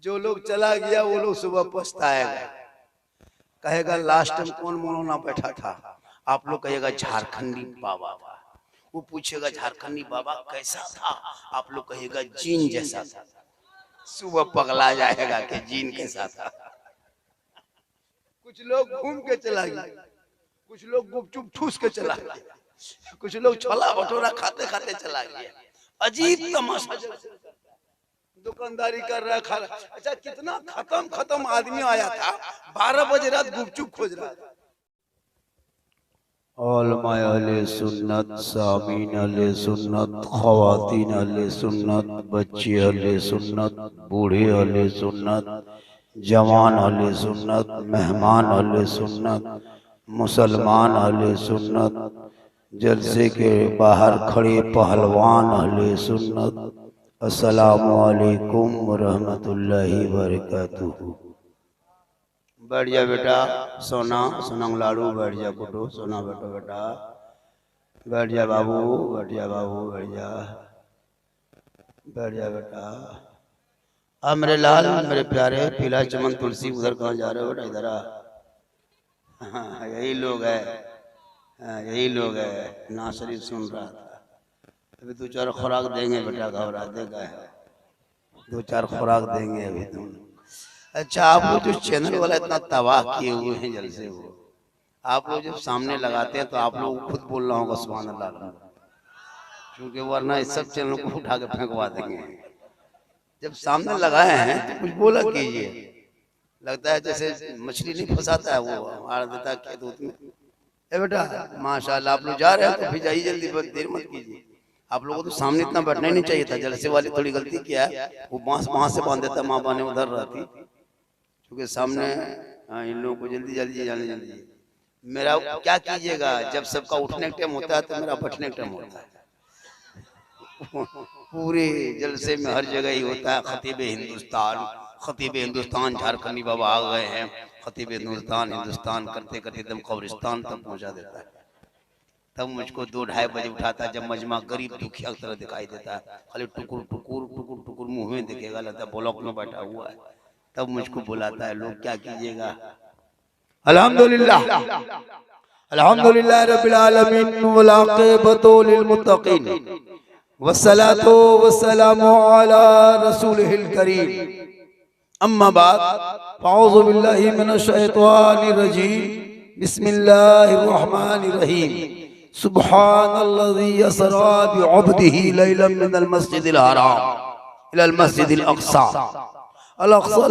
जो लोग चला गया वो लोग सुबह पछताएगा, कहेगा लास्ट टाइम कौन मौलाना बैठा था, आप लोग कहेगा झारखंडी बाबा था। वो पूछेगा झारखंडी बाबा कैसा था, आप लोग कहेगा जीन जैसा था। सुबह पगला जाएगा कि जीन कैसा था। कुछ लोग घूम के चला गया, कुछ लोग गुपचुप ठूस के चला गया, कुछ लोग छोला भटूरा खाते खाते चला गया। अजीब तमाशा, दुकानदारी कर रहा खा रहा। अच्छा कितना खत्म आदमी आया था, 12 बजे रात गुपचुप खोज रहा था। उलमाए अहले सुन्नत, सामीन अहले सुन्नत, ख़वातीन अहले सुन्नत, बच्चे अहले सुन्नत, बूढ़े अहले सुन्नत, जवान अहले सुन्नत, मेहमान अहले सुन्नत, मुसलमान अहले सुन्नत, जलसे के बाहर खड़े पहलवान अहले सुन्नत, अस्सलामु अलैकुम व रहमतुल्लाहि व बरकातुहू। बैठ जा बेटा, सोना सोनंग लाड़ू, बैठ जा पुटो, सोना बेटो बेटा, बैठ जा बाबू, बैठ जा बाबू, बैठ जा, बैठ जा बेटा। अब मेरे लाल, मेरे प्यारे, पीला चमन तुलसी, उधर कहाँ जा रहे हो बेटा, इधर आ। हाँ यही लोग है, हाँ यही लोग है। ना शरीफ सुन रहा था, अभी 2-4 खुराक देंगे बेटा, घबरा देगा, 2-4 खुराक देंगे अभी तुम। अच्छा आप लोग जो चैनल वाला इतना तबाह किए हुए हैं जलसे, वो आप लोग जब सामने लगाते हैं तो आप लोग खुद बोलना होगा सुभान अल्लाह, क्योंकि वरना इस सब चैनलों को उठा के फेंकवा देंगे। जब सामने लगाए हैं तो कुछ बोला कीजिए, लगता है जैसे मछली नहीं फंसाता है वो मार देता है खेत में। ए बेटा माशाल्लाह, आप लोग जा रहे हैं तो फिर जाइए जल्दी, देर मत कीजिए। आप लोगों को तो सामने इतना बैठना ही नहीं चाहिए था। जलसे वाली थोड़ी गलती किया है, वो बांस वहां से बांध देता, माँ बाने उधर रहती, क्योंकि सामने इन लोगों को जल्दी जल्दी जाने जल्दी। मेरा क्या कीजिएगा, जब सबका उठने का टाइम होता है तो मेरा बैठने का टाइम होता है। पूरे जलसे में हर जगह ही होता है खतीब हिंदुस्तान, खतीब हिंदुस्तान झारखंडी बाबा आ गए हैं, खतीब हिंदुस्तान हिंदुस्तान करते करते एकदम कब्रिस्तान तक पहुंचा देता है। तब मुझको 2-2:30 बजे उठाता है, जब मजमा गरीब दुखिया की तरह दिखाई देता है, खाली टुकुर टुकुर टुकुर टुकुर मुंह में दिखेगा, लगता है ब्लॉक में बैठा हुआ है। तब मुझको बुलाता है। लोग क्या कीजिएगा। अल्हम्दुलिल्लाह अल्हम्दुलिल्लाह रब्बिल आलमीन वल आक़िबतु लिल मुत्तक़ीन वस्सलातु वस्सलामु अला रसूलिहिल करीम, अम्मा बाद, अऊज़ु बिल्लाहि मिनश शैतानिर रजीम, बिस्मिल्लाहिर रहमानिर रहीम। सुब्हानल्लज़ी यसरा बिअब्दिही लैलन मिनल मस्जिदिल हराम इलल मस्जिदिल अक़सा अल-अक़सा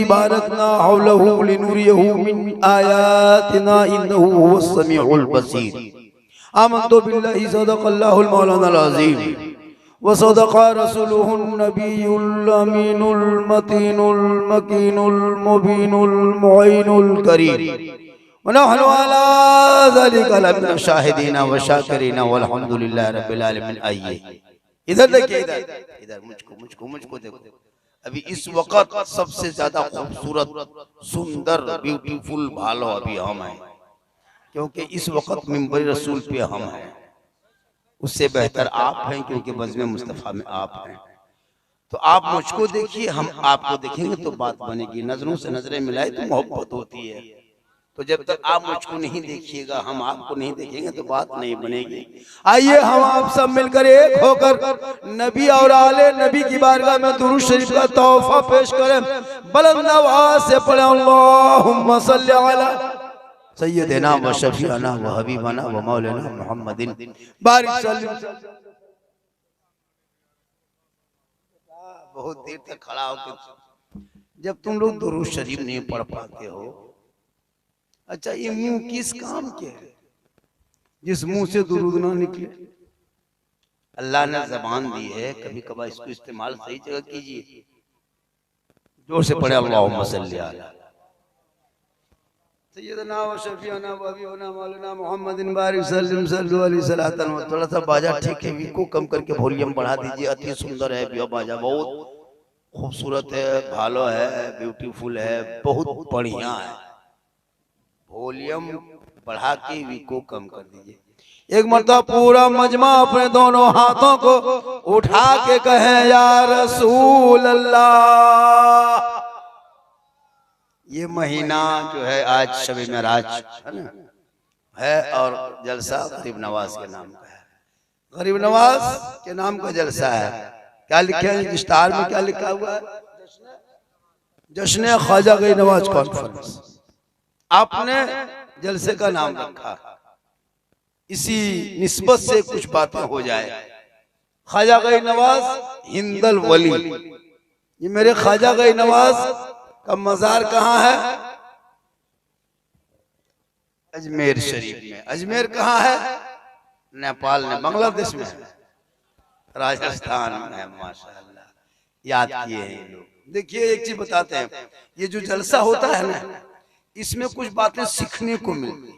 बारकना हौलहू लिनुरियहू मिन आयातिना इन्नहू हुवस समीउल बसीर। आमन्तु बिल्लाहि सदक़ल्लाहुल मौलानाल अज़ीम व सदक़ा रसूलुहुन नबियुल अमीनुल मतीनुल मकीनुल मुबीनुल मुईनुल करीम व नहनु अला ज़ालिका लमिन शाहिदीना व शाकिरीना वल्हम्दुलिल्लाहि रब्बिल आलमीन। आइए इधर देखिए, इधर मुझको देखो। अभी इस वक्त सबसे ज्यादा खूबसूरत सुंदर ब्यूटीफुल भालो अभी हम हैं, क्योंकि इस वक्त मिंबर रसूल पे हम हैं। उससे बेहतर आप हैं, क्योंकि बज़्म मुस्तफ़ा में आप हैं। तो आप मुझको देखिए, हम आपको देखेंगे तो बात बनेगी। नजरों से नजरें मिलाए तो मोहब्बत होती है। तो जब तक आप मुझको नहीं देखिएगा, हम आपको नहीं देखेंगे तो बात नहीं बनेगी। आइए हम आप सब मिलकर एक होकर नबी और आले नबी की बारगाह में दुरूद शरीफ का तोहफा पेश करें। बुलंद आवाज से पढ़ें अल्लाहुम्मा सल्ली अला सय्यदिना व शफीअना व हबीबना व मौलाना मुहम्मदिन बारिक सल्लल्लाहु। बहुत देर तक खड़ा होकर जब तुम लोग दुरूद शरीफ नहीं पढ़ पाते हो। अच्छा ये मुंह किस काम के है, जिस मुंह से दुरूद ना निकले। अल्लाह ने जबान दी है, कभी कभार इसको इस्तेमाल सही जगह कीजिए। जोर से पढ़े अल्लाहुम्मा सल्ली अला सय्यदना व शफीअना व हबीबना मौलाना मुहम्मदिन बारिक सल्लल्लाहु अलैहि सलातन। थोड़ा सा बाजा ठीक है, इको कम करके वॉल्यूम बढ़ा दीजिए। अति सुंदर है बिया बाजा, बहुत खूबसूरत है, भालो है, ब्यूटीफुल है, बहुत बढ़िया है। वॉल्यूम बढ़ा के इको कम कर दीजिए। एक मर्तबा पूरा मजमा अपने दोनों हाथों को उठा के कहे या रसूल अल्लाह। ये महीना जो है आज शब मेराज है ना है, और जलसा गरीब नवाज के नाम का है। गरीब नवाज के नाम का जलसा है। क्या लिखा है स्टार में, क्या लिखा हुआ है? जश्न ख्वाजा गरीब नवाज कॉन्फ्रेंस। आपने जलसे का नाम रखा, इसी निस्बत से कुछ बातें हो जाए। ख्वाजा गरीब नवाज हिंदल वली, ये मेरे ख्वाजा गरीब नवाज का मजार कहाँ है? अजमेर शरीफ में। अजमेर कहाँ है? नेपाल में, बांग्लादेश में, राजस्थान में। माशाल्लाह, याद किए हैं ये लोग। देखिए एक चीज बताते हैं, ये जो जलसा होता है ना, इसमें कुछ बातें सीखने को मिलती है।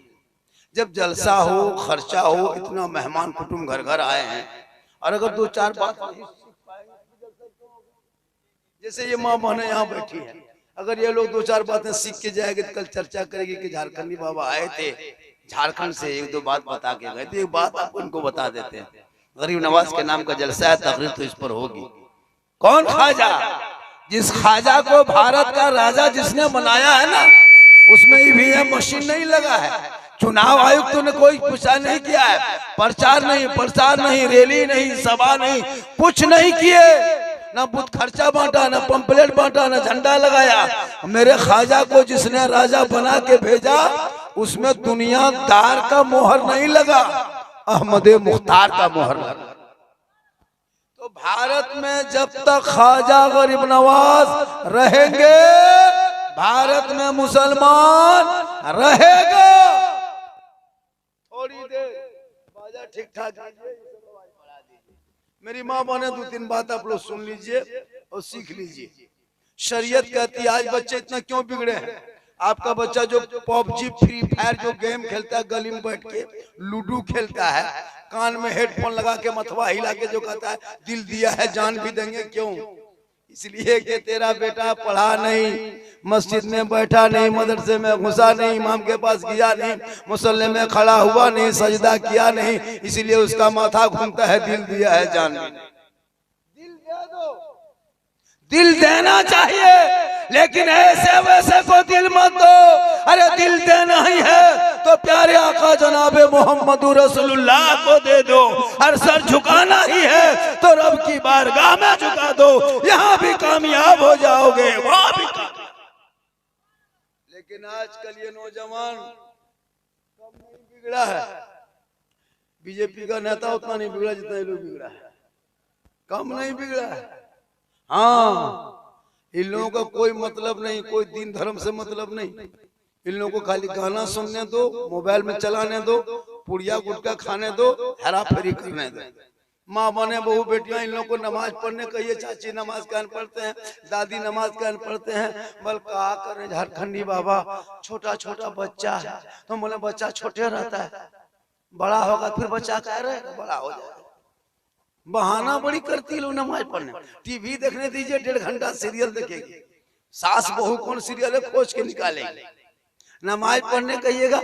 जब जलसा हो, खर्चा हो, इतना मेहमान कुटुंब घर घर आए हैं, और अगर दो चार बात जैसे ये माँ बहने यहाँ बैठी है, अगर ये लोग दो चार बातें सीख के जाएंगे तो कल चर्चा करेगी कि झारखंडी बाबा आए थे झारखंड से, एक दो बात बता के गए थे। एक बात आपको इनको बता देते हैं, गरीब नवाज के नाम का जलसा है, तकरीर तो इस पर होगी। कौन ख्वाजा? जिस ख्वाजा को भारत का राजा जिसने बनाया है ना, उसमें ईवीएम मशीन नहीं लगा है, चुनाव आयुक्त ने कोई पूछा नहीं किया है, प्रचार नहीं, रैली नहीं, सभा नहीं, कुछ नहीं किए, ना बुत खर्चा बांटा, ना पंपलेट बांटा, ना झंडा लगाया। मेरे ख्वाजा को जिसने राजा बना के भेजा, उसमें दुनियादार का मोहर नहीं लगा, अहमद मुख्तार का मोहर लगा। तो भारत में जब तक ख्वाजा गरीब नवाज रहेंगे, भारत में मुसलमान रहेगा। थोड़ी देर बाजा ठीक ठाक, मेरी माँ बने दो तीन बात आप लोग सुन लीजिए और सीख लीजिए। शरीयत कहती है आज बच्चे इतना क्यों बिगड़े हैं? आपका बच्चा जो पबजी फ्री फायर जो गेम खेलता है, गली में बैठ के लूडो खेलता है, कान में हेडफोन लगा के मथवा हिला के जो कहता है दिल दिया है जान भी देंगे, क्यों? इसलिए कि तेरा बेटा पढ़ा नहीं, मस्जिद में बैठा नहीं, मदरसे में घुसा नहीं, इमाम के पास गया नहीं, मुसल्ले में खड़ा हुआ नहीं, सजदा किया नहीं, इसलिए उसका माथा घूमता है। दिल दिया है जान भी नहीं। दिल दे दो, दिल देना चाहिए, लेकिन ऐसे वैसे को दिल मत दो। अरे दिल देना ही है तो प्यारे आका जनाबे मोहम्मद रसूलुल्लाह को दे दो। और सर झुकाना ही है तो रब की बारगाह में झुका दो, यहाँ भी कामयाब हो जाओगे, वहां भी कामयाब। लेकिन आजकल ये नौजवान कम नहीं बिगड़ा है, बीजेपी का नेता उतना नहीं बिगड़ा जितना ये लोग बिगड़ा है, कम नहीं बिगड़ा है। हाँ, इन लोगों का कोई मतलब नहीं, कोई दीन धर्म से मतलब नहीं, इन लोगों को खाली गाना सुनने दो, मोबाइल में चलाने दो, पुड़िया गुटका खाने दो, हेरा फेरी करने दो। माँ बने बहू बेटियां इन लोगों को नमाज पढ़ने कहिए, चाची नमाज कान पढ़ते हैं, दादी नमाज कान पढ़ते हैं, बल कहा करें झारखंडी बाबा छोटा छोटा बच्चा है, तो बोले बच्चा छोटे रहता है, बड़ा होगा फिर बच्चा कह रहे बड़ा हो जाएगा। बहाना बड़ी करती लोग नमाज पढ़ने। टीवी देखने दीजिए, 1.5 घंटा सीरियल देखेगी, सास बहू कौन सीरियल है खोज के निकालेगी। नमाज पढ़ने कहिएगा,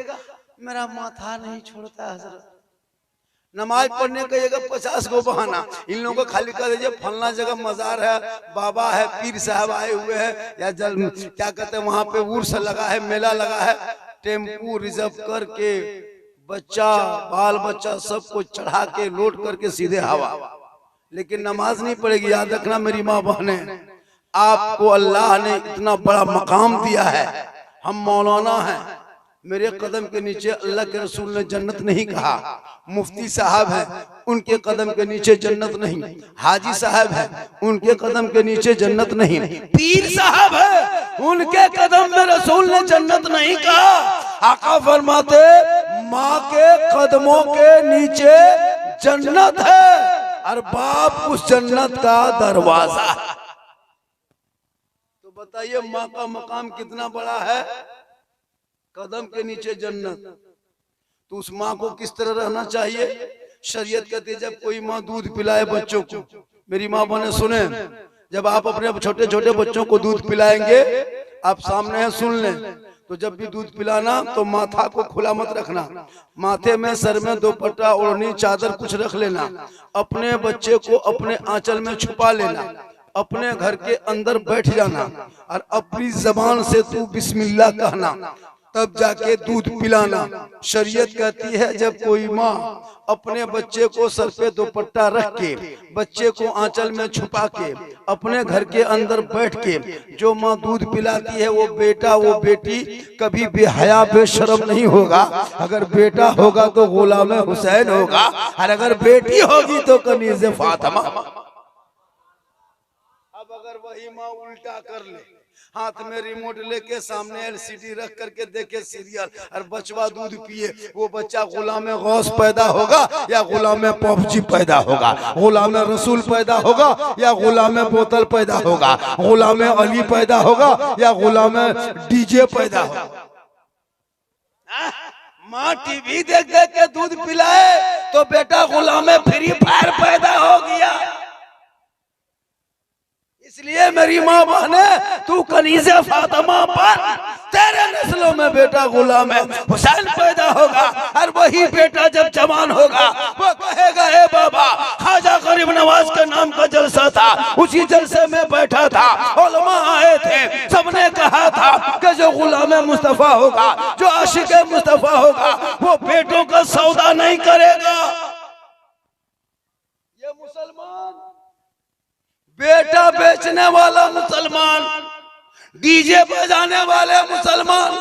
मेरा माथा नहीं छोड़ता हजरत। नमाज पढ़ने कहिएगा, 50 गो बहाना। इन लोगों को खाली कर दीजिए, फलना जगह मजार है, बाबा है, पीर साहब आए हुए हैं, या जल क्या कहते हैं वहां पे उर्स लगा है, मेला लगा है, टेम्पू रिजर्व करके बच्चा बाल बच्चा सबको चढ़ा के लोड करके सीधे हवा। लेकिन नमाज नहीं पड़ेगी। याद रखना मेरी माँ बहने, आपको अल्लाह ने इतना बड़ा मकाम दिया है, हम मौलाना हैं, मेरे कदम के नीचे अल्लाह के रसूल ने जन्नत नहीं कहा। मुफ्ती साहब हैं, उनके कदम के नीचे जन्नत नहीं। हाजी साहब हैं, उनके कदम के नीचे जन्नत नहीं। पीर साहब है, उनके कदम में रसूल ने जन्नत नहीं कहा। आका फरमाते माँ के कदमों के नीचे जन्नत है और बाप उस जन्नत का दरवाजा है। तो बताइए माँ का मकाम कितना बड़ा है, कदम के नीचे जन्नत। तो उस माँ को किस तरह रहना चाहिए? शरीयत कहती है जब कोई माँ दूध पिलाए बच्चों को, मेरी माँ बने सुने, जब आप अपने छोटे छोटे बच्चों को दूध पिलाएंगे, आप सामने हैं सुन लें, तो जब भी दूध पिलाना तो माथा को खुला मत रखना, माथे में सर में दुपट्टा ओढ़नी चादर कुछ रख लेना, अपने बच्चे को अपने आंचल में छुपा लेना, अपने घर के अंदर बैठ जाना और अपनी जबान से तू बिस्मिल्लाह कहना, तब जाके दूध पिलाना। शरीयत कहती है जब कोई माँ अपने बच्चे को सर पे दुपट्टा रख के, बच्चे को आंचल में छुपा के, अपने घर के अंदर बैठ के जो माँ दूध पिलाती है, वो बेटा वो बेटी कभी बेहया बेशरम नहीं होगा। अगर बेटा होगा तो गुलाम हुसैन होगा, और अगर बेटी होगी तो कनीज़ फातिमा। अब अगर वही माँ उल्टा कर ले, हाथ में रिमोट लेके सामने एलसीडी रख करके देखे सीरियल और बचवा दूध पिए, वो बच्चा गुलाम गौस पैदा होगा या गुलाम पबजी पैदा होगा, गुलाम रसूल पैदा होगा या गुलाम बोतल पैदा होगा, गुलाम अली पैदा होगा या गुलाम डीजे पैदा होगा। माँ टीवी देख देख के दूध पिलाए तो बेटा गुलाम फ्री फायर पैदा हो गया। इसलिए मेरी माँ बहने, तू कनीज़े फातिमा पर, तेरे नस्लों में बेटा गुलाम हुसैन पैदा होगा, और वही बेटा जब जवान होगा वो कहेगा ए बाबा, ख्वाजा गरीब नवाज के नाम का जलसा था, उसी जलसे में बैठा था, उलमा आए थे, सबने कहा था कि जो गुलाम मुस्तफा होगा, जो आशिक मुस्तफा होगा, वो बेटों का सौदा नहीं करेगा। ये मुसलमान बेटा बेचने वाला मुसलमान, डीजे बजाने वाले मुसलमान,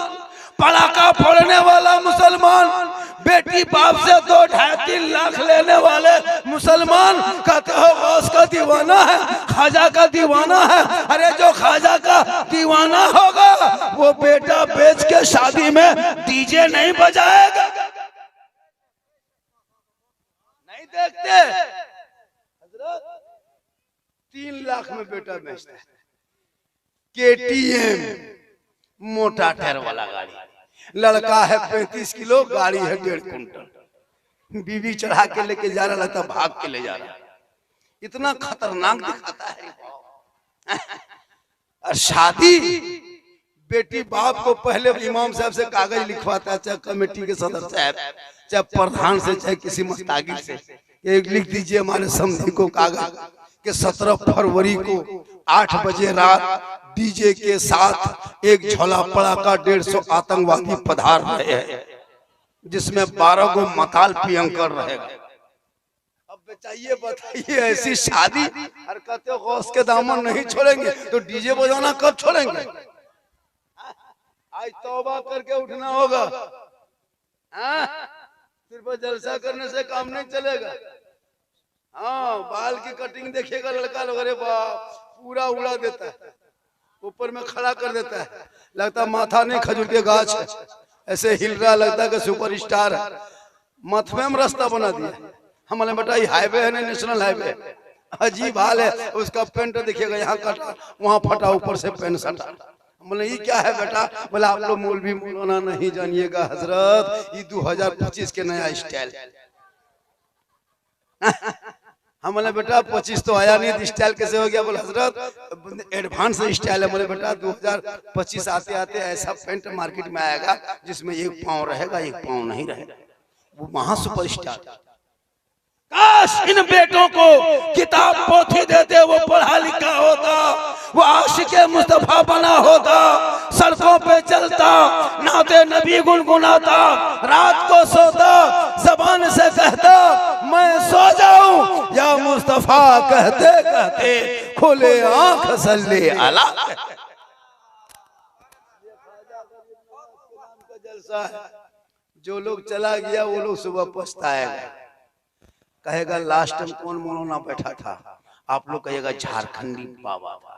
पटाखा फोड़ने वाला मुसलमान, बेटी बाप से 2-2.5-3 लाख लेने वाले मुसलमान कहते हो गौस का दीवाना है, ख्वाजा का दीवाना है। अरे जो ख्वाजा का दीवाना होगा वो बेटा बेच के शादी में डीजे नहीं बजाएगा। नहीं देखते 3 लाख में बेटा बेचता है, केटीएम मोटा टायर वाला गाड़ी, लड़का है 35 किलो, गाड़ी है 1.5 कुंटल, बीवी चढ़ा के लेके जा रहा था, भाग के ले जा रहा, इतना खतरनाक दिखाता है। और शादी बेटी बाप को पहले इमाम साहब से कागज लिखवाता है, चाहे कमेटी के सदस्य साहब, चाहे प्रधान से, चाहे किसी मुस्तागिर से, एक लिख दीजिए हमारे समधी को कागज कि 17 फरवरी को 8 बजे रात डीजे के साथ एक झोला पड़ाका 150 आतंकवादी पधार रहे हैं, जिसमें 12 को मताल पियंकर रहेगा। अब बताइए ऐसी शादी, और कहते हो गौस के दामन नहीं छोड़ेंगे, तो डीजे बजाना कब छोड़ेंगे? आज तौबा करके उठना होगा, सिर्फ जलसा करने से काम नहीं चलेगा। हाँ, बाल की कटिंग देखिएगा लड़का लोग, अरे बाप पूरा उड़ा देता है, ऊपर में खड़ा कर देता है, लगता माथा नहीं खजूर के गाछ है, ऐसे हिल रहा, लगता है कि सुपर स्टार है। मथवे में रास्ता बना दिया। हमारे बेटा ये हाईवे है ना, नेशनल हाईवे, अजीब हाल है। उसका पेंट देखिएगा, यहाँ कटा वहाँ फटा, ऊपर से पेंट सटा। बोले ये क्या है बेटा? बोला आप लोग मौलवी मौलाना नहीं जानिएगा हजरत, ये 2025 के नया स्टाइल। हमने बेटा 25 तो आया नहीं, स्टाइल कैसे हो गया? बोले हजरत एडवांस स्टाइल है। बोले बेटा 2025 आते आते ऐसा पेंट मार्केट में आएगा जिसमें एक पाँव रहेगा एक पाँव नहीं रहेगा, वो महा सुपर स्टार। काश इन बेटों को किताब पोथी देते, वो पढ़ा लिखा होता, वो आशिके मुस्तफा बना होता, सड़कों पे चलता, नाते नबी गुनगुनाता, रात को सोता, जबान से कहता मैं सो जाऊं या मुस्तफा कहते कहते खुले आंख सल्ले अला। जलसा है, जो लोग चला गया वो लोग सुबह पछताएगा, कहेगा लास्ट में कौन मौलाना बैठा था? आप लोग कहेगा झारखंडी बाबा था।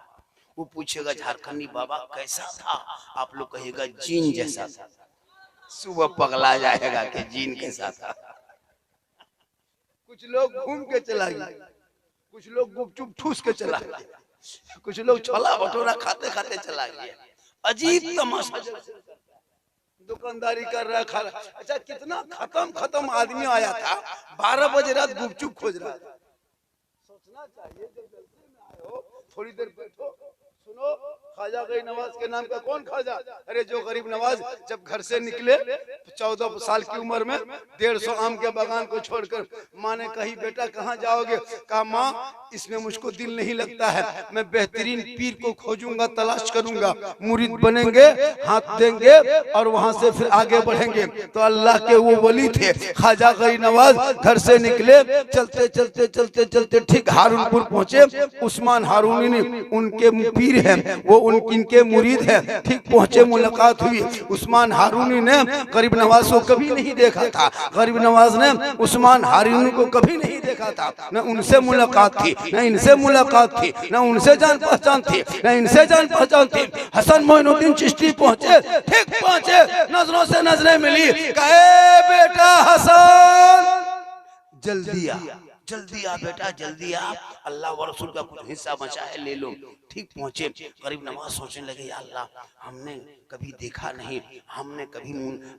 वो पूछेगा झारखंडी बाबा कैसा था? आप लोग कहेगा जीन जैसा था। सुबह पगला जाएगा कि जीन कैसा था। कुछ लोग घूम के चला गया, कुछ लोग गुपचुप ठूस के चला गया, कुछ लोग छोला भटूरा खाते खाते चला गया। अजीब तमाशा, दुकानदारी कर रहा, खा रहा। अच्छा कितना खत्म आदमी आया था, 12 बजे रात गुपचुप खोज रहा था। सोचना चाहिए जब जलसे में आए हो थोड़ी देर बैठो, सुनो ख्वाजा गरीब नवाज के नाम का कौन ख्वाजा? अरे जो गरीब नवाज जब घर से निकले 14 साल की उम्र में 150 आम के बागान को छोड़कर, माँ ने कही बेटा कहाँ जाओगे? कहा माँ इसमें मुझको दिल नहीं लगता है, मैं बेहतरीन पीर को खोजूंगा, तलाश करूंगा, मुरीद बनेंगे, हाथ देंगे और वहां से फिर आगे बढ़ेंगे। तो अल्लाह के वो वली थे ख्वाजा गरीब नवाज। घर से निकले, चलते चलते चलते चलते ठीक हारूनपुर पहुंचे। उस्मान हारूनी ने उनके पीर हैं, वो इनके मुरीद हैं। ठीक पहुंचे, मुलाकात हुई। उस्मान हारूनी ने गरीब नवाज को कभी नहीं देखा था, गरीब नवाज ने उस्मान हारूनी को कभी नहीं देखा था। न उनसे मुलाकात थी, न इनसे मुलाकात थी, न उनसे जान पहचान थी, न इनसे जान पहचान थी। हसन मोइनुद्दीन चिश्ती पहुंचे, ठीक पहुंचे, नजरों से नजरें मिली। कहे बेटा हसन जल्दी आ, जल्दी आ बेटा, जल्दी आ, अल्लाह व रसूल का कुछ हिस्सा बचा है, ले लो। ठीक पहुंचे, गरीब नवाज सोचने लगे या अल्लाह हमने कभी देखा नहीं,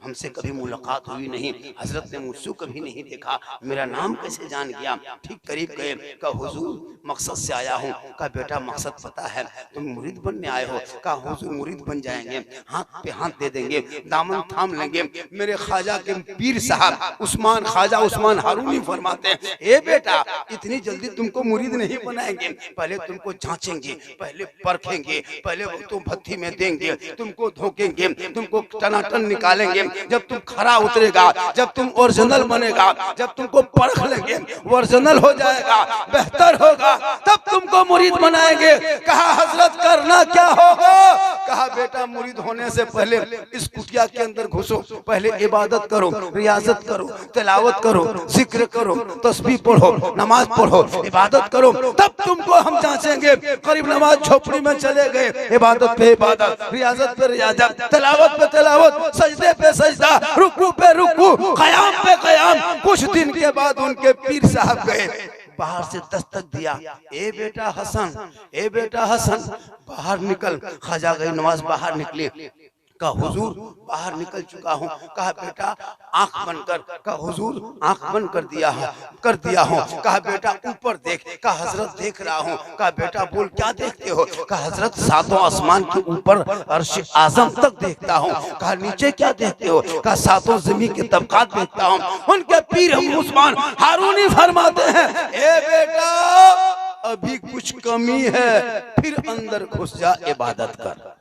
हमसे कभी मुलाकात हुई नहीं, हजरत ने मुझसे कभी नहीं देखा, मेरा नाम कैसे जान गया? ठीक करीब गए, कहा हुजूर मकसद से आया हूँ। कहा बेटा मकसद पता है, तुम मुरीद बनने आए हो? कहा हुजूर मुरीद बन जाएंगे, हाथ पे हाथ दे देंगे, दामन थाम लेंगे। मेरे ख्वाजा के पीर साहब उस्मान ख्वाजा उस्मान हारूनी फरमाते हैं ए बेटा इतनी जल्दी तुमको मुरीद नहीं बनाएंगे, पहले तुमको जांचेंगे, पहले परखेंगे, पहले तुम भत्ती में देंगे, तुमको धोखेंगे, तुमको टनाटन निकालेंगे। जब तुम खरा उतरेगा, जब तुम ओरिजिनल बनेगा, जब तुमको परख लेंगे, ओरिजिनल हो जाएगा, बेहतर होगा, तब तुमको मुरीद बनाएंगे। कहा हजरत करना क्या होगा? कहा बेटा मुरीद होने से पहले इस कुटिया के अंदर घुसो, पहले इबादत करो, रियाजत करो, तिलावत करो, जिक्र करो, तस्बीह पढ़ो, नमाज पढ़ो, इबादत करो, तब तुमको हम जांचेंगे। गरीब नवाज झोपड़ी में चले गए, इबादत पे इबादत, रियाजत पे रियाजत, तिलावत पे तिलावत, सजदे पे सजदा, रुकू पे रुकू, क़याम पे क़याम। कुछ दिन के बाद उनके पीर साहब गए, बाहर से दस्तक दिया, ए बेटा हसन, ए बेटा हसन बाहर निकल। ख्वाजा गरीब नवाज बाहर निकले। कहा हुजूर बाहर निकल चुका हूँ। कहा बेटा आंख बंद कर। कहा हुजूर आंख बंद कर दिया हूँ। कहा बेटा ऊपर देख। कहा हजरत देख रहा हूँ। कहा बेटा बोल क्या देखते हो? कहा हजरत सातों आसमान के ऊपर अर्श आजम तक देखता हूँ। कहा नीचे क्या देखते हो? कहा सातों जमीन के तबकात देखता हूँ। उनके पीर हम उस्मान हारूनी फरमाते हैं ए बेटा अभी कुछ कमी है, फिर अंदर घुस जा, इबादत कर।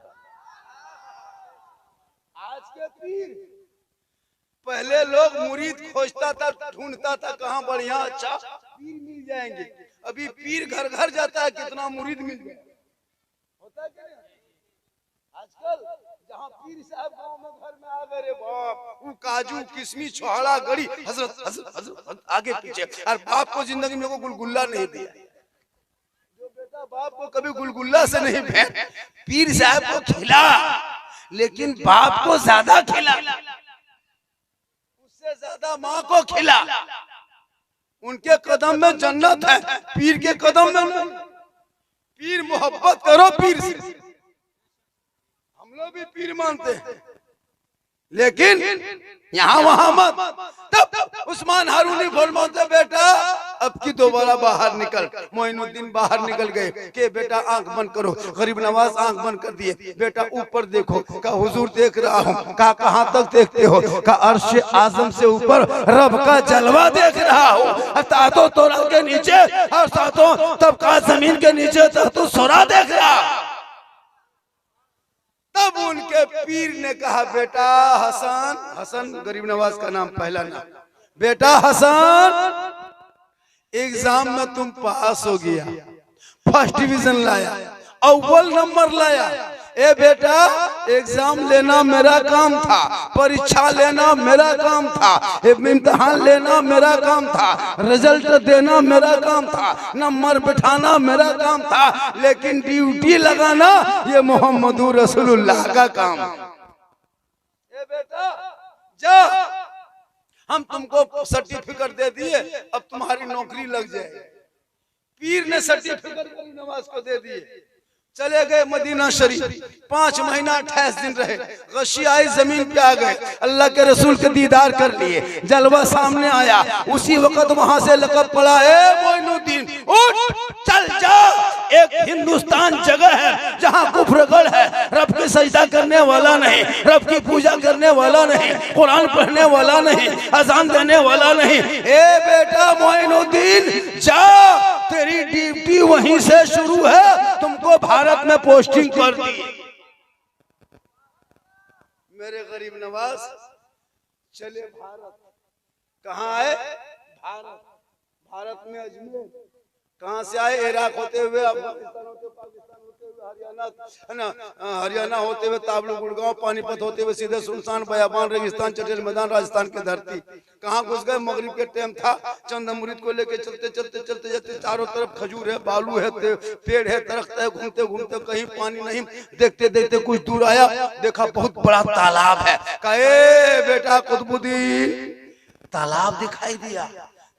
पहले लोग मुरीद खोजता था, ढूंढता था कहाँ बढ़िया अच्छा पीर मिल जाएंगे। अभी पीर घर घर जाता है, कितना मुरीद मिल जाए होता है क्या? आजकल जहाँ पीर साहब गांव में घर में आ गए, रे बाप वो काजू किशमिश छोहड़ा गड़ी हजरत हजरत हजरत आगे पीछे। और बाप को जिंदगी में को गुलगुल्ला नहीं दिया। जो बेटा बाप को कभी गुलगुल्ला से नहीं भेंट, पीर साहब को खिला, लेकिन बाप को ज्यादा खिला, उससे ज्यादा माँ को खिला। उनके कदम में जन्नत है, पीर के कदम में नहीं। पीर मोहब्बत करो पीर से। हम लोग भी पीर मानते हैं, लेकिन यहाँ वहां मत। तब उस्मान हारूनी फरमाते बेटा अब की दोबारा बाहर निकल। मोइनुद्दीन बाहर निकल गए कि बेटा आंख बंद करो। गरीब नवाज आंख बंद कर दिए। बेटा ऊपर देखो। कहा हुजूर देख रहा हूँ। कहा कहाँ तक देखते हो? कहा अर्श आजम से ऊपर रब का जलवा देख रहा हूँ, सातों तोरा के नीचे और सातों तबका जमीन के नीचे तू सोरा देख रहा। तब उनके पीर ने कहा बेटा हसन, हसन गरीब नवाज का नाम पहला नाम, बेटा हसन एग्जाम में तुम पास हो गया, फर्स्ट डिवीजन लाया, अव्वल नंबर लाया। ए बेटा एग्जाम लेना मेरा काम था, परीक्षा लेना मेरा काम था, इम्तिहान लेना मेरा काम था, रिजल्ट देना मेरा काम था, नंबर बिठाना मेरा काम था, लेकिन ड्यूटी लगाना ये मोहम्मदुर रसूलुल्लाह का काम। ए बेटा जा, हम तुमको सर्टिफिकेट दे दिए, अब तुम्हारी नौकरी लग जाए। पीर ने सर्टिफिकेट नवाज को दे दिए। चले गए मदीना शरीफ, 5 महीना 28 दिन रहे। गशियाई जमीन पे आ गए, अल्लाह के रसूल के दीदार कर लिए, जलवा सामने आया। उसी वक्त वहां से लक़ब पड़ा ए मोइनुद्दीन, उठ चल जा, एक हिंदुस्तान जगह है जहां कुफ्रगढ़ है, रब की सजदा करने वाला नहीं, रब की पूजा करने वाला नहीं, कुरान पढ़ने वाला नहीं, अजान देने वाला नहीं। ए बेटा मोइनुद्दीन जा, तेरी ड्यूटी वहीं से शुरू है, तुमको भारत में पोस्टिंग कर दी। मेरे गरीब नवाज चले भारत। कहाँ आए? भारत। भारत में अजमेर। कहाँ से आए? इराक होते हुए, अफगानिस्तान होते हुए, पाकिस्तान होते हुए, हरियाणा होते हुए, ताबलू, गुड़गांव, पानीपत होते हुए सीधे सुनसान बयाबान, रेगिस्तान, चटेल मैदान, राजस्थान की धरती। कहाँ घुस गए? मगरिब के टाइम था, चंद मुरीद को लेके चलते चलते चलते जाते, चारों तरफ खजूर है, बालू है, पेड़ है, दरख्त है, घूमते घूमते कहीं पानी नहीं, देखते देखते कुछ दूर आया, देखा बहुत बड़ा तालाब है। कहे बेटा कुतुबुद्दीन, तालाब दिखाई दिया,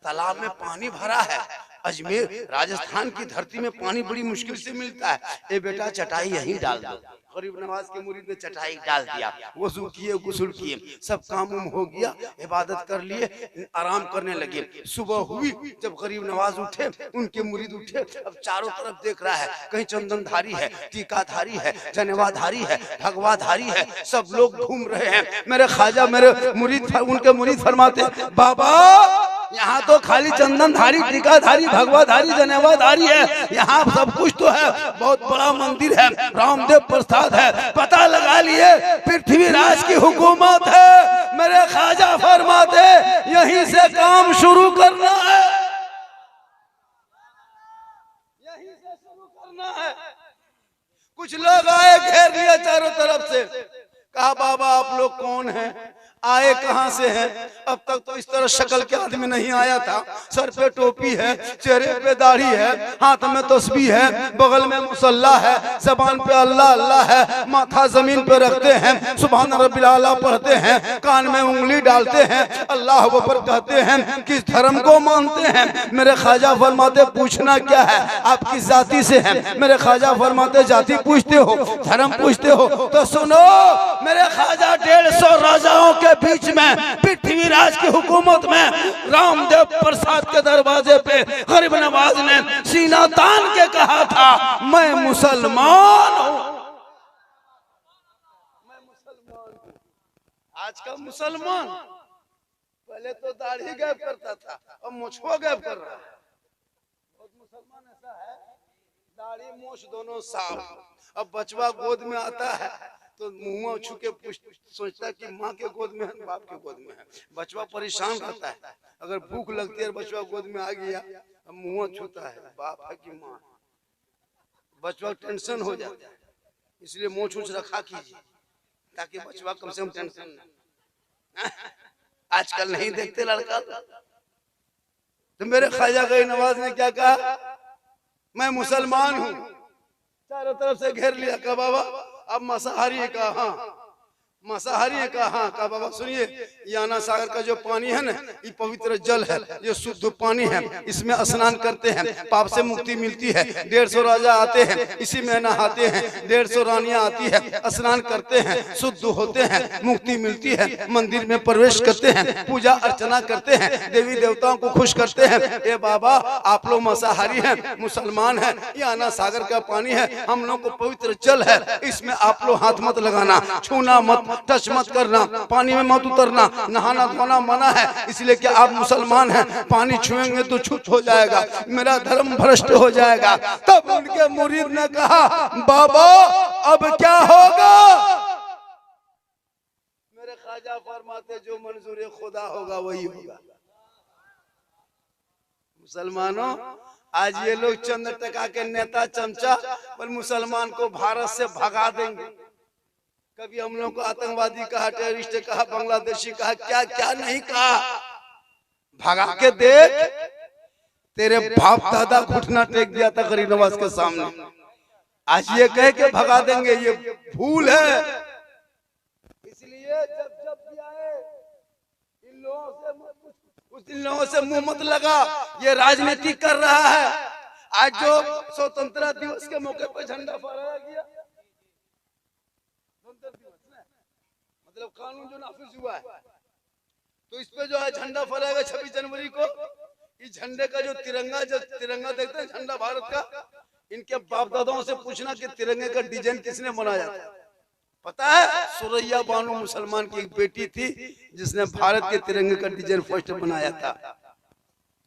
तालाब में पानी भरा है। अजमेर राजस्थान की धरती में पानी बड़ी मुश्किल से मिलता है। ए बेटा चटाई यहीं डाल दो। गरीब नवाज के मुरीद ने चटाई डाल दिया, वजू किए, गुस्ल किए, सब काम हो गया, इबादत कर लिए, आराम करने लगे। सुबह हुई, जब गरीब नवाज उठे, उनके मुरीद उठे, अब चारों तरफ देख रहा है, कहीं चंदनधारी है, टीकाधारी है, जनेवाधारी है, भगवाधारी है, सब लोग घूम रहे हैं। मेरे ख्वाजा, मेरे मुरीद, उनके मुरीद फरमाते, बाबा यहाँ तो खाली चंदनधारी, टीकाधारी, भगवाधारी, जनेवाधारी है, यहाँ सब कुछ तो है, बहुत बड़ा मंदिर है, रामदेव प्रसाद है, पता लगा लिए पृथ्वीराज की हुकूमत है। मेरे ख्वाजा फरमाते यहीं से काम शुरू करना है, यहीं से शुरू करना है। कुछ लोग आए, घेर लिया चारों तरफ से, कहा बाबा आप लोग कौन हैं, आए कहां से हैं? अब तक तो इस तरह शक्ल के आदमी नहीं आया था। सर पे टोपी है, चेहरे पे दाढ़ी है, हाथ में तस्बीह है, बगल में मुसल्ला है, जबान पे अल्लाह अल्लाह है, माथा जमीन पे रखते हैं, सुभान रब्बिल आला पढ़ते हैं, कान में उंगली डालते हैं, अल्लाह अकबर कहते हैं। किस धर्म को मानते हैं? मेरे ख्वाजा फरमाते पूछना क्या है, आप किस जाति से हैं? मेरे ख्वाजा फरमाते जाति पूछते हो, धर्म पूछते हो, तो सुनो मेरे ख्वाजा 150 राजाओं के बीच में, पृथ्वीराज की हुकूमत में, रामदेव प्रसाद के दरवाजे पे गरीब नवाज ने सीना तान के कहा था, मैं मुसलमान हूं, मैं मुसलमान हूं। आज का मुसलमान पहले तो दाढ़ी गैप करता था, अब मुछुआ गैप कर रहा है। बहुत मुसलमान ऐसा है, दाढ़ी मूछ दोनों साफ। अब बचवा गोद में आता है तो मुंह छू के सोचता है कि माँ के गोद में है, बाप के गोद में है। बचवा परेशान रहता है, अगर भूख लगती है, बचवा गोद में आ गया, अब मुंह छूता है, बाप है कि माँ। बचवा टेंशन हो जाता है, इसलिए मुंह छूछ रखा कीजिए, ताकि बचवा कम से कम टेंशन न। आजकल नहीं देखते लड़का। तो मेरे ख्वाजा गई नवाज ने क्या कहा, मैं मुसलमान हूँ। चारों तरफ से घेर लिया, कहा बाबा अब मांसाहारी है? कहा हाँ। मांसाहारी है? कहा हाँ। कहा बाबा सुनिए, याना सागर का जो पानी है ना, ये पवित्र जल है, ये शुद्ध पानी है, इसमें स्नान करते हैं, पाप से मुक्ति मिलती है। 150 राजा आते हैं, इसी में नहाते हैं, 150 रानियां आती है, स्नान करते हैं, शुद्ध होते हैं, मुक्ति मिलती है, मंदिर में प्रवेश करते हैं, पूजा अर्चना करते हैं, देवी देवताओं को खुश करते हैं। ए बाबा आप लोग मांसाहारी हैं, मुसलमान हैं, याना सागर का पानी है, हम लोग को पवित्र जल है, इसमें आप लोग हाथ मत लगाना, छूना मत, टच मत करना, पानी में मत उतरना, नहाना धोना मना है, इसलिए कि आप मुसलमान हैं, पानी छुएंगे तो छूत हो जाएगा, मेरा धर्म भ्रष्ट हो जाएगा। तब उनके मुरीद ने कहा बाबा अब क्या होगा? मेरे ख्वाजा फरमाते जो मंजूर खुदा होगा वही होगा। मुसलमानों आज ये लोग चंद टका के नेता चमचा पर मुसलमान को भारत से भगा देंगे। कभी हम लोग को आतंकवादी कहा, टेररिस्ट कहा, बांग्लादेशी कहा, क्या क्या नहीं कहा। भगा के देख, तेरे बाप दादा घुटना टेक दिया था गरीब नवाज के सामने, आज ये कह के भगा देंगे, ये भूल है। इसलिए जब जब भी आए इन लोगों से मुंह मत लगा, ये राजनीति कर रहा है। आज जो स्वतंत्रता दिवस के मौके पर झंडा फहराया गया, मतलब कानून जो नाफिज हुआ है, तो इस पे जो है झंडा फहराएगा 26 जनवरी को, इस झंडे का जो तिरंगा देखते हैं, झंडा भारत का, इनके बाप दादाओं से पूछना कि तिरंगे का डिजाइन किसने बनाया था। पता है, सुरैया बानो मुसलमान की एक बेटी थी जिसने भारत के तिरंगे का डिजाइन फर्स्ट बनाया था।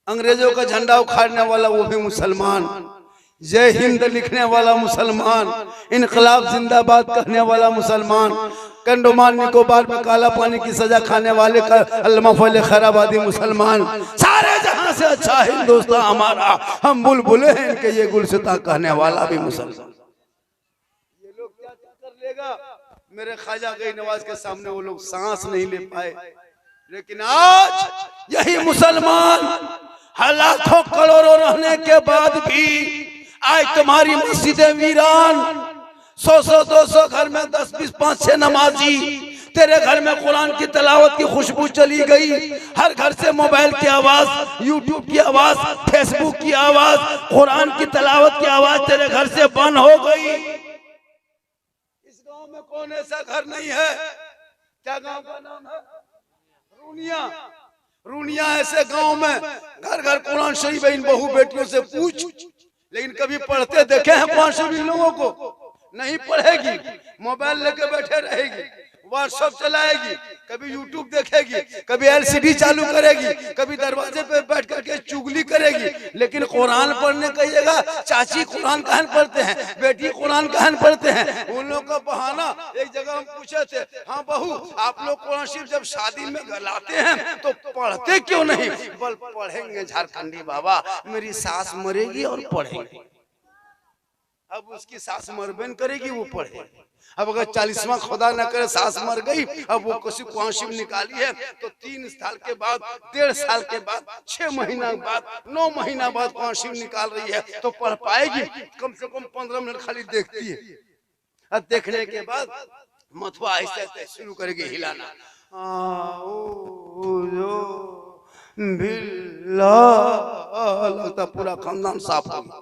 अंग्रेजों का झंडा उखाड़ने वाला वो भी मुसलमान, जय हिंद लिखने वाला मुसलमान, इनकलाब जिंदाबाद कहने वाला मुसलमान, कंडोमान निकोबार में काला पानी की सजा खाने वाले का अल्लामा फैल खैराबादी मुसलमान, सारे जहां से अच्छा हिंदुस्तान हमारा, हम बुलबुले हैं इनके ये गुलसिता कहने वाला भी मुसलमान। ये लोग क्या कर लेगा, मेरे ख्वाजा गई नवाज के सामने वो लोग सांस नहीं ले पाए। लेकिन आज यही मुसलमान लाखों करोड़ों रहने के बाद भी आज तुम्हारी मस्जिदें वीरान, 100-200 घर में 10-20 5-6 नमाजी, तेरे घर में कुरान की तिलावत की खुशबू चली गई, हर घर से मोबाइल की आवाज, यूट्यूब की आवाज, फेसबुक की आवाज, कुरान की तिलावत की आवाज तेरे घर से बंद हो गई। इस गांव में कौन ऐसा घर नहीं है, क्या गांव का नाम है, रूनिया। रूनिया ऐसे गांव में घर घर कुरान शरीफ है। इन बहू बेटियों से पूछ, लेकिन कभी पढ़ते देखे हैं कुरान शरीफ इन लोगों को? नहीं पढ़ेगी, मोबाइल लेके बैठे रहेगी, व्हाट्सएप चलाएगी, कभी यूट्यूब देखेगी, कभी एलसीडी चालू करेगी, कभी दरवाजे पे बैठ करके चुगली करेगी। लेकिन कुरान पढ़ने कहिएगा, चाची कुरान कहन पढ़ते हैं, बेटी कुरान कहन पढ़ते हैं। उन लोग का बहाना, एक जगह हम पूछे थे, हाँ बहू आप लोग कुरान शरीफ जब शादी में लाते हैं तो पढ़ते क्यों नहीं? बल पढ़ेंगे झारखंडी बाबा, मेरी सास मरेगी और पढ़ेंगे। अब उसकी सास मरबेन करेगी, वो पढ़े। अब अगर 40वां खुदा न करे सास मर गई, अब वो किसी कुरान शरीफ निकाली है तो 3 साल के बाद, 1.5 साल के बाद, 6 महीना बाद, 9 महीना बाद कुरान शरीफ निकाल रही है तो पढ़ पाएगी? कम से कम 15 मिनट खाली देखती है, और देखने के बाद मथुआ ऐसे शुरू करेगी हिलाना, लगता पूरा खानदान साफ हो गया।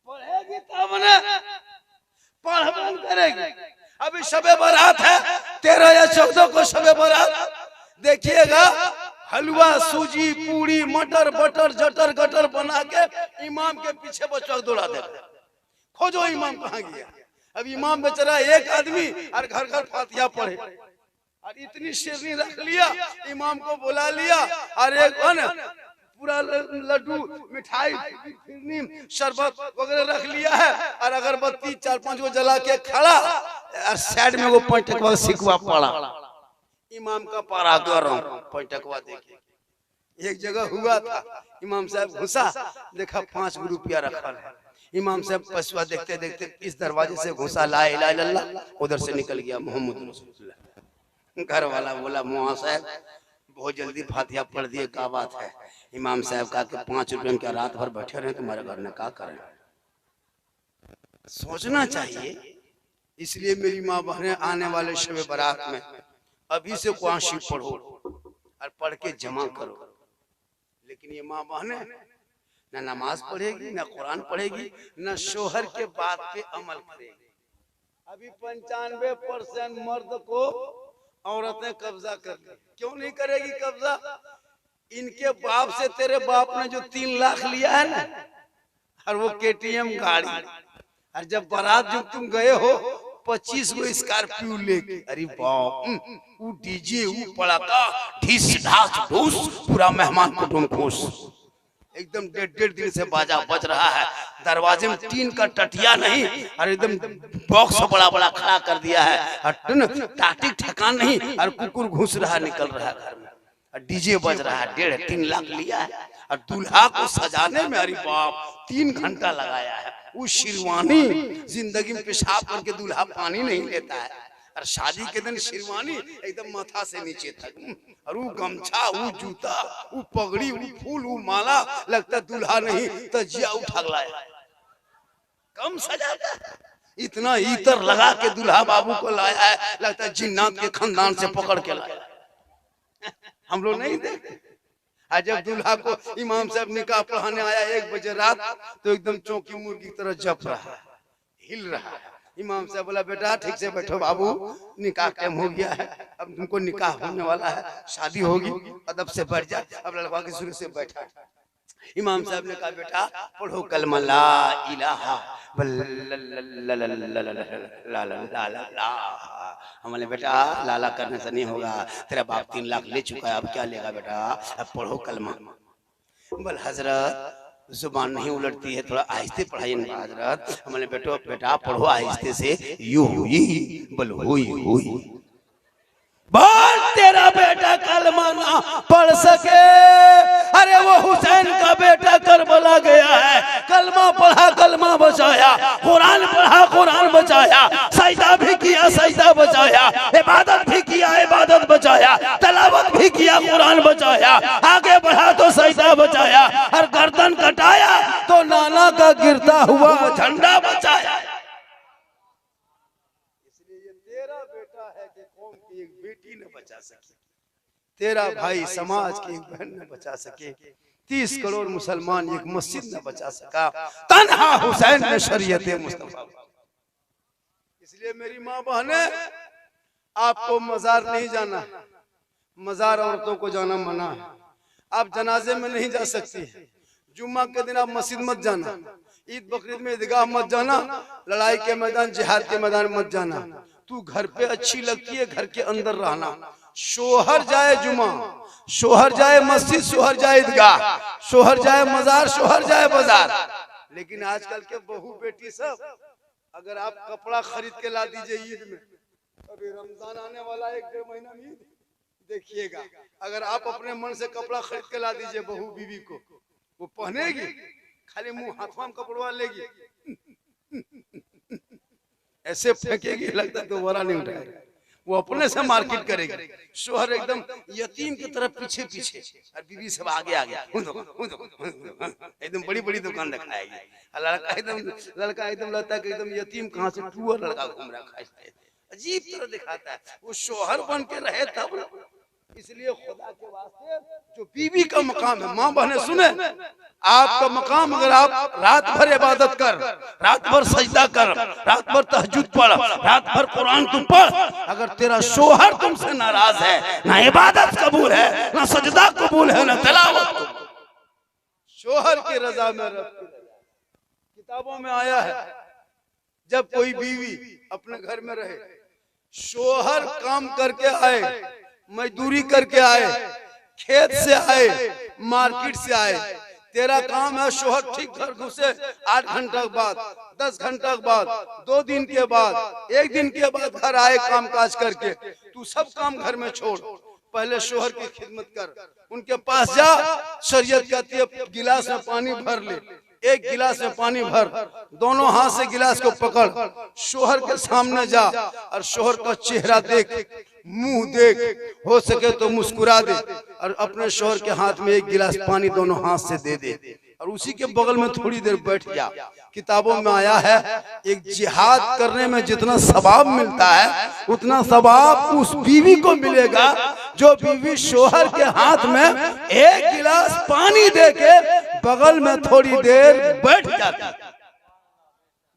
पढ़ेगी तब ना, पढ़ करेगी। अभी शबे बारात है, 13 या 14 को शबे बारात, देखिएगा हलवा, सूजी, पूरी, मटर, बटर, जटर गटर बना के इमाम के पीछे बच्चा दौड़ा देगा, खोजो इमाम कहाँ गया। अब इमाम बेचारा एक आदमी और घर घर फातिहा पढ़े, और इतनी शेरनी रख लिया, इमाम को बुला लिया, और एक पूरा लड्डू, मिठाई, शरबत वगैरह रख लिया है, और अगरबत्ती 4-5 को जला के खड़ा, और साइड में वो पैंटकवा सिकवा पड़ा, इमाम का पारा गरम, पैंटकवा देखिए। एक जगह हुआ था, इमाम साहब घुसा, देखा 5 रुपया रखा है। इमाम साहब पछुआ देखते देखते इस दरवाजे से घुसा, ला इलाहा इल्लल्लाह, उधर से निकल गया मोहम्मद रसूलुल्लाह। घर वाला बोला, मुआ साहब बहुत जल्दी फातिहा पढ़ दिए, क्या बात है? इमाम साहब कहा कि 5 रुपये में क्या रात भर बैठे रहे तुम्हारे घर में, क्या करें? सोचना चाहिए। इसलिए मेरी माँ बहनें, आने वाले शब बारात में अभी से कुरान शरीफ पढ़ो और पढ़ के जमा करो। लेकिन ये माँ बहनें न नमाज पढ़ेगी, न कुरान पढ़ेगी, न शोहर के बात पे अमल करेगी। अभी 95% मर्द को औरतें कब्जा कर ली। क्यों नहीं करेगी कब्जा? इनके बाप से तेरे बाप ने जो 3 लाख लिया है ना, और वो KTM गाड़ी, और जब बारात जब तुम गए हो 25 को स्कॉर्पियो लेके, अरे बाप, वो डीजे, वो पड़ाका, ढीस ढास ढूस, पूरा मेहमान कुटुंब खुश, एकदम 1.5 दिन से बाजा बज रहा है, दरवाजे में टीन का टटिया नहीं, और एकदम बॉक्स बड़ा बड़ा खड़ा कर दिया है, और टाटिक ठिकान नहीं, और कुकुर घुस रहा, निकल रहा है घर में, और डीजे बज रहा है। 1.5-3 लाख लिया है, और दूल्हा को सजाने में अरे बाप 3 घंटा लगाया है। वो शेरवानी, जिंदगी में पेशाब करके दूल्हा पानी नहीं लेता है, और शादी के दिन शेरवानी एकदम माथा से नीचे तक, और वो गमछा, वो जूता, वो पगड़ी, वो फूल, वो माला, लगता दूल्हा नहीं तजिया उठा लाया, कम सजाता। इतना इतर लगा के दूल्हा बाबू को लाया है, लगता है जिन्नात के खानदान से पकड़ के लाया। हम लोग नहीं देखते। आज जब दूल्हा को इमाम साहब निकाह पढ़ाने आया 1 बजे रात, तो एकदम चौकी मुर्गी की तरह जप रहा है, हिल रहा है, इमाम साहब बोला बेटा ठीक से बैठो बाबू, निकाह टाइम हो गया है, अब तुमको निकाह होने वाला है, शादी होगी, अदब से बैठ जा। अब लड़का के शुरू से बैठा। इमाम साहब ने कहा बेटा पढ़ो कलमा ला इलाहा हमने बेटा लाला करने से नहीं होगा, तेरा बाप 3 लाख ले चुका है, अब क्या लेगा बेटा, अब पढ़ो कलमा। बोल हजरत जुबान नहीं उलटती है, थोड़ा आहिस्ते पढ़ाइए ना हजरत। हमने बेटा पढ़ो आहिस्ते से, यू हुई बोल हुई हुई। बोल तेरा बेटा कलमा ना पढ़ सके, अरे वो हुसैन का बेटा करबला गया है, कलमा पढ़ा कलमा बचाया, कुरान पढ़ा कुरान बचाया, सजदा भी किया सजदा बचाया, इबादत भी किया इबादत बचाया, तलावत भी किया कुरान बचाया, आगे बढ़ा तो सजदा बचाया, और गर्दन कटाया तो नाना का गिरता हुआ झंडा बचाया। एक बेटी ने बचा सके, तेरा भाई समाज की एक बहन ने बचा सके, 30 करोड़ मुसलमान एक मस्जिद न बचा सका, तन्हा हुसैन ने शरीयत मुस्तफा। इसलिए मेरी माँ बहने, आपको मजार नहीं जाना, मजार औरतों को जाना मना है। आप जनाजे में नहीं जा सकती, जुम्मा के दिन आप मस्जिद मत जाना, ईद बकरीद में ईदगाह मत जाना, लड़ाई के मैदान जिहाद के मैदान मत जाना। तू घर पे अच्छी लगती है, घर के अंदर रहना। शोहर जाए जुमा, शोहर जाए मस्जिद, शोहर जाए ईदगाह, शोहर जाए मजार, शोहर जाए बाजार। लेकिन आजकल के बहू बेटी सब, अगर आप कपड़ा खरीद के ला दीजिए ईद में, अभी रमजान आने वाला 1-1.5 महीना में देखिएगा, अगर आप अपने मन से कपड़ा खरीद के ला दीजिए बहू बीवी को, वो पहनेगी, खाली मुंह हाथों में कपड़वा लेगी, ऐसे फेंकेगी, लगता है दोबारा नहीं उठाएगा, वो अपने से मार्केट करेगी। शोहर एकदम यतीम की तरफ पीछे पीछे, और बीवी सब आगे आगे, एकदम बड़ी बड़ी दुकान दिखाएगी। लड़का एकदम लगता है कि एकदम यतीम कहाँ से टूअर लड़का घूम रहा है, अजीब तरह दिखाता है। वो शोहर बन के रहे तब। इसलिए खुदा के वास्ते जो बीवी का मकाम है, माँ बहने सुने, आपका मकाम, अगर आप रात भर इबादत कर, रात भर सजदा कर, रात भर तहज्जुद पढ़, रात भर कुरान तुम पढ़, अगर तेरा शोहर तुमसे नाराज है, ना इबादत कबूल है, ना सजदा कबूल है, ना तिलावत, शोहर की रजा में रख। किताबों में आया है, जब कोई बीवी अपने घर में रहे, शोहर काम करके आए, मजदूरी करके आए, खेत से आए, मार्केट से आए, तेरा काम है शोहर ठीक घर घुसे 8 घंटा बाद, 10 घंटा बाद, 2 दिन के बाद, 1 दिन के बाद घर आए काम काज करके, तू सब काम घर में छोड़, पहले शोहर की खिदमत कर, उनके पास जा। शरीयत कहती है गिलास में पानी भर ले, 1 गिलास में पानी भर, दोनों हाथ से गिलास को पकड़, शोहर के सामने जा और शोहर का चेहरा देख, मुंह देख, हो सके तो मुस्कुरा दे, और अपने शोहर के हाथ में 1 गिलास पानी दोनों हाथ से दे दे, और उसी के बगल में थोड़ी देर बैठ जा। किताबों में आया है, एक जिहाद करने में जितना सवाब मिलता है, उतना सवाब उस बीवी को मिलेगा जो बीवी शोहर के हाथ में 1 गिलास पानी देके बगल में थोड़ी देर बैठ जाती।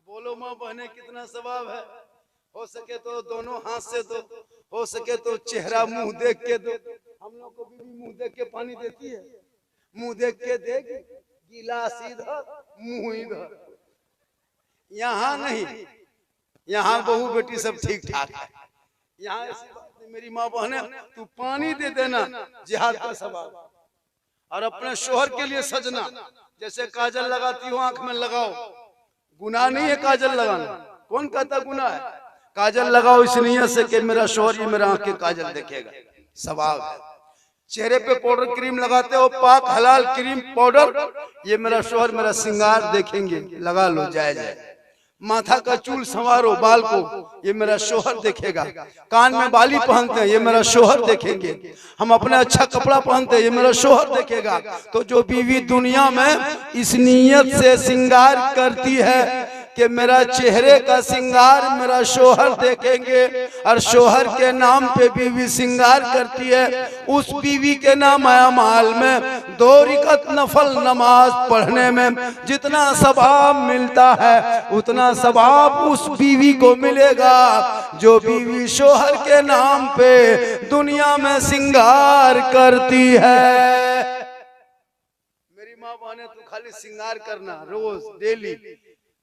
बोलो माँ बहने कितना सवाब है। हो सके तो दोनों हाथ से दो, हो सके तो चेहरा मुंह देख के दो। हम लोग को बीवी मुंह देख के पानी देती है, मुंह देख के देख, गिलास इधर मुंह इधर, यहाँ नहीं, यहाँ बहू बेटी सब ठीक ठाक है। यहाँ ऐसी बात नहीं, मेरी माँ बहने, तू पानी दे देना जिहाद का सवाब, और अपने शोहर के लिए सजना। जैसे काजल लगाती हो आंख में लगाओ, गुनाह नहीं है काजल लगाना, कौन कहता गुनाह है? काजल लगाओ इस नियत से कि मेरा शोहर ये मेरा आंख के काजल देखेगा, सवाब है। चेहरे पे पाउडर क्रीम लगाते हो, पाक हलाल क्रीम पाउडर, ये मेरा शोहर मेरा श्रृंगार देखेंगे, लगा लो जायज है। माथा का चूल संवारो बाल को, ये मेरा शोहर देखेगा। कान में बाली पहनते हैं, ये मेरा शोहर देखेंगे। हम अपने अच्छा कपड़ा पहनते हैं, ये मेरा शोहर देखेगा। तो जो बीवी दुनिया में इस नियत से श्रृंगार करती है कि मेरा चेहरे का सिंगार मेरा शोहर देखेंगे, और शोहर के नाम पे बीवी सिंगार करती है, उस बीवी के नाम अमाल में 2 रकात नफल नमाज पढ़ने में जितना सवाब मिलता है उतना सवाब उस बीवी को मिलेगा जो बीवी शोहर के नाम पे दुनिया में सिंगार करती है। मेरी माँ बहने तू खाली सिंगार करना रोज डेली,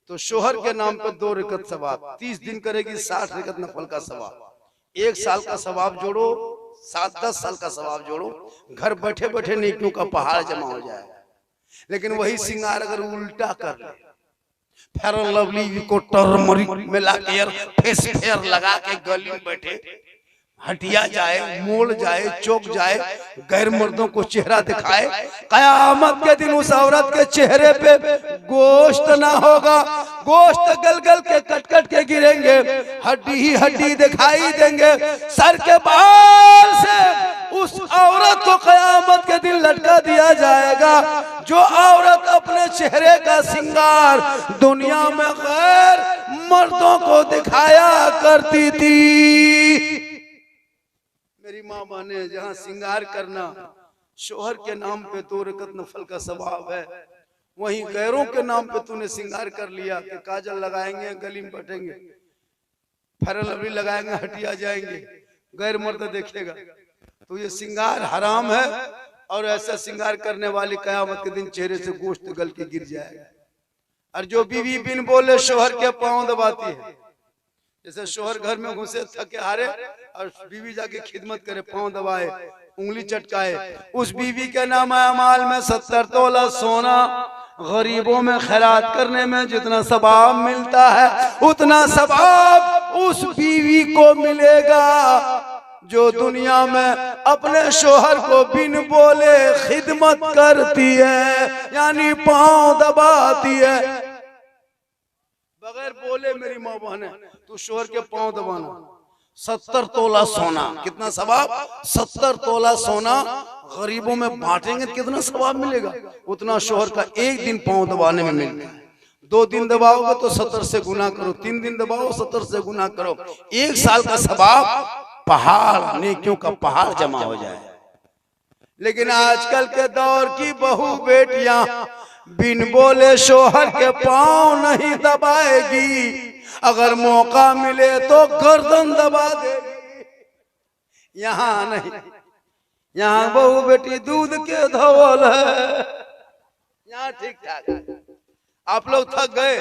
तो शोहर के नाम पे 2 रकात सवाब, 30 दिन करेगी 60 रकात नफल का सवाब, 1 साल का सवाब जोड़ो, 7-10 साल का सवाब जोड़ो, घर बैठे बैठे नेकियों का पहाड़ जमा हो जाएगा। लेकिन वही सिंगार अगर उल्टा कर ले, फेयर एंड लवली को टर्मरिक मिला के फेस फेयर लगा के गली में बैठे हटिया जाए, मोड़ जाए, चौक जाए, गैर मर्दों को चेहरा दिखाए, कयामत के दिन उस औरत के चेहरे पे गोश्त ना होगा, गोश्त गल गल के कट कट के गिरेंगे, हड्डी ही हड्डी दिखाई देंगे, सर के बाल से उस औरत को कयामत के दिन लटका दिया जाएगा जो औरत अपने चेहरे का सिंगार दुनिया में गैर मर्दों को दिखाया करती थी। मेरी माँ बहने, जहाँ सिंगार करना शोहर के नाम पे 2 रकात नफल का सवाब है, वहीं गैरों के नाम पे तूने सिंगार कर लिया कि काजल लगाएंगे, गली में बैठेंगे, फेयर एंड लवली लगाएंगे, हटिया जाएंगे, गैर मर्द देखेगा, तो ये सिंगार हराम है। और ऐसा सिंगार करने वाली कयामत के दिन चेहरे से गोश्त गल के गिर जाएगा। और जो बीवी बिन बोले शोहर के पांव दबाती है, जैसे शोहर घर में घुसे थके हारे और बीवी जाके खिदमत करे, पांव दबाए, उंगली चटकाए, उस बीवी के नाम अमाल में 70 तोला सोना, गरीबों में खैरात करने में जितना सवाब मिलता है उतना सवाब उस बीवी को मिलेगा जो दुनिया में अपने शोहर को बिन बोले खिदमत करती है, यानी पांव दबाती है बगैर बोले। मेरी माँ बहन है, तू शोहर के पांव दबाना, 70 तोला सोना, कितना सवाब, 70 तोला सोना गरीबों में बांटेंगे कितना सवाब मिलेगा, उतना शोहर का एक दिन पांव दबाने में मिलता है। 2 दिन दबाओगे तो 70 से गुना करो, 3 दिन दबाओ 70 से गुना करो, 1 साल का सवाब पहाड़, नेकियों का पहाड़ जमा हो जाए। लेकिन आजकल के दौर की बहू बेटियां बिन बोले शोहर के पांव नहीं दबाएगी, अगर मौका मिले तो गर्दन दबा देगी। यहाँ नहीं, यहाँ बहू बेटी दूध के धवल है, यहाँ ठीक ठाक है। आप लोग थक गए,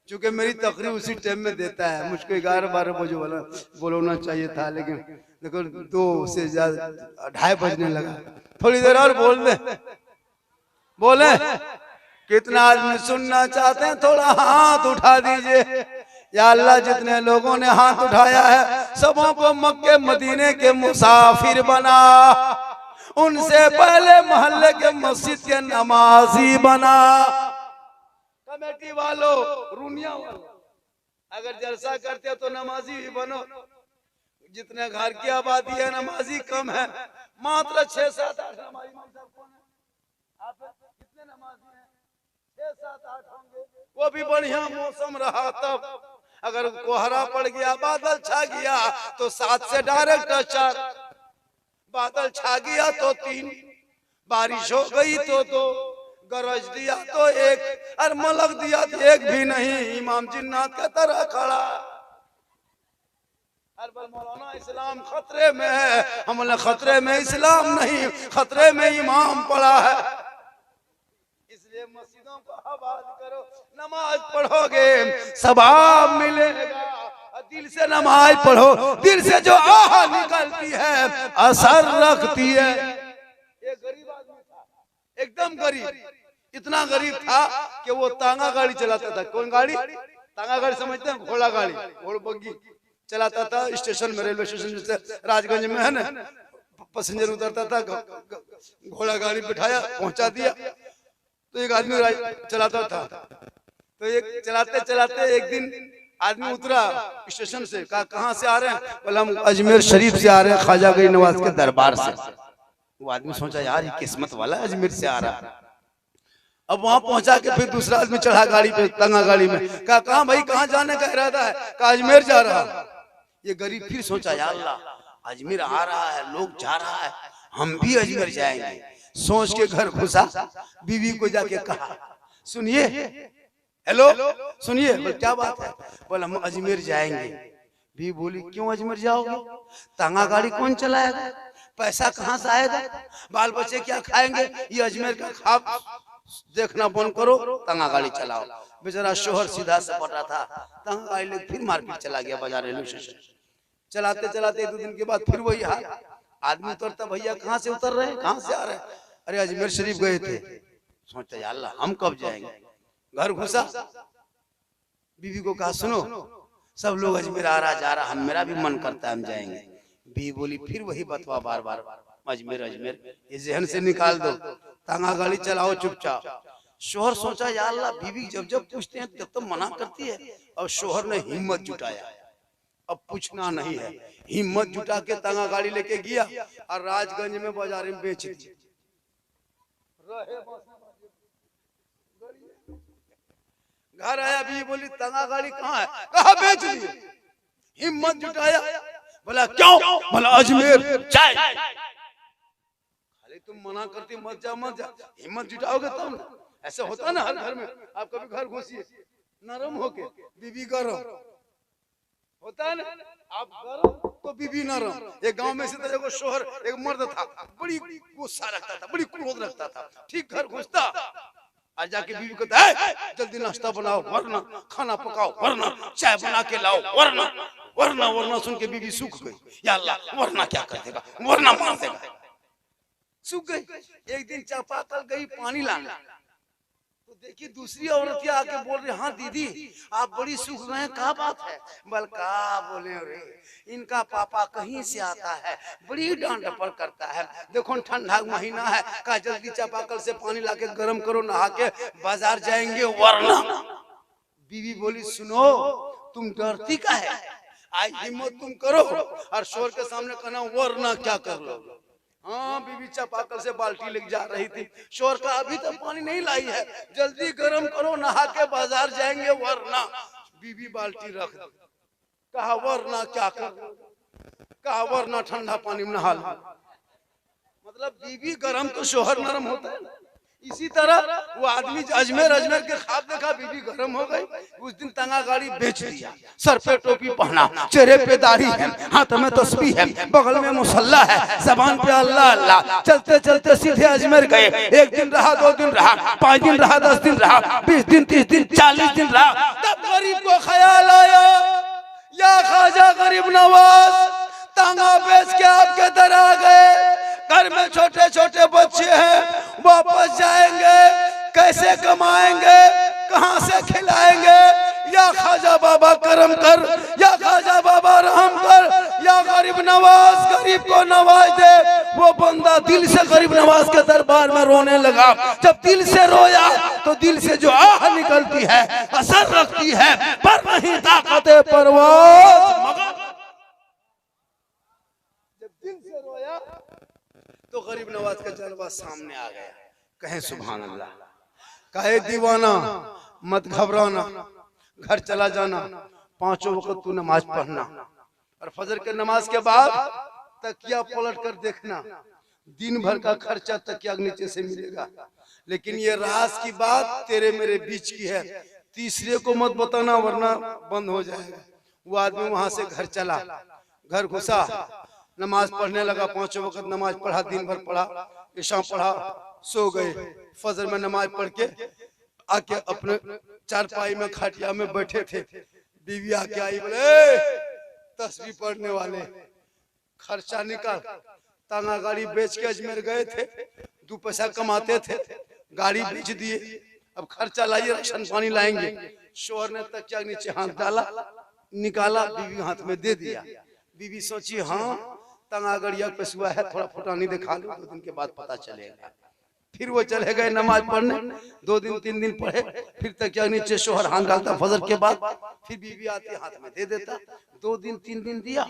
क्योंकि मेरी तकरीर उसी टाइम में देता है, मुझको 11-12 बजे वाला बोलना चाहिए था, लेकिन देखो 2 से ज्यादा 2:30 बजने लगा, थोड़ी देर और बोल दे, बोले कितना आदमी सुनना चाहते हैं, थोड़ा हाथ उठा दीजिए। या अल्लाह, जितने लोगों ने हाथ उठाया है सबों को मक्के मदीने के मुसाफिर बना, उनसे पहले मोहल्ले के मस्जिद के नमाजी बना। कमेटी वालों, रूनिया वालों, अगर जलसा करते हो तो नमाजी भी बनो। जितने घर की आबादी है नमाजी कम है, मात्र 6-7-8 नमाजी। आप कितने नमाजी हैं? 6-7-8 होंगे, वो भी बढ़िया मौसम रहा तब। अगर कोहरा पड़ गया, बादल छा गया तो 7 से डायरेक्ट 4, बादल छा गया तो 3, बारिश हो गई तो 2, गरज दिया तो 1, और मलक दिया तो 1 भी नहीं। इमाम जिन्नात का तरह खड़ा। अरबल मौलाना, इस्लाम खतरे में है। हमने खतरे में इस्लाम नहीं, खतरे में इमाम पड़ा है। इसलिए मस्जिदों को आबाद करो, नमाज पढ़ोगे सवाब मिलेगा। दिल से नमाज पढ़ो, दिल से जो आह निकलती है असर रखती है। एक गरीब आदमी था, एकदम गरीब, इतना गरीब था कि वो तांगा गाड़ी चलाता था। कौन गाड़ी? तांगा गाड़ी समझते हैं? घोड़ा गाड़ी, घोड़ बग्गी चलाता था। स्टेशन में, रेलवे स्टेशन जैसे राजगंज में है ना, पैसेंजर उतरता था, घोड़ा गाड़ी बिठाया, पहुंचा दिया। तो एक आदमी चलाता था, तो एक चलाते चलाते एक दिन आदमी उतरा स्टेशन से, कहा कहाँ से आ रहे हैं? बोला हम अजमेर शरीफ से आ रहे हैं, ख्वाजा गरीब नवाज के दरबार से। वो आदमी सोचा यार ये किस्मत वाला अजमेर से आ रहा है। अब वहां पहुंचा के फिर दूसरा आदमी चढ़ा गाड़ी पे, तंगा गाड़ी में। कहा कहाँ भाई, कहाँ जाने का इरादा है? कहा अजमेर जा रहा। ये गरीब फिर सोचा, या अल्लाह अजमेर आ रहा है, लोग जा रहा है, हम भी अजमेर जाएंगे। सोच के घर घुसा, बीवी को जाके कहा सुनिए, हेलो सुनिए, बोल क्या बात है? बोल हम अजमेर जाएंगे। बीवी बोली क्यों अजमेर जाओगे? तांगा गाड़ी कौन चलाएगा? पैसा कहाँ से आएगा? बाल बच्चे क्या खाएंगे? ये अजमेर का खाब देखना बंद करो, तांगा गाड़ी चलाओ। बेचारा शोहर सीधा से पटा था, तांगा गाड़ी लेके फिर मार्केट चला गया, बाजार रेलवे स्टेशन। चलाते चलाते 2 दिन के बाद फिर वही हाल। आदमी उतरता, भैया कहाँ से उतर रहे हैं, कहाँ से आ रहे हैं? अरे अजमेर शरीफ गए थे। सोचते या अल्लाह हम कब जाएंगे? घर घुसा, बीवी को कहा सुनो, सब लोग अजमेर आ रहा जा रहा, हम मेरा भी मन करता है, हम जाएंगे। बीवी बोली फिर वही बतवा बार बार, अजमेर अजमेर, ये जहन से निकाल दो, तांगा गाड़ी चलाओ चुपचाप। शोहर सोचा या अल्लाह, बीवी जब जब पूछते हैं तब तब मना करती है। और शोहर ने हिम्मत जुटाया, अब पूछना नहीं है। हिम्मत जुटा के तांगा गाड़ी लेके गया और राजगंज में बाजार में बेच दी। घर आया, बीवी बोली तांगा गाड़ी कहाँ है? कहा बेच दी। हिम्मत जुटाया, बोला क्यों? बोला अजमेर जाए। खाली तुम मना करती मत जा मत जा, हिम्मत जुटाओगे तब ना। ऐसा होता ना हर घर में। आप कभी घर घुसिए नरम होके, बीवी गरम होता है ना, आप गरम तो बीवी नरम। एक गांव में से तो एक शोहर, एक मर्द था, बड़ी गुस्सा रखता था, बड़ी क्रोध रखता था। ठीक घर घुसता, आज जाके बीवी कहता है जल्दी नाश्ता बनाओ वरना, खाना पकाओ वरना, चाय बना के लाओ वरना, वरना वरना सुन के बीवी सूख गई। या अल्लाह वरना क्या कर देगा, वरना मार देगा, सूख गई। एक दिन चापाकल गई पानी लाने, तो देखिए दूसरी औरतियां आके बोल रही, हाँ दीदी आप बड़ी सूख रहे हैं, क्या बात है? बल का बोले रे, इनका पापा कहीं से आता है, बड़ी डांट डपट करता है, देखो ठंडा महीना है, कहा जल्दी चापाकल से पानी लाके गर्म करो, नहा के बाजार जाएंगे वरना। बीवी बोली सुनो, तुम डरती का है, आज हिम्मत तुम करो और शोर के सामने कहना वरना क्या कर लो। हाँ, बीवी चापाकल से बाल्टी लेके जा रही थी। शोर का अभी तक पानी नहीं लाई है, जल्दी गर्म करो, नहा के बाजार जाएंगे वरना। बीवी बाल्टी रख दी, कहा वरना क्या कर? कहा वरना ठंडा पानी में नहा लो। मतलब बीवी गर्म तो शोहर नरम होता है। इसी तरह वो आदमी अजमेर के ख्वाब देखा, बीवी गर्म हो गई। उस दिन तंगा गाड़ी बेच दिया। सर पे टोपी पहना, चेहरे पे दाढ़ी है, हाथ में तस्बीह है, बगल में मुसल्ला है, जबान पे अल्लाह अल्लाह। चलते चलते सीधे अजमेर गए। 1 दिन रहा, 2 दिन रहा, 5 दिन रहा, 10 दिन रहा, 20 दिन, 30 दिन, 40 दिन रहा। तब गरीब को ख्याल आया, या ख्वाजा गरीब नवाज, तांगा बेच के आपके दर आ गए, घर में छोटे छोटे बच्चे हैं, वापस जाएंगे, कैसे कमाएंगे, कहां से खिलाएंगे? या ख्वाजा बाबा करम कर, या ख्वाजा बाबा रहम कर, या गरीब नवाज गरीब को नवाज दे। वो बंदा दिल से गरीब नवाज के दरबार में रोने लगा। जब दिल से रोया तो दिल से जो आह निकलती है असर रखती है, पर नहीं ताकत परवाज़ मगर। जब दिल से रोया तो गरीब नवाज का जलवा सामने आ गया। कहे सुभान अल्लाह। कहे दीवाना मत घबराना, घर चला जाना, 5 वक्त तू नमाज पढ़ना और फजर के नमाज के बाद तकिया पलट कर देखना, दिन भर का खर्चा तकिया के नीचे से मिलेगा। लेकिन ये राज की बात तेरे मेरे बीच की है, तीसरे को मत बताना वरना बंद हो जाएगा। वो आदमी वहां से घर चला, घर घुसा, नमाज पढ़ने लगा। 5 वक्त नमाज पढ़ा, दिन भर पढ़ा, इशा पढ़ा, सो गए। फजर में नमाज पढ़ के आके अपने चारपाई में खाटिया में बैठे थे। बीवी आके आई, बोले तस्बीह पढ़ने वाले खर्चा निकाल। तांगा गाड़ी बेच के अजमेर गए थे, 2 पैसा कमाते थे, गाड़ी बेच दिए, अब खर्चा लाइए, राशन पानी लाएंगे। शोहर ने तकिया नीचे हाथ डाला, निकाला, बीवी हाथ में दे दिया। बीवी सोची हाँ तंगा गड़िया पेशुआ है, थोड़ा फुटानी दिखा लो, 2 दिन के बाद पता चलेगा। फिर वो चले गए नमाज पढ़ने। 2 दिन 3 दिन पढ़े, फिर तकिया नीचे शोहर हाथ डालता फजर के बाद, फिर बीवी आती हाथ में दे देता। 2 दिन 3 दिन दिया,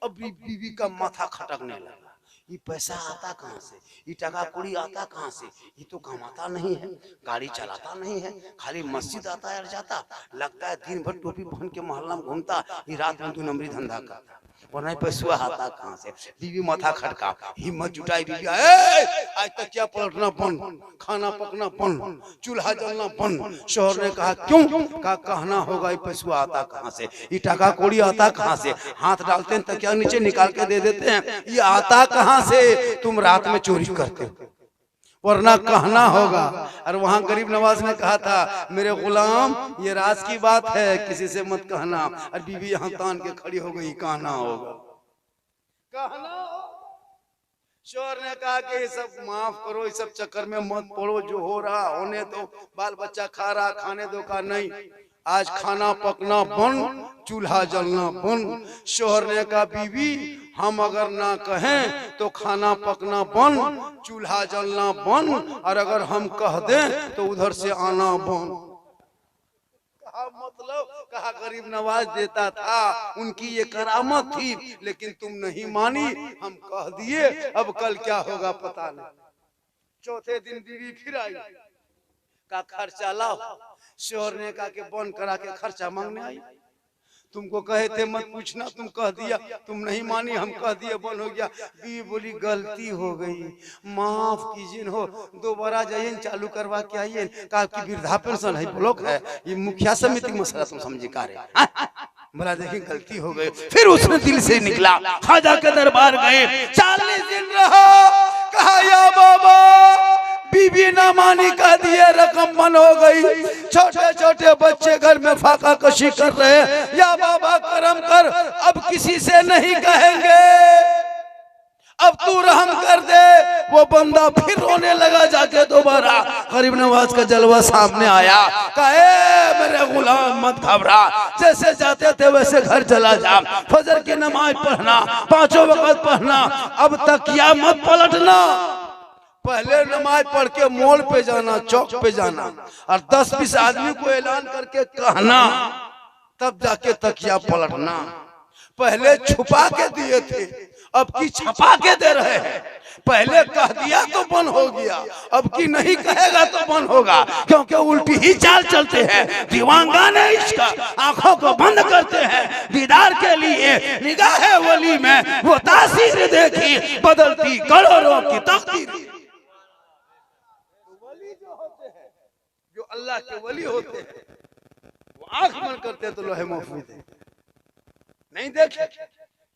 अब बीवी का माथा खटकने लगा। ये पैसा आता कहाँ से, ये टका कुड़ी आता कहाँ से, ये तो कमाता नहीं है, गाड़ी चलाता नहीं है, खाली मस्जिद आता है और जाता, लगता है दिन भर टोपी पहन के मोहल्ला में घूमता, ये रात में 2 नंबरी धंधा करता, और नहीं पैसा आता कहाँ से। बीवी माथा खटका, हिम्मत जुटाई, बीवी आज तक क्या पलटना बंद, खाना पकना बंद, चूल्हा जलना बंद। शोहर ने कहा क्यों? कहा कहना होगा ये पैसा आता कहाँ से, ये टका कौड़ी आता कहाँ से, हाथ डालते हैं तकिया नीचे निकाल के दे देते हैं, ये आता कहाँ से? तुम रात में चोरी करते हो, वरना कहना होगा। और वहां गरीब नवाज ने कहा था मेरे गुलाम ये राज की बात है, किसी से मत कहना। और बीवी यहाँ तान के खड़ी हो गई, कहना होगा, कहना होगा। शोहर ने कहा कि ये सब माफ करो, इस सब चक्कर में मत पड़ो, जो हो रहा होने दो, बाल बच्चा खा रहा खाने दो। का नहीं, आज खाना पकना बंद, चूल्हा जलना बंद। शोहर ने कहा बीवी हम अगर ना कहें तो खाना पकना बंद, चूल्हा जलना बंद, और अगर हम कह दें तो उधर से आना बंद। कहा मतलब, कहा गरीब नवाज देता था, उनकी ये करामत थी, लेकिन तुम नहीं मानी, हम कह दिए, अब कल क्या होगा पता नहीं। चौथे दिन बीवी फिर आई, का खर्चा लाओ। शोहर ने कहा कि बंद करा के खर्चा मांगने आई, तुमको कहे थे मत पूछना, तुम कह दिया, तुम नहीं मानी, हम कह दिए, बंद हो गया। बीवी बोली गलती हो गई, माफ कीजिए हो, दोबारा जाइए चालू करवा के आइए। कहा कि वृद्धा पेंशन है, ब्लॉक है, ये मुखिया समिति मसला तुम समझे का रहे। बोला देखिए गलती हो गई। फिर उसने दिल से निकला, ख्वाजा के दरबार गए, 40 दिन रहा। कहा या बाबा, बीबी ना मानी, का दिए रकम मन हो गई, छोटे छोटे बच्चे घर में फाका कशी कर रहे हैं, या बाबा करम कर, अब किसी से नहीं कहेंगे, अब तू रहम कर दे। वो बंदा फिर रोने लगा जाके दोबारा। गरीब नवाज का जलवा सामने आया, कहे मेरे गुलाम मत घबरा, जैसे जाते थे वैसे घर चला जा, फजर की नमाज पढ़ना, 5 वक्त पढ़ना, अब तक या मत पलटना। पहले नमाज पढ़ के मोड़ पे जाना, चौक पे जाना, और 10-20 आदमी को ऐलान करके कहना, तब जाके तकिया पलटना। पहले छुपा के दिए थे, अब की छपा के दे रहे हैं। पहले कह दिया तो बंद हो गया, अब की नहीं कहेगा तो बंद होगा, क्योंकि उल्टी ही चाल चलते हैं। दीवानगाने इश्क आंखों को बंद करते हैं, दीदार के लिए निगाहे वली में वो तासीर देखी, बदलती करोड़ों की तकदीर। जो अल्लाह के वली होते हैं वो आंख बंद करते हैं तो लोहे महफूज है, नहीं देखे।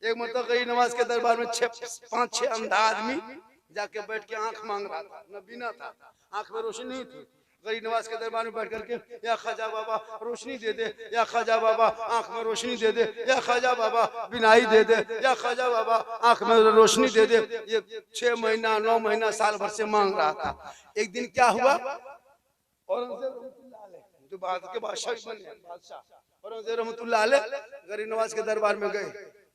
एक मतलब गरीब नवाज के दरबार में 5-6 अंधा आदमी जाके बैठ के आंख मांग रहा था, न बीना था, आंख में रोशनी नहीं थी। गरीब नवाज के दरबार में बैठ करके या ख्वाजा बाबा रोशनी दे दे, या ख्वाजा बाबा आंख में रोशनी दे दे, या ख्वाजा बाबा बिनाई दे दे, या ख्वाजा बाबा आंख में रोशनी दे दे। ये 6 महीना 9 महीना साल भर से मांग रहा था। एक दिन क्या हुआ, औरंगजेब जो बाद के बादशाह बने, बादशाह औरंगजेब रहमतुल्लाह अलैह गरीब नवाज के दरबार में गए,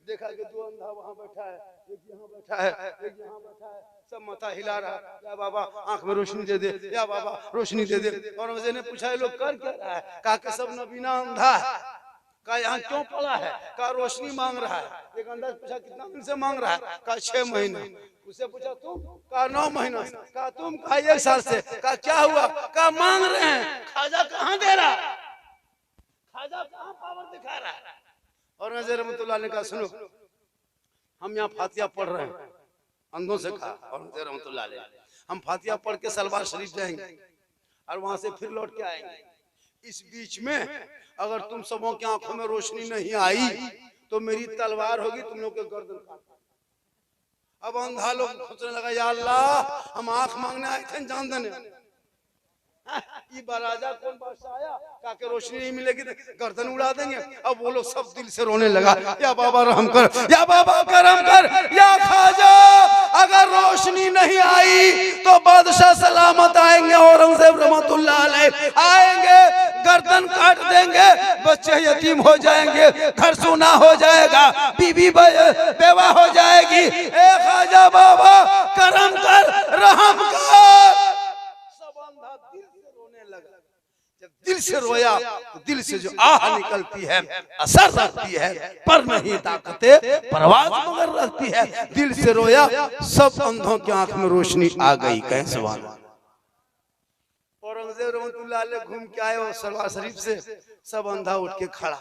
देखा कि 2 अंधा वहां बैठा है, एक यहाँ बैठा है, एक यहाँ बैठा है, सब माथा हिला रहा है, या बाबा आंख में रोशनी दे दे, या बाबा रोशनी दे दे। औरंगजेब ने पूछा ये लोग कर क्या रहा है? कहा कि सब नबीना अंधा है। कहा यहाँ क्यों पड़ा है? कहा रोशनी मांग रहा है। एक अंदाज पूछा कितना दिन से मांग रहा है? कहा 6 महीना। उसे पूछा तुम? कहा 9 महीना। कहा तुम? कहा 1 साल से। कहा क्या हुआ? कहा मांग रहे हैं। ख्वाजा कहाँ दे रहा, ख्वाजा कहाँ पावर दिखा रहा है? औरंगजेब रहमतुल्लाह ने कहा सुनो, हम यहाँ फातिहा पढ़ रहे हैं, अंधों से कहा औरंगजेब रहमतुल्लाह अलैह, हम फातिहा पढ़ के सलवार शरीफ जाएंगे और वहां से फिर लौट के आएंगे। इस बीच में अगर तुम सबों की आंखों में रोशनी नहीं आई तो मेरी तलवार होगी, तुम लोग के गर्दन काट। अब अंधा लोग सोचने लगा या अल्लाह हम आंख मांगने आए थे जान देने, ये राजा कौन बादशाह आया, कहा कि रोशनी नहीं मिलेगी तो गर्दन उड़ा देंगे। अब वो लोग सब दिल से रोने लगा, या बाबा रहम कर, या बाबा करम कर, या ख्वाजा अगर रोशनी नहीं आई तो बादशाह सलामत आएंगे, औरंगजेब रहमतुल्लाह अलैह आएंगे, गर्दन काट देंगे, बच्चे यतीम हो जाएंगे, घर सूना हो जाएगा, बीवी बेवा हो जाएगी। ए ख्वाजा बाबा करम कर, रहम कर। जब दिल दिल से रोया तो दिल से जो आह निकलती है असर रखती है, पर नहीं ताकते परवाज मगर रखती है। दिल से रोया सब अंधों की आंख में रोशनी आ गई। कहें सुभान अल्लाह। औरंगजेब रहमतुल्लाह अलैह घूम के आए और सलवार शरीफ से, सब अंधा उठ के खड़ा।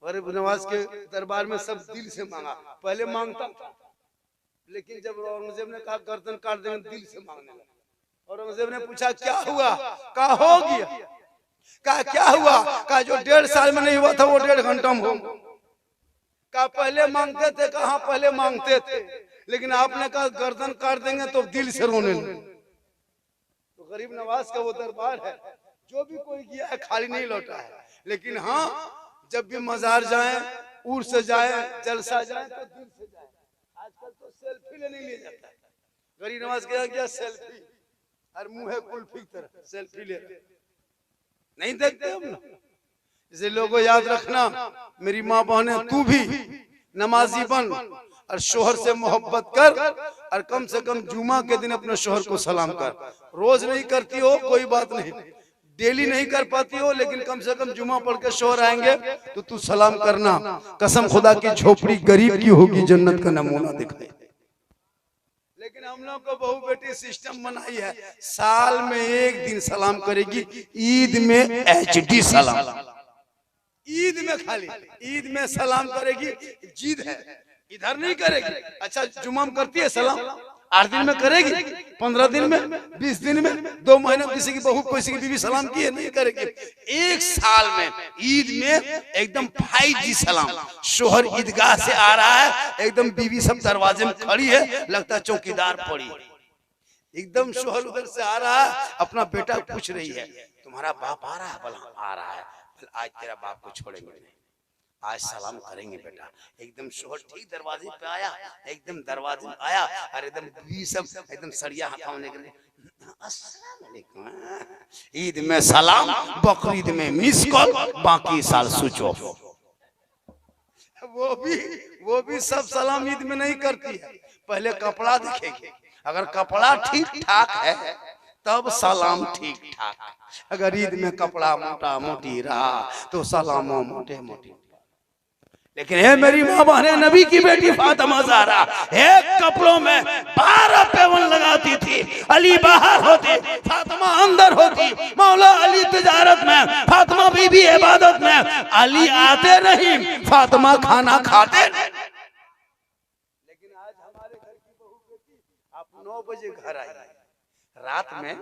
गरीब नवाज के दरबार में सब दिल से मांगा। पहले मांगता था, लेकिन जब औरंगजेब ने कहा गर्दन काट देंगे, दिल से मांगने लगा। औरंगजेब ने पूछा क्या हुआ? कहा हो गया। कहा क्या हुआ? कहा जो 1.5 साल में नहीं हुआ था वो 1.5 घंटा में हो। कहा पहले मांगते थे। कहा पहले मांगते थे, लेकिन आपने कहा गर्दन काट देंगे तो दिल से रोने लगे। तो गरीब नवाज का वो दरबार है, जो भी कोई गया है खाली नहीं लौटा है। लेकिन हाँ, जब भी मजार जाए, उर्स से जाए, जलसा जाए तो दिल से जाए। आजकल तो सेल्फी लेने लिए जाता है। गरीब नवाज के यहाँ गया सेल्फी, और मुंह है कुल्फी की तरह सेल्फी ले रहे। नहीं देखते हम ना। इसे लोगों याद रखना, मेरी माँ बहने, तू भी नमाजी बन और शोहर से मोहब्बत कर, और कम से कम जुमा के दिन अपने शोहर को सलाम कर। रोज नहीं करती हो कोई बात नहीं, डेली नहीं कर पाती हो, लेकिन कम से कम जुमा पढ़ के शोहर आएंगे तो तू सलाम करना। कसम खुदा की झोपड़ी गरीब की होगी, जन्नत का नमूना दिखाए। लेकिन हम लोग को बहू बेटी सिस्टम बनाई है, साल में 1 दिन सलाम करेगी, ईद में HD सलाम। ईद में खाली, ईद में सलाम करेगी, जिद है, इधर नहीं करेगी। अच्छा जुमा में करती है सलाम, 8 दिन में करेगी, 15 दिन में, 20 दिन में, 2 महीने में किसी की बहू किसी की बीवी सलाम की है, नहीं करेगी। 1 साल में ईद में एकदम 5G सलाम। शोहर ईदगाह से आ रहा है, एकदम बीवी सब दरवाजे में खड़ी है, लगता है चौकीदार पड़ी। एकदम शोहर उधर से आ रहा है, अपना बेटा पूछ रही है तुम्हारा बाप आ रहा है? बोला आ रहा है। आज तेरा बाप को छोड़ेंगे नहीं, आज सलाम करेंगे बेटा। एकदम शोहर ठीक दरवाजे पे आया, एकदम दरवाजे में आया, और एकदम बीवी सब एकदम सरिया हटाने के लिए अस्सलाम वालेकुम। ईद में सलाम, बकरीद में मिस कॉल, बाकी साल स्विच ऑफ। वो भी सब सलाम ईद में नहीं करती है, पहले कपड़ा दिखेगी। अगर कपड़ा ठीक ठाक है तब सलाम ठीक ठाक। अगर ईद में कपड़ा मोटा मोटी रहा तो सलाम मोटे मोटी। लेकिन है मेरी माँ बहने, नबी की बेटी फातिमा ज़हरा एक कपड़ों में 12 पेवन लगाती थी। अली बाहर होते, फातिमा अंदर होती। मौला अली तिजारत में, फातिमा बीबी इबादत में। अली आते नहीं, फातिमा खाना खाते। लेकिन आज हमारे घर की बहू बेटी आप 9 बजे घर आई, रात में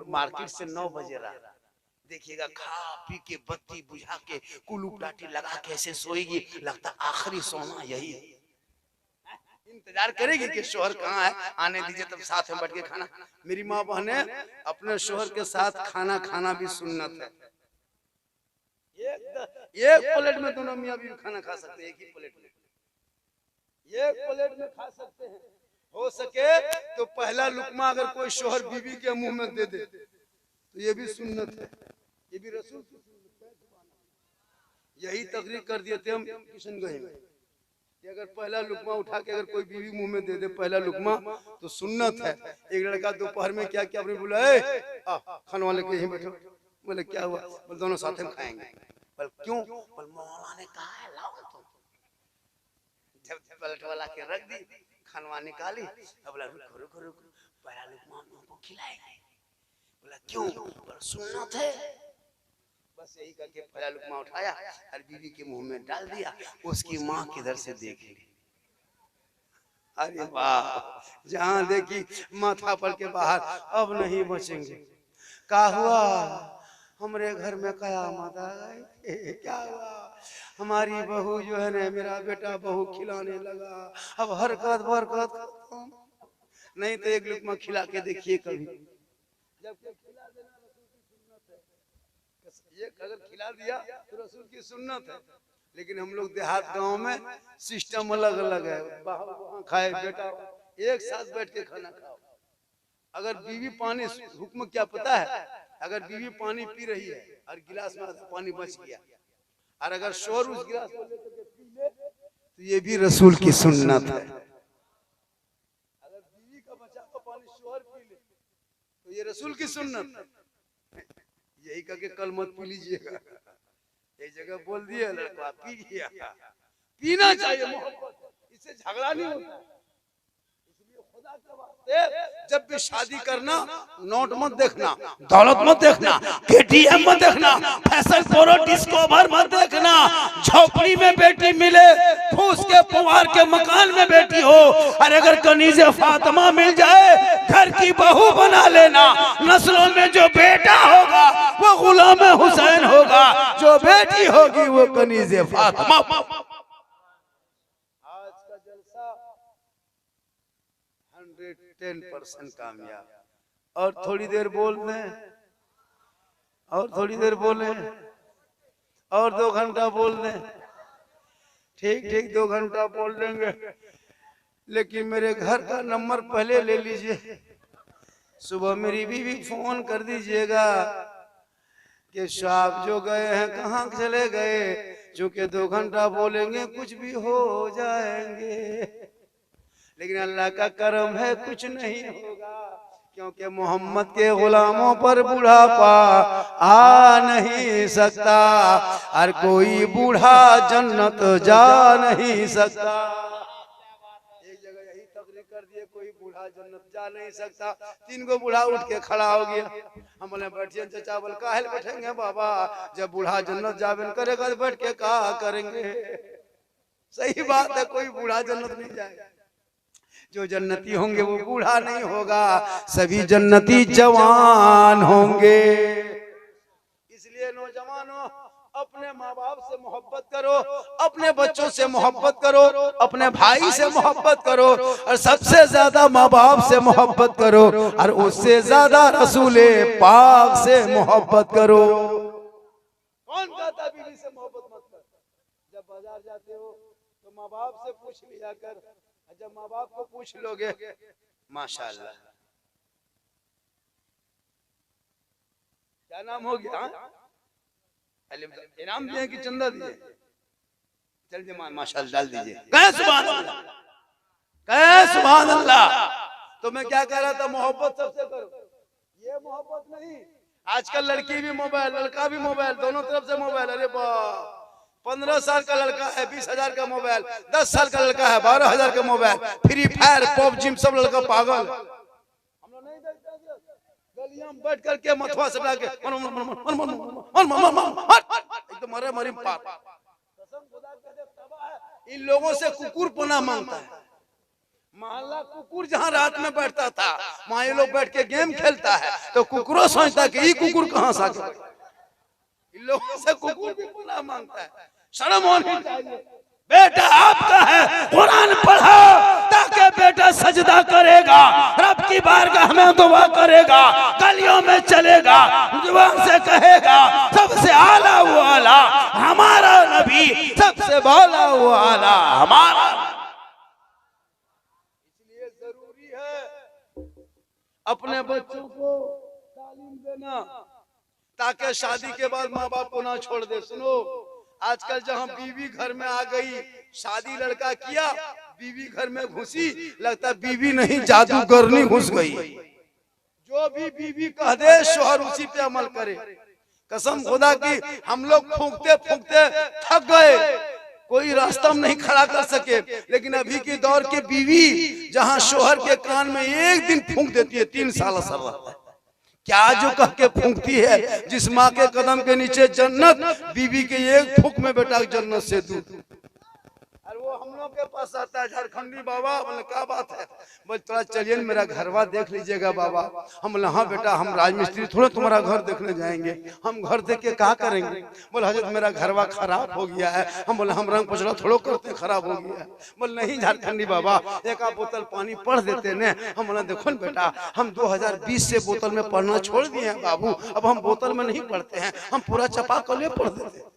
मार्केट से 9 बजे रात देखिएगा, खा पी के बत्ती बुझा के कुलूप लाठी लगा के ऐसे सोएगी, लगता आखिरी सोना यही है। इंतजार करेगी कि शोहर कहाँ है, आने दीजिए तब साथ में बैठ के खाना। मेरी माँ बहने, अपने शोहर के साथ खाना खाना भी सुन्नत है। एक प्लेट में दोनों मियाँ बीवी खाना खा सकते हैं, एक ही प्लेट में, एक प्लेट में खा सकते हैं। हो सके तो पहला लुकमा अगर कोई शोहर बीवी के मुंह में दे दे तो ये भी सुन्नत है, ये भी रसूल की सुन्नत है। यही तकरीर कर दिए थे हम किशनगंज में कि अगर पहला लुकमा उठा के अगर कोई बीवी मुंह में दे दे पहला लुकमा तो सुन्नत है। एक लड़का दोपहर में क्या क्या अपने बुला, खाने वाले के यहीं बैठो। बोले क्या हुआ? बोले दोनों साथ में खाएंगे। बोले क्यों? बोले मौला ने कहा है लाओ। तो जब पलट वाला के रख दी, खानवा निकाली, बोला रुको रुको रुको, पहला लुकमा हमको खिलाएंगे। बोला क्यों? बोला सुन्नत है। बस यही करके पहला लुकमा उठाया और बीवी के मुंह में डाल दिया। उसकी माँ किधर से देख ली, अरे वाह, जहाँ देखी माथा पर के बाहर, अब नहीं बचेंगे। क्या हुआ? हमारे घर में कयामत आ गई। क्या हुआ? हमारी बहू जो है ना, मेरा बेटा बहू खिलाने लगा, अब हरकत बरकत नहीं। तो एक लुकमा खिला के देखिए कभी, जब खिला देना रसूल की सुन्नत है। ये अगर खिला दिया तो रसूल की सुन्नत है। लेकिन हम लोग देहात गांव में सिस्टम अलग अलग है, वहाँ खाए बेटा एक साथ बैठ के खाना खाओ। अगर बीवी पानी, हुक्म क्या पता है? अगर बीवी पानी पी रही है और गिलास में पानी बच गया, और अगर शोर उस गिलास को लेकर के पी ले तो ये भी रसूल की सुन्नत है। अगर बीवी का बचा हुआ पानी शोर पी ले तो ये रसूल की सुन्नत है। यही करके कल मत पी लीजिएगा, एक जगह बोल दिया लड़का पी गया। पीना चाहिए मोहब्बत, इससे झगड़ा नहीं होता। इसलिए खुदा के वास्ते जब भी शादी करना, नोट मत देखना, दौलत मत देखना, केटीएम मत देखना, फैशन प्रो डिस्कवर मत देखना। झोपड़ी में बेटी मिले, फूस के पुआर के मकान में बेटी हो, और अगर कनीज़े फातिमा मिल जाए घर की बहू बना लेना। नस्लों में जो बेटा होगा वो गुलाम हुसैन होगा, जो बेटी होगी वो कनीज़े फातिमा। आज का जलसा 110% कामयाब। और थोड़ी देर बोल दें, और थोड़ी देर बोले, और 2 घंटा बोल दें, ठीक ठीक 2 घंटा बोल देंगे, लेकिन मेरे घर का नंबर पहले ले लीजिए। सुबह मेरी बीवी फोन कर दीजिएगा कि साहब जो गए हैं कहाँ चले गए, चूंकि 2 घंटा बोलेंगे कुछ भी हो जाएंगे, लेकिन अल्लाह का करम है कुछ नहीं होगा, क्योंकि मोहम्मद के गुलामों पर बुढ़ापा आ नहीं सकता, और कोई बूढ़ा जन्नत जा नहीं सकता। एक जगह यही तकरीर कर दिए, कोई बूढ़ा जन्नत जा नहीं सकता। 3 गो बूढ़ा उठ के खड़ा हो गया। हम बोले बैठिए चाचा। बोल काहे बैठेंगे बाबा, जब बूढ़ा जन्नत जावे करेगा तो बैठ के कहा करेंगे। सही बात है, कोई बूढ़ा जन्नत नहीं जाएगा। जो जन्नती होंगे वो बूढ़ा नहीं होगा, सभी जन्नती जवान होंगे। इसलिए नौजवानों, अपने माँ बाप से मोहब्बत करो, अपने बच्चों से मोहब्बत करो, अपने भाई से मोहब्बत करो, और सबसे ज्यादा माँ बाप से मोहब्बत करो, और उससे ज्यादा रसूले पाक से मोहब्बत करो। कौन कहता बीवी से मोहब्बत मत कर? जब बाजार जाते हो तो माँ बाप से पूछ लिया कर, जब माँ बाप को पूछ लोगे माशाल्लाह। क्या नाम हो गया? इनाम दिए कि चंदा दिए? चल जमान माशाल्लाह डाल दीजिए। कहे सुभान अल्लाह, कहे सुभान अल्लाह। तो मैं क्या कह रहा था, मोहब्बत सबसे करो। ये मोहब्बत नहीं, आजकल लड़की भी मोबाइल, लड़का भी मोबाइल, दोनों तरफ से मोबाइल। अरे बाप, 15 साल का लड़का है 20,000 का मोबाइल, 10 साल का लड़का है 12,000 का मोबाइल, फ्री फायर पबजी सब लड़का पागल। हम लोग नहीं देखते, गलियां में बैठ करके मथवा से लाके एकदम मरे मरी पार। कसम खुदा के तबाह है। इन लोगों से कुकुर पना मांगता है। मोहल्ला कुकुर जहाँ रात में बैठता था, वहाँ ये लोग बैठ के गेम खेलता है, तो कुकुरों सोचता कि ये कुकुर कहाँ से आ गया। इन लोगों से कुकुर भी पना मांगता है। शर्म होनी चाहिए। बेटा आपका है, कुरान पढ़ो ताकि बेटा सजदा करेगा, रब की बारगाह में दुआ करेगा, गलियों में चलेगा, जुबान से कहेगा सबसे आला वो आला हमारा नबी, सबसे बाला वो आला हमारा। इसलिए जरूरी है अपने बच्चों को तालीम देना, ताकि शादी के बाद माँ बाप को ना छोड़ दे। सुनो, आजकल जहाँ बीवी घर में आ गई, शादी लड़का किया, बीवी घर में घुसी, लगता बीवी नहीं जादूगरनी घुस गई। जो भी बीवी कह दे शोहर उसी पे अमल करे। कसम खुदा की, हम लोग फूंकते फूंकते थक गए, कोई रास्ता में नहीं खड़ा कर सके। लेकिन अभी के दौर के बीवी जहाँ शोहर के कान में एक दिन फूंक देती है 3 साल असर रहता है। क्या जो कह के फूंकती है, जिस माँ के कदम के नीचे जन्नत, बीवी के एक फूंक में बेटा जन्नत से दूर। और वो हम लोग के पास आता है झारखंडी बाबा, बोले क्या बात है, बोले थोड़ा चलिए मेरा घरवा देख लीजिएगा बाबा। हम बोले हाँ बेटा, हम राजमिस्त्री थोड़ा तुम्हारा घर देखने जाएंगे। हम घर देख के क्या करेंगे? बोले हजरत मेरा घरवा खराब हो गया है। हम बोले हम रंग पचड़ा थोड़ा करते खराब हो गया है। बोले नहीं झारखंडी बाबा, एक आध बोतल पानी पढ़ देते न। हम बोला देखो न बेटा, हम 2020 से बोतल में पढ़ना छोड़ दिए हैं बाबू, अब हम बोतल में नहीं पढ़ते हैं, हम पूरा चपाकले पढ़ देते हैं।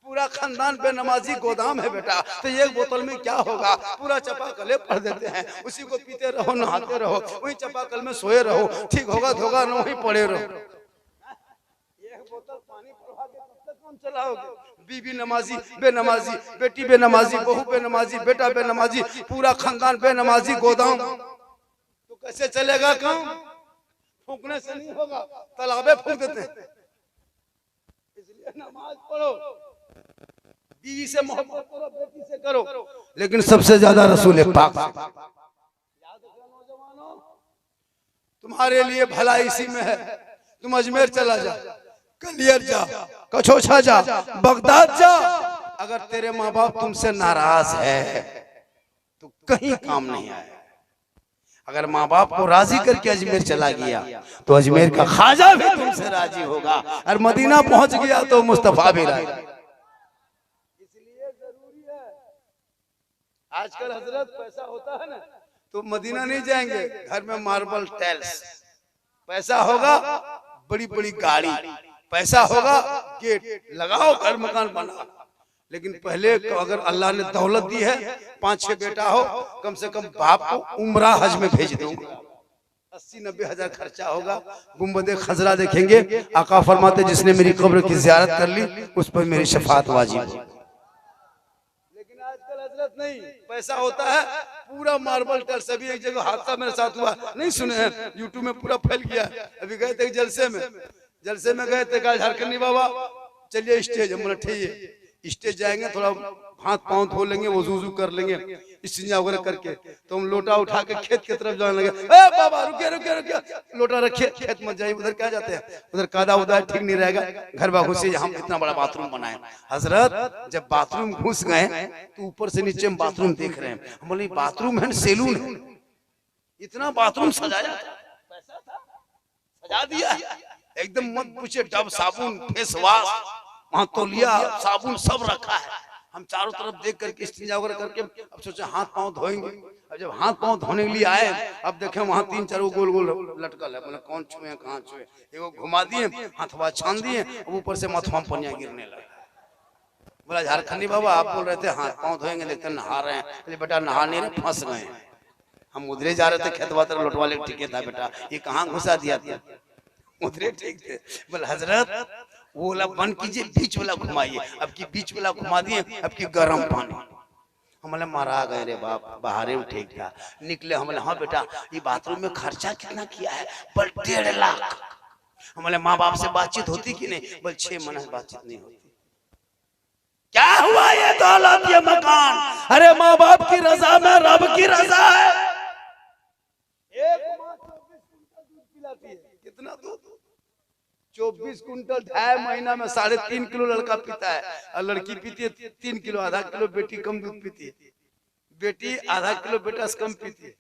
पूरा खानदान बेनमाजी गोदाम है बेटा, तो एक बोतल में क्या होगा, पूरा चपाकले पढ़ देते हैं, उसी को पीते रहो, नहाते रहो, वही चपाकल में सोए रहो, ठीक होगा धोगा न वही पड़े रहो। एक बोतल पानी पढ़ा के कब तक कौन चलाओगे? बीबी नमाजी बेनमाजी, बेटी बेनमाजी, बहू बेनमाजी, बेटा बेनमाजी, पूरा खानदान बेनमाजी गोदाम, तो कैसे चलेगा काम? फूकने से नहीं होगा, तालाबे फूक देते हैं। इसलिए नमाज पढ़ो, बीवी से मोहब्बत करो, बेटी से करो, लेकिन सबसे ज्यादा रसूल पाक से। याद रखना नौजवानों, तुम्हारे लिए भला इसी में है। तुम अजमेर चला जा, कलियर जा, कछोछा जा, बगदाद जा, अगर तेरे माँ बाप तुमसे नाराज है तो कहीं काम नहीं आए। अगर माँ बाप को राजी करके अजमेर चला गया तो अजमेर का ख्वाजा भी तुमसे राजी होगा, और मदीना पहुंच गया तो मुस्तफा भी राजी। इसलिए जरूरी है, आजकल हजरत पैसा होता है ना तो मदीना नहीं जाएंगे, घर में मार्बल टाइल्स, पैसा होगा बड़ी बड़ी गाड़ी, पैसा होगा गेट लगाओ, घर मकान बनाओ। लेकिन पहले अगर अल्लाह ने दौलत दी है, 5-6 बेटा हो, कम से कम बाप को उम्रा हज में भेज दो, 80-90 हजार खर्चा होगा, गुंबदे खजरा देखेंगे। आका फरमाते जिसने मेरी कब्र की जियारत कर ली उस पर मेरी शफाअत वाजिब है। लेकिन आजकल हजरत नहीं, पैसा होता है पूरा मार्बल टाइल। सभी एक जगह हादसा मेरे साथ हुआ, नहीं सुने हैं, यूट्यूब में पूरा फैल गया। अभी गए थे जलसे में गए थे, कहा झारखंडी बाबा चलिए स्टेज, हम बोले ठीक है। स्टेज जाएंगे, थोड़ा हाथ पांव धो लेंगे, वजू कर लेंगे, इस्तिंजा वगैरह करके, तो हम लोटा उठा के खेत की तरफ जाने लगे। ए बाबा रुकिए रुकिए रुकिए, लोटा रखिए, खेत मत जाइए, उधर क्या जाते हैं, उधर कादा उदा ठीक नहीं रहेगा, घर बा घुसे, हम इतना बड़ा बाथरूम बनाए। हजरत जब बाथरूम घुस गए तो ऊपर से नीचे हम बाथरूम देख रहे हैं, हम बोले बाथरूम है सैलून है, इतना बाथरूम सजाया, पैसा था सजा दिया एकदम, मत पूछे, डब साबुन, फेस वॉश, वहां तौलिया, साबुन सब रखा है। हम चारों तरफ देख करके इस्तिंजा वगैरह करके अब सोचे हाथ पांव धोएंगे। अब जब हाथ पांव धोने के लिए आए, अब देखे वहां 3-4 गोल गोल लटकल है, मतलब कौन छुए कहाँ छुए, एगो घुमा दिए, हाथवा छान दिए, ऊपर से मथवा में पनिया गिरने लगा। बोला झारखंडी बाबा आप बोल रहे थे हाथ पांव धोएंगे, देखते नहा रहे हैं। बोले बेटा नहा नहीं रहे, फंस गए, हम उधरे जा रहे थे, खेतवा तरफ लौटवा ले, ठीक था बेटा, ये कहाँ घुसा दिया था, उधरे ठीक थे। बोले हजरत वो वाला बंद कीजिए, बीच वाला घुमाइए। अब की बीच वाला घुमा दिए, अब की गर्म पानी। हमने मारा गए रे बाप, बाहर ही ठीक था, निकले। हमने हाँ बेटा ये बाथरूम में खर्चा कितना किया है? बोल 1.5 लाख। हमने माँ बाप से बातचीत होती कि नहीं? बोल 6 महीने से बातचीत नहीं होती। क्या हुआ ये दौलत ये मकान? अरे माँ बाप की रजा में रब की रजा है। एक माँ 24 कुंटल दूध पिलाती है, कितना दूध? 24 कुंटल, 2.5 महीना में 3.5 किलो लड़का पीता है, और लड़की पीती है 3 किलो, आधा किलो। बेटी कम दूध पीती है, बेटी आधा किलो बेटा से कम पीती है।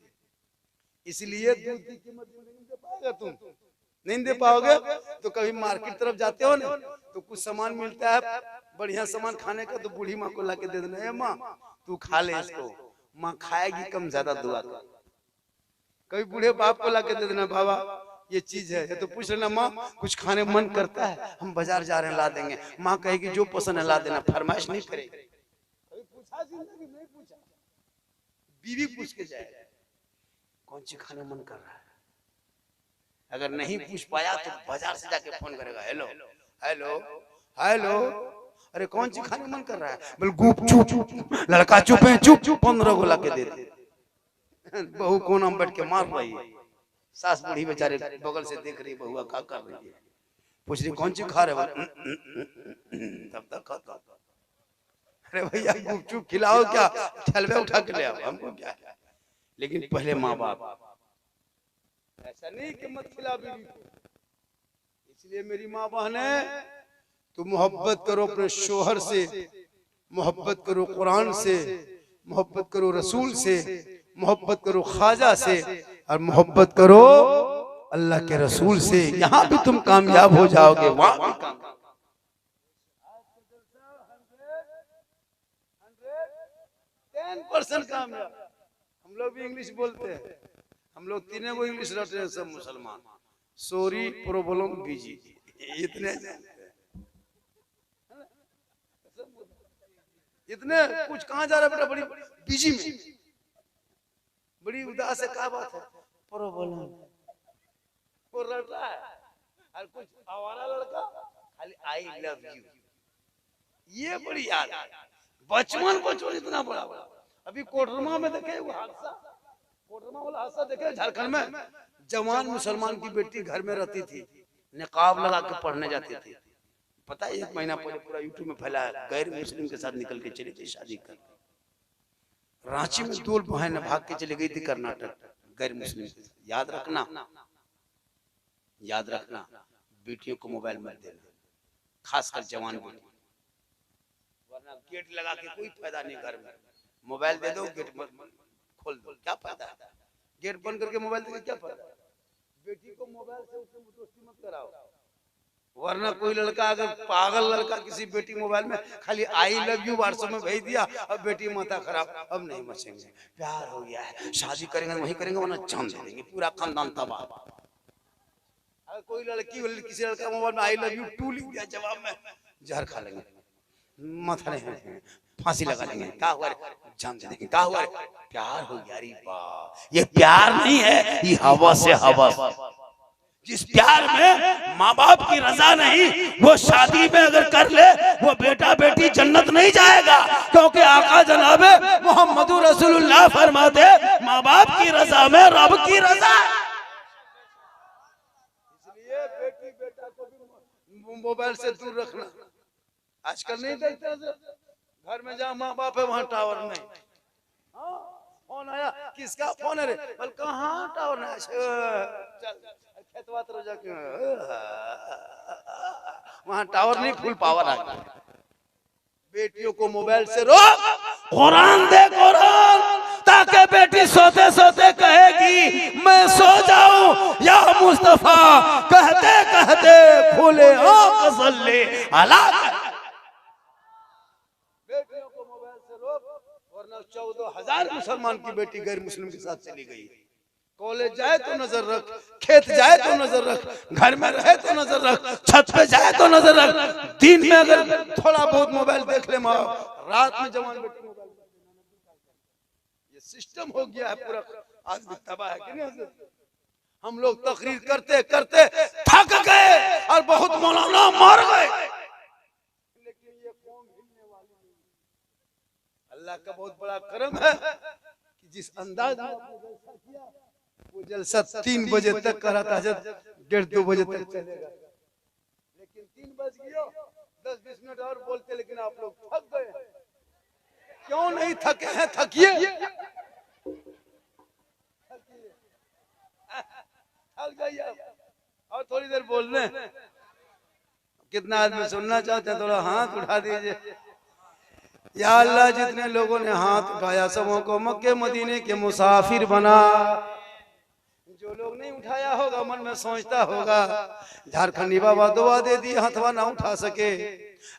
इसलिए दूध की कीमत नहीं दे पाओगे, तुम नहीं दे पाओगे तो कभी मार्केट तरफ जाते हो ना, तो कुछ सामान मिलता है बढ़िया सामान खाने का, तो बूढ़ी माँ को ला के दे देना, है माँ तू खा ले इसको, माँ खाएगी कम ज्यादा दुआ कर। कभी बूढ़े बाप को ला के दे देना, बाबा ये चीज है, ये तो पूछ लेना, माँ कुछ खाने मन करता है, हम बाजार जा रहे हैं ला देंगे। माँ कहेगी जो पसंद है ला देना, फरमाइश नहीं करेगी। कभी पूछा जिंदगी नहीं पूछा, बीवी पूछ के जाएगा कौन सी खाने मन कर रहा है। अगर नहीं पूछ पाया तो बाजार से जाके फोन करेगा, हेलो हेलो हेलो, अरे कौन सी खाने मन कर रहा है? बोल गुपचुप, लड़का चुप है, चुप 15 को ला के दे दे। बहू कोना में बैठ के मार रही है, सास बूढ़ी बेचारे बगल से देख रही, बहुआ क्या कर रही है, पूछ रही कौन सी खा रहे हो? तब तक खाता। अरे भैया गुपचुप खिलाओ क्या, ठलवे उठा के ले आओ, हमको क्या है। लेकिन पहले माँ बाप ऐसा नहीं कि मत खिला बीवी को। इसलिए मेरी माँ बहने, तो मोहब्बत करो अपने शोहर से, मोहब्बत करो कुरान से, मोहब्बत करो रसूल से, मोहब्बत करो ख्वाजा से, और मोहब्बत करो अल्लाह के रसूल से। यहाँ भी तुम कामयाब हो जाओगे, वहां भी कामयाब। 10% कामयाब। हम लोग भी इंग्लिश बोलते हैं, हम लोग तीनों को इंग्लिश रटे हैं, सब मुसलमान। सॉरी प्रॉब्लम बिजी, इतने इतने कुछ कहाँ जा रहा है बेटा, बड़ी बिजी में, बड़ी उदास है, क्या बात है? प्रॉब्लम वो रट रहा है, और कुछ आवारा लड़का खाली आई लव यू, ये बड़ी याद। बचपन इतना बड़ा। अभी कोटरमा में देखे वो हादसा, कोडरमा वाला हादसा देखे झारखंड में, जवान मुसलमान की बेटी घर में रहती थी, निकाब लगा के पढ़ने जाती थी। पता है 1 महीना पहले पूरा यूट्यूब में फैला है, गैर मुस्लिम के साथ निकल के चली थी शादी कर। रांची में 2 बहन भाग के चली गई थी कर्नाटक, गैर मुस्लिम। याद रखना, याद रखना, बेटियों को मोबाइल मत देना, खासकर जवान बेटी, वरना गेट लगा के कोई फायदा नहीं। घर में मोबाइल दे दो, गेट खोल दो, क्या फायदा है? गेट बंद करके मोबाइल देके क्या फायदा? बेटी को मोबाइल से उससे दोस्ती मत कराओ, वरना कोई लड़का अगर पागल लड़का किसी बेटी मोबाइल में खाली आई लव यू व्हाट्सएप में भेज दिया, अब बेटी माथा खराब, अब नहीं बचेंगे। प्यार हो गया है, शादी करेंगे वही करेंगे, वरना जान दे देंगे, पूरा खानदान तबाह। अगर कोई लड़की किसी लड़का मोबाइल में आई लव यू 2 लिख दिया, जवाब में जहर खा लेंगे, माथा नहीं, फांसी लगा लेंगे। क्या हुआ? जान दे देंगे। क्या हुआ? प्यार हो गया। अरे वाह, ये प्यार नहीं है, ये हवा से हवा। जिस प्यार में माँ बाप की रजा नहीं, वो शादी में अगर कर ले, वो बेटा बेटी जन्नत नहीं जाएगा, क्योंकि आका जनाबे मोहम्मदुर रसूलुल्लाह फरमाते माँ बाप की रजा में रब की रजा। इसलिए बेटी बेटा को भी मोबाइल से दूर रखना। आजकल नहीं देखते, घर में जहाँ माँ बाप है वहाँ टावर नहीं। फोन आया, किसका फोन है रे? बोल कहाँ टावर है? चल खेतवा तो जाके वहाँ टावर नहीं, फुल पावर आ गया। बेटियों को मोबाइल से रोक, कुरान दे कुरान, ताकि बेटी सोते सोते कहेगी मैं सो जाऊं या मुस्तफा, कहते कहते खुले आंख सल्ले अला। बेटियों को मोबाइल से रोक, वरना 14,000 मुसलमान की बेटी गैर मुस्लिम के साथ चली गई। कॉलेज जाए तो नजर रख, खेत जाए तो नजर रख, घर में रहे तो नजर रख, छत पे जाए तो नजर रख। दिन में अगर थोड़ा बहुत मोबाइल देख ले माँ, रात में जवान बेटी मोबाइल। ये सिस्टम हो गया है पूरा, आज भी तबाह है कि नहीं? हम लोग तकरीर करते करते थक गए और बहुत मौलाना मर गए, लेकिन ये कौम हिलने वाली नहीं। अल्लाह का बहुत बड़ा करम है कि जिस अंदाज में जलसा किया, वो जलसा 3 बजे तक करा था, 1:30-2 बजे तक चलेगा। लेकिन 3 बज गया, 10-20 मिनट और बोलते, लेकिन आप लोग थक गए। क्यों नहीं थके हैं? थकिए, थक जाइए और थोड़ी देर बोल रहे हैं। कितना आदमी सुनना चाहते हैं? थोड़ा हाथ उठा दीजिए। या अल्लाह, जितने लोगों ने हाथ उठाया सबों को मक्के मदीने के मुसाफिर बना। जो लोग नहीं उठाया होगा मन में सोचता होगा झारखंडी बाबा दुआ दे दी, हाथवा ना उठा सके,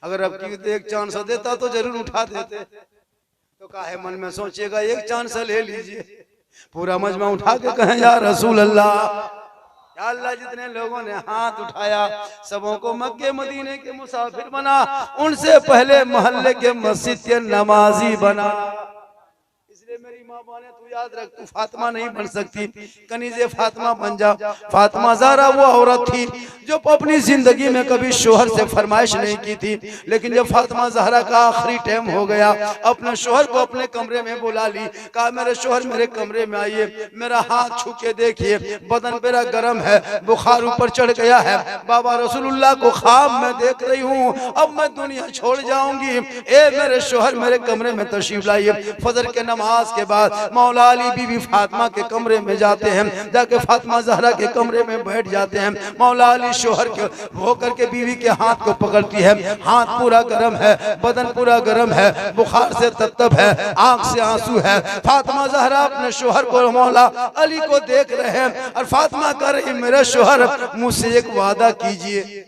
अगर अब की एक चांस देता तो जरूर उठा देते। तो काहे मन में सोचिएगा, एक चांस ले लीजिए, पूरा मजमा उठा के कहें या रसूल अल्लाह। या अल्लाह, जितने लोगों ने हाथ उठाया सबों को मक्के मदीने के मुसाफिर बना, उनसे पहले मोहल्ले के मस्जिद के नमाजी बना। इसलिए मेरी माँ बहने, तू याद रख, तू फातिमा नहीं बन सकती, कनीज़े फातिमा बन जा। फातिमा ज़हरा वो औरत थी जो अपनी जिंदगी में कभी शोहर से फरमाइश नहीं की थी, लेकिन जब फातिमा ज़हरा का आखिरी टाइम हो गया, अपने शोहर को अपने कमरे में बुला ली। कहा मेरे शोहर मेरे कमरे में आइए, मेरा हाथ छू के देखिए, बदन मेरा गर्म है, बुखार ऊपर चढ़ गया है, बाबा रसूलुल्लाह को ख्वाब में देख रही हूँ, अब मैं दुनिया छोड़ जाऊंगी। ए मेरे शोहर मेरे कमरे में तशरीफ लाइए। फजर के नमाज के बाद मौला अली बीबी फातिमा के कमरे में जाते हैं, जाके फातिमा ज़हरा के कमरे में बैठ जाते हैं। मौला अली शोहर के होकर के बीवी के हाथ को पकड़ती है, हाथ पूरा गर्म है, बदन पूरा गर्म है, बुखार से तत्तब है, आंख से आंसू है। फातिमा ज़हरा अपने शोहर को मौला अली को देख रहे हैं और फातिमा कर रही, मेरे शोहर मुझसे एक वादा कीजिए।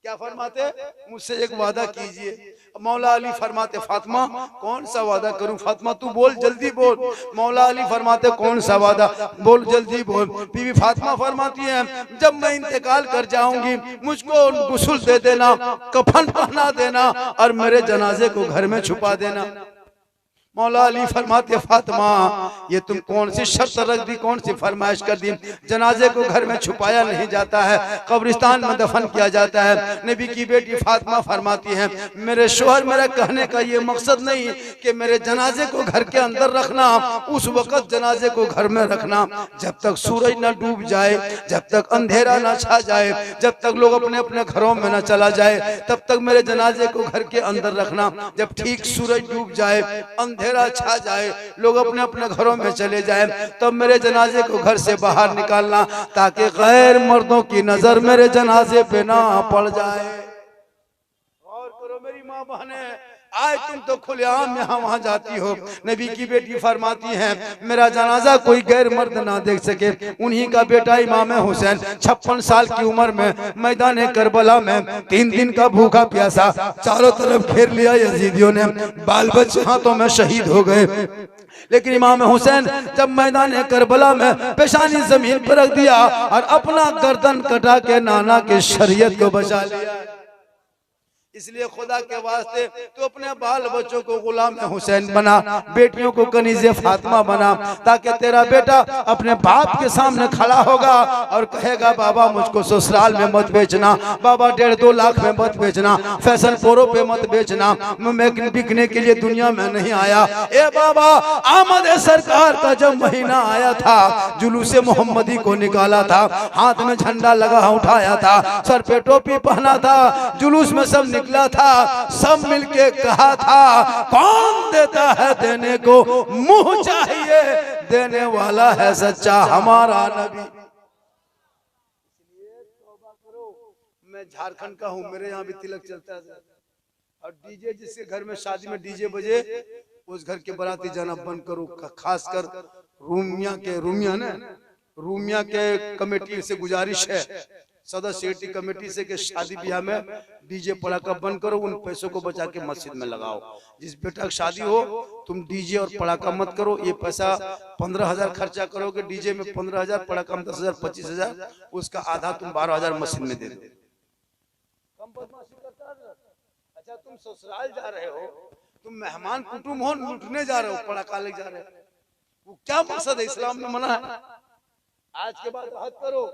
क्या फरमाते? मुझसे एक वादा कीजिए। मौला अली फरमाते फातिमा कौन सा वादा करूं? फातिमा तू बोल, जल्दी बोल। मौला अली फरमाते कौन सा वादा? बोल, जल्दी बोल। बीवी फातिमा फरमाती है जब मैं इंतकाल कर जाऊंगी मुझको गुस्ल दे देना, कफन पहना देना और मेरे जनाजे को घर में छुपा देना। मौला अली फरमाते फातिमा ये तुम कौन सी शर्त रख दी, कौन सी फरमाइश कर दी। जनाजे को घर में छुपाया नहीं जाता है, कब्रिस्तान में दफन किया जाता है। नबी की बेटी फातिमा फरमाती है मेरे शोहर, मेरा कहने का ये मकसद नहीं कि मेरे जनाजे को घर के अंदर रखना, उस वक्त जनाजे को घर में रखना जब तक सूरज न डूब जाए, जब तक अंधेरा न छा जाए, जब तक लोग अपने अपने घरों में न चला जाए, तब तक मेरे जनाजे को घर के अंदर रखना। जब ठीक सूरज डूब जाए, अंधेरा छा जाए, लोग अपने अपने घरों में चले जाए, तब मेरे जनाजे को घर से बाहर निकालना ताकि गैर मर्दों की नजर मेरे जनाजे पे ना पड़ जाए। और करो मेरी माँ बहने, आज तुम तो खुलेआम यहाँ वहाँ जाती हो। नबी की बेटी फरमाती है मेरा जनाजा कोई गैर मर्द ना देख सके। उन्हीं का बेटा इमाम हुसैन 56 साल की उम्र में मैदान करबला में 3 दिन का भूखा प्यासा चारों तरफ घेर लिया यजीदियों ने, बाल बच्चे हाथों में शहीद हो गए। लेकिन इमाम हुसैन जब मैदान करबला में पेशानी जमीन पर रख दिया और अपना गर्दन कटा के नाना के शरीयत को बचा लिया। इसलिए खुदा के वास्ते तो अपने बाल बच्चों को गुलाम हुसैन बना, बेटियों को कनीज़े फातिमा बना, ताकि तेरा बेटा अपने बाप के सामने खड़ा होगा और कहेगा बाबा मुझको ससुराल में मत बेचना, बाबा 1.5-2 लाख में मत बेचना, फैशन पोरो पे मत बेचना, मैं बिकने के लिए दुनिया में नहीं आया। ए बाबा, आमद सरकार का जब महीना आया था, जुलूसे मोहम्मदी को निकाला था, हाथ में झंडा लगा उठाया था, सर पे टोपी पहना था, जुलूस में सब निकला था, सब मिलके कहा था कौन देता है देने को, मुंह चाहिए देने वाला है सच्चा हमारा नबी। मैं झारखंड का हूँ, मेरे यहाँ भी तिलक चलता है और डीजे जिसके घर में शादी में डीजे बजे उस घर के बाराती जाना बंद करो। खासकर रूमिया के कमेटी से गुजारिश है, सदस्य कमेटी से कि शादी ब्याह में डीजे पड़ाका बंद करो, उन पैसों को बचा के मस्जिद में लगाओ। जिस बेटा की शादी हो तुम डीजे और पड़ाका मत करो। ये पैसा 15,000 खर्चा करोगे डीजे में, 15,000, पड़ाका में 10,000, 25,000, उसका आधा तुम 12,000 मस्जिद में दे दो। अच्छा तुम ससुराल जा रहे हो, तुम मेहमान कुटुंब हो, लूटने जा रहे हो, पड़ाका ले जा रहे हो, वो क्या मकसद है? इस्लाम में मना है। आज के बाद हद करो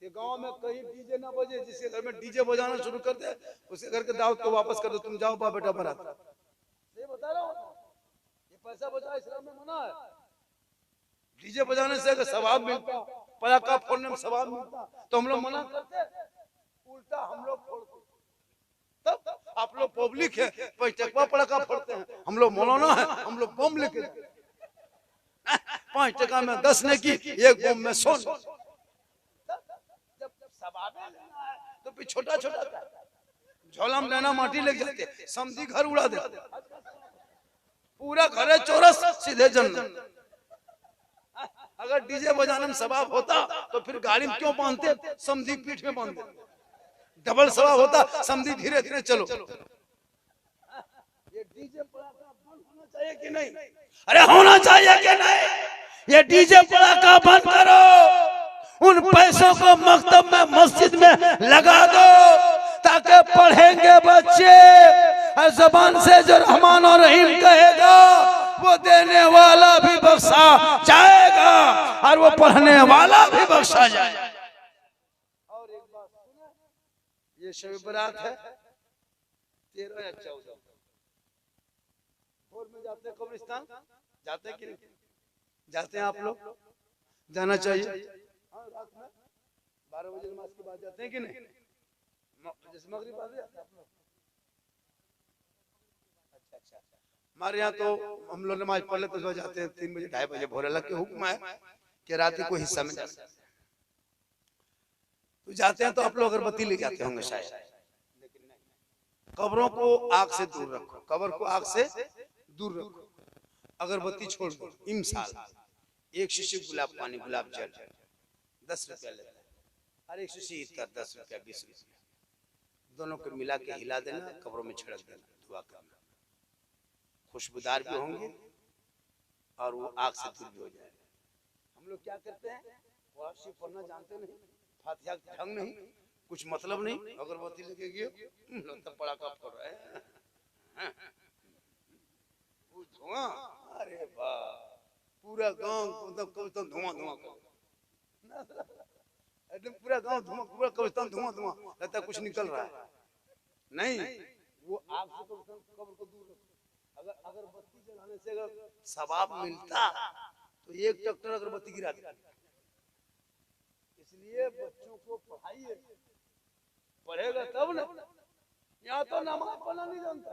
कि गांव में कहीं डीजे ना बजे, जिसके घर में डीजे बजाना शुरू कर दे उसके घर के दावत को वापस कर दो, तुम जाओ बा बेटा बारात। ये बता रहा हूं, ये पैसा बचा इस्लाम में मना है। डीजे बजाने से अगर सवाब मिलता, पटाखा फोड़ने में सवाब मिलता तो हम लोग मना करते, उल्टा हम लोग फोड़ते। तब आप लोग पब्लिक है, पटाखा पटाखा फोड़ते हैं, हम लोग मौलाना है, हम लोग बम लेके 5 टका में 10 ने की, 1 बम में 100। तो फिर छोटा छोटा झोला में लेना माटी ले जाते, समझी घर उड़ा दे, पूरा घर है चौरस, सीधे जन्नत। अगर डीजे बजाने में सवाब होता तो फिर गाड़ी में क्यों बांधते, समझी पीठ में बांधते, डबल सवाब होता। समझी धीरे धीरे चलो। ये डीजे पड़ाका बंद होना चाहिए कि नहीं? अरे होना चाहिए कि नहीं? ये डीजे पड़ाका बंद करो, उन पैसों को मकतब में मस्जिद में लगा दो ताकि पढ़ेंगे बच्चे, और जबान से जो रहमान और रहीम कहेगा वो देने वाला भी बख्शा जाएगा और वो पढ़ने वाला भी बख्शा जाएगा। और एक बात सुना, ये शब बरात है 13 या 14 भोर में जाते हैं कब्रिस्तान, जाते हैं कि नहीं जाते हैं? आप लोग जाना चाहिए। रात में 12 बजे नमाज के बाद जाते हैं कि नहीं? जैसे मगरिब आ गया आप लोग, अच्छा हमारे यहाँ तो हम लोग नमाज पढ़ लेते तो जाते हैं 3 बजे 2:30 बजे। भोर अल्लाह के हुक्म है कि रात को हिस्सा में जाते हैं, तो जाते हैं तो आप लोग अगरबत्ती ले जाते होंगे शायद, लेकिन नहीं। कब्रों को आग से दूर रखो, कब्र को आग से दूर रखो, अगरबत्ती छोड़ दो। इमसाल 1 शीशी गुलाब पानी, गुलाब जल 10 रुपया लेता है, और 1 शीशी ईद का 10 रुपया 20 रुपया, दोनों को मिला के हिला देना, कब्रों में छिड़क देना, दुआ करना, खुशबूदार भी होंगे और वो आग से दूर भी हो जाएगा। हम लोग क्या करते हैं, वाशी पढ़ना जानते नहीं, फातिहा ढंग नहीं, कुछ मतलब नहीं, अगरबत्ती लेके गए लोग तो पड़ाका फोड़ रहे हैं, धुआं, अरे वाह, पूरा गांव कब्रिस्तान धुआं धुआं कर, एकदम पूरा गांव धुआं, पूरा कब्रिस्तान धुआं धुआं, लगता है कुछ निकल रहा है। नहीं, वो आग से कब्र को दूर रखो। अगर अगरबत्ती जलाने से अगर सवाब मिलता तो एक ट्रैक्टर अगरबत्ती गिरा देता। इसलिए बच्चों को पढ़ाइए, पढ़ेगा तब ना। यहाँ तो नमाज पढ़ना नहीं जानता,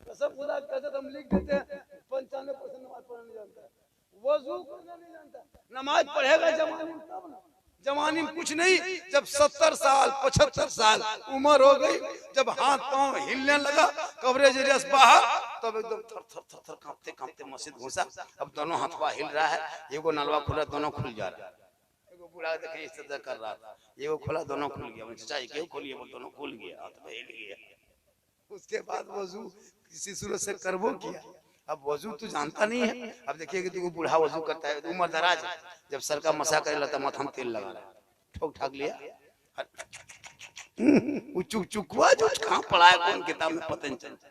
कसम खुदा कहते हम लिख देते हैं 95% नमाज पढ़ना नहीं जानता, वजू करना नहीं जानता। नमाज पढ़ेगा जवानी में तब ना, जवानी में कुछ नहीं, जब 70 साल 75 साल उम्र हो गई, जब हाथ पांव हिलने लगा, कवरेज एरिया से बाहर, तब एकदम थर थर थर थर कांपते कांपते मस्जिद घुसा। अब दोनों हाथवा हिल रहा है, एगो नलवा खुला, दोनों खुल जा रहा है। एगो बूढ़ा देखे इस तरह कर रहा था, एगो खोला, दोनों खुल गया। चाचा क्यों खोलिए, बोल दोनों खुल गया, हाथ में हिल गया। उसके बाद वजू किसी सूरत से करबो किया। अब वजू तो जानता नहीं है। अब देखिए कि तू बूढ़ा वजू करता है, उम्र दराज है, जब सर का मसा करे लगता माथा में तेल लगा रहा है, ठोक ठाक लिया, चुक चुकवा जो कहाँ पढ़ा है कौन किताब में पता नहीं चलता।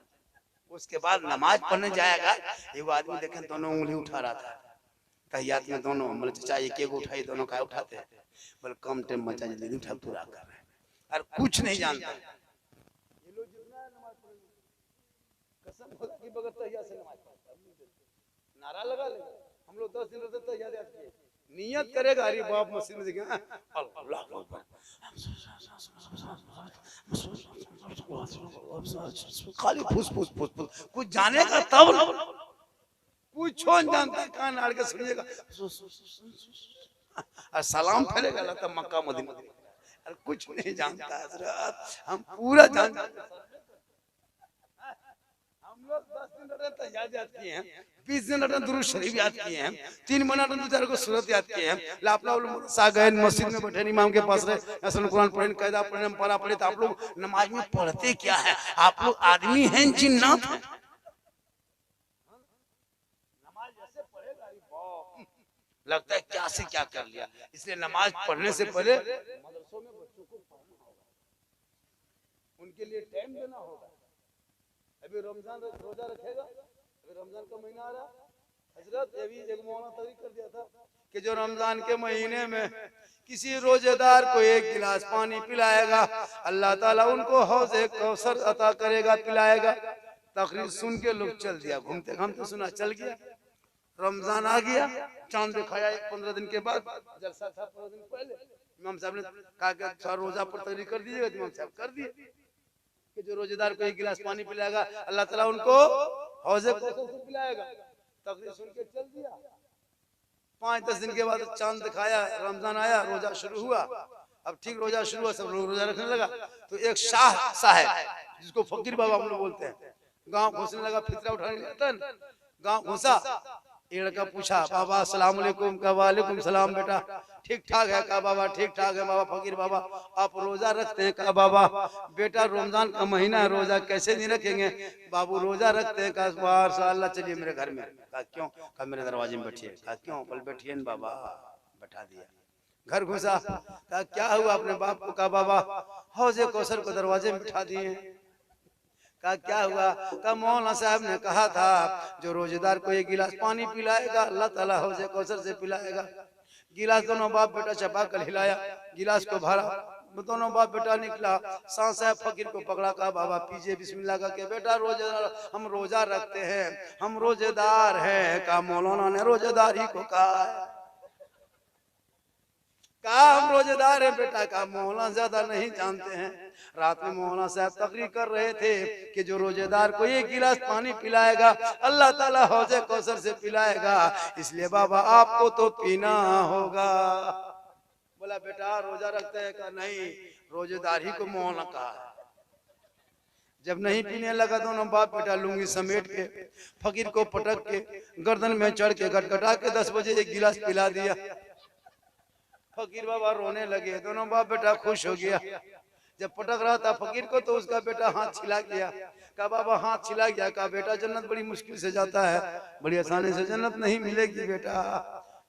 उसके बाद नमाज पढ़ने जाएगा, एगो आदमी देखे दोनों उंगली उठा रहा था तहियात में, दोनों बोले चाचा एक एक उठाई, दोनों का उठाते हैं, बोले कम टाइम बचा जल्दी उठा पूरा कर रहे हैं, और कुछ नहीं जानता। ये लोग जितना नमाज पढ़ेंगे, कसम खुदा की बगैर तहिया से नमाज पढ़ता, नारा लगा ले, हम लोग 10 दिन रहते तहिया याद किए, नियत करेगा, अरे बाप मस्जिद में देखे अल्लाह अकबर, खाली फुस फुस फुस फुस, कुछ जाने का तब कुछ जानता है, कान आड़ के सुनिएगा और सलाम फेरेगा, लगता मक्का मदीना, और कुछ नहीं जानता हजरत। हम पूरा जानते हैं। हम लोग 10 दिन रहते याद किए हैं, 20 दिन रहते दुरूद शरीफ याद किए हैं, 3 महीना रहते 2-4 को सूरत याद किए हैं। लापला गए मस्जिद में बैठे इमाम के पास रहे, असल कुरान पढ़े, कायदा पढ़े, पढ़ा पढ़े। तो आप लोग नमाज में पढ़ते क्या है? आप लोग आदमी हैं जिन्नात हैं? नमाज जैसे पढ़ेगा लगता है क्या से क्या कर लिया। इसलिए नमाज पढ़ने से पहले मदरसों में बच्चों को पढ़ना होगा, उनके लिए टाइम देना होगा। अभी रमजान रोजा रखेगा, अभी रमजान का महीना आ रहा, हजरत अभी एक मौलाना तहरीक कर दिया था कि जो रमजान के महीने में किसी रोजेदार को 1 गिलास पानी पिलाएगा, अल्लाह ताला उनको हौज़े कौसर अता करेगा, पिलाएगा। तकरीर सुन के लोग चल दिया, घूमते घूमते सुना चल गया। रमजान आ गया, चांद दिखाया 15 दिन के बाद, जलसा था 15 दिन पहले। इमाम साहब ने कहा कि रोजा पर तकरीर कर दीजिएगा, इमाम साहब कर दिए कि जो रोजेदार को 1 गिलास पानी पिलाएगा, अल्लाह ताला उनको हौज़े कौसर से पिलाएगा। तकरीर सुन के चल दिया। 5-10 दिन के बाद चांद दिखाया, रमजान आया, रोजा शुरू हुआ। अब ठीक रोजा शुरू हुआ, सब लोग रोजा रखने लगा। तो एक शाह साहब, जिसको फकीर बाबा हम लोग बोलते हैं, गांव घुसने लगा, फितरा उठाने लगा। गांव घुसा, एक लड़का पूछा, बाबा अस्सलाम वालेकुम। कहा वालेकुम सलाम बेटा, ठीक ठाक है? कहा बाबा ठीक ठाक है। बाबा फकीर बाबा आप रोजा रखते हैं? कहा बाबा बेटा रमजान का महीना है, रोजा कैसे नहीं रखेंगे? बाबू रोजा रखते हैं। कहा माशाअल्लाह, चलिए मेरे घर में। कहा क्यों? कहा मेरे दरवाजे में बैठिए। कहा क्यों? बोल बैठिए न बाबा। बैठा दिया। घर घुसा, कहा क्या हुआ अपने बाप को? कहा बाबा हौज़े कौसर को दरवाजे में बिठा दिए। कहा क्या हुआ? कहा मौलाना साहब ने कहा था जो रोजेदार को 1 गिलास पानी पिलाएगा, अल्लाह ताला हौज़े कौसर से पिलाएगा। गिलास दोनों बाप बेटा चपा कर हिलाया, गिलास को भरा, दोनों बाप बेटा निकला। शाह साहब फकीर को पकड़ा, कहा बाबा पीछे बिस्मिल्लाह का के बेटा रोजेदार, हम रोजा रखते हैं, हम रोजेदार हैं। कहा मौलाना ने रोजेदार ही को कहा है। कहा हम रोजेदार हैं बेटा। कहा मौलाना ज्यादा नहीं जानते हैं। रात में मौलाना साहब तकरीर कर रहे थे कि जो रोजेदार को 1 गिलास पानी पिलाएगा, अल्लाह ताला हौज़े कौसर से पिलाएगा। इसलिए बाबा आपको तो पीना होगा। बोला बेटा रोजा रखते हैं? कहा नहीं, रोजेदार ही को मौलाना कहा है। जब नहीं पीने लगा, दोनों बाप बेटा लुंगी समेट के फकीर को पटक के गर्दन में चढ़ के गटगटा के 10 बजे 1 गिलास पिला दिया। फकीर बाबा रोने लगे, दोनों बाप बेटा खुश हो गया। जब पटक रहा था फकीर को तो उसका बेटा हाथ छिला गया। कहा बाबा हाथ छिला गया? कहा बेटा जन्नत बड़ी मुश्किल से जाता है, बड़ी आसानी से जन्नत नहीं मिलेगी बेटा।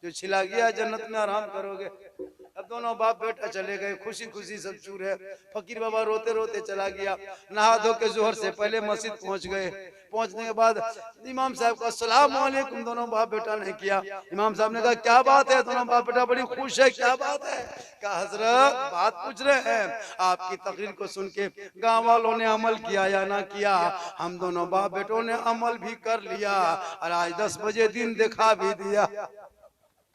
जो छिला गया जन्नत में आराम करोगे। अब दोनों बाप बेटा चले गए, खुशी खुशी सब चूर है। फकीर बाबा रोते रोते चला गया। नहा धो के जोहर से पहले मस्जिद पहुंच गए। पहुंचने के बाद इमाम साहब को अस्सलाम वालेकुम दोनों बाप बेटा ने किया। इमाम साहब ने कहा क्या बात है? दोनों बाप बेटा बड़ी खुश है, क्या बात है? कहा हजरत बात पूछ रहे हैं, आपकी तकरीर को सुन के गाँव वालों ने अमल किया या ना किया? हम दोनों बाप बेटों ने अमल भी कर लिया और आज 10 बजे दिन दिखा भी दिया।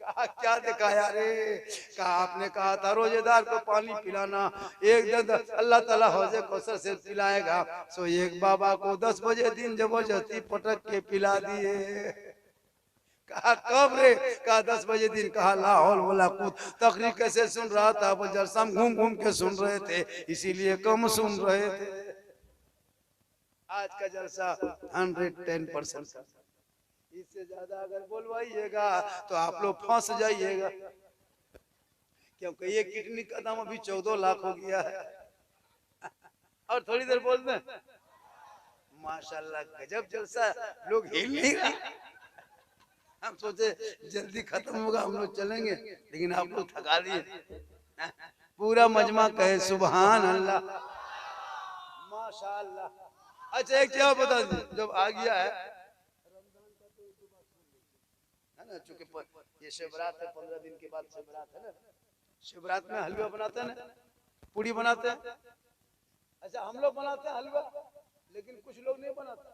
कहा क्या दिखाया रे? कहा आपने कहा था रोजेदार को पानी पिलाना, एक दिन अल्लाह ताला हौजे कौसर से पिलाएगा। सो एक बाबा को 10 बजे दिन जबरदस्ती पटक के पिला दिए। कहा कब रे? कहा 10 बजे दिन। कहा लाहौल वाला कूद तकरीर कैसे सुन रहा था? वो जलसा घूम घूम के सुन रहे थे, इसीलिए कम सुन रहे थे। आज का जलसा 110%, इससे ज्यादा अगर बोलवाइएगा तो आप लोग फंस जाइएगा, क्योंकि ये किडनी का दाम अभी 14 लाख हो गया है। और थोड़ी देर बोल दें माशाल्लाह गजब जलसा, लोग हिल नहीं रहे। हम सोचे जल्दी खत्म होगा, हम लोग चलेंगे, लेकिन आप लोग थका दिए। पूरा मजमा कहे सुभान अल्लाह माशाल्लाह। अच्छा एक क्या बता दी, जब आ गया है ना, चूंकि ये शिवरात है, 15 दिन के बाद शिवरात है ना। शिवरात में हलवा बनाते हैं ना, पूड़ी बनाते हैं। अच्छा हम लोग बनाते हैं हलवा, लेकिन कुछ लोग नहीं बनाते।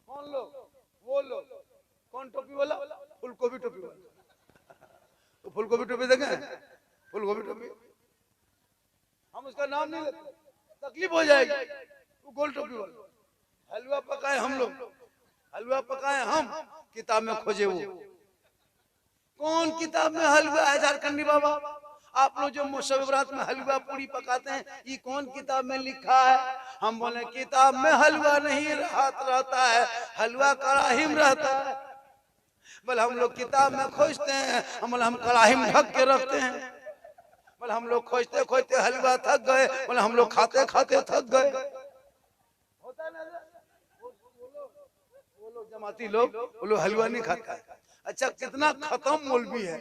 कौन लोग? वो लोग कौन? टोपी वाला, फूलगोभी टोपी वाला। तो फूलगोभी टोपी देखें, फूलगोभी टोपी हम उसका नाम नहीं लेते, तकलीफ हो जाएगी। वो गोल टोपी वाला हलवा पकाए हम लोग, हलवा पकाए हम, किताब में खोजे वो। कौन किताब में हलवा है? झारखंडी बाबा आप लोग जो मुशव्वरात में हलवा पूरी पकाते हैं, ये कौन किताब में लिखा है? हम बोले किताब में हलवा नहीं रहता है, हलवा कड़ाही में रहता है। बोले हम लोग किताब में खोजते हैं, हम कड़ाही में ढक के रखते हैं। बोले हम लोग खोजते खोजते हलवा थक गए, बोले हम लोग खाते खाते थक गए। होता है ना वो लोग जमाती लोग, वो लोग हलवा नहीं खाता है। अच्छा कितना खत्म मौलवी है,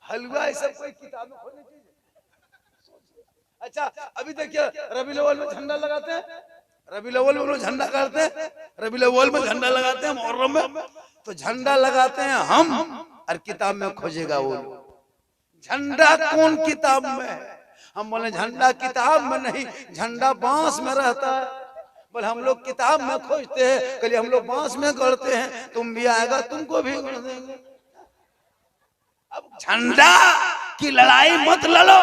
हलवा ये सब कोई किताब में खोजने चाहिए। अच्छा अभी देखिए रबीउल अव्वल में झंडा लगाते हैं, रबीउल अव्वल में लोग झंडा करते हैं, रबीउल अव्वल में झंडा लगाते हैं, मुहर्रम में तो झंडा लगाते हैं हम, और किताब में खोजेगा वो लोग। झंडा कौन किताब में है? हम बोले झंडा किताब में नहीं, झंडा बांस में रहता है। बोले हम लोग किताब में खोजते हैं, कल हम लोग बांस में गढ़ते हैं, तुम भी आएगा तुमको भी गढ़ देंगे। अब झंडा की लड़ाई मत लड़ो,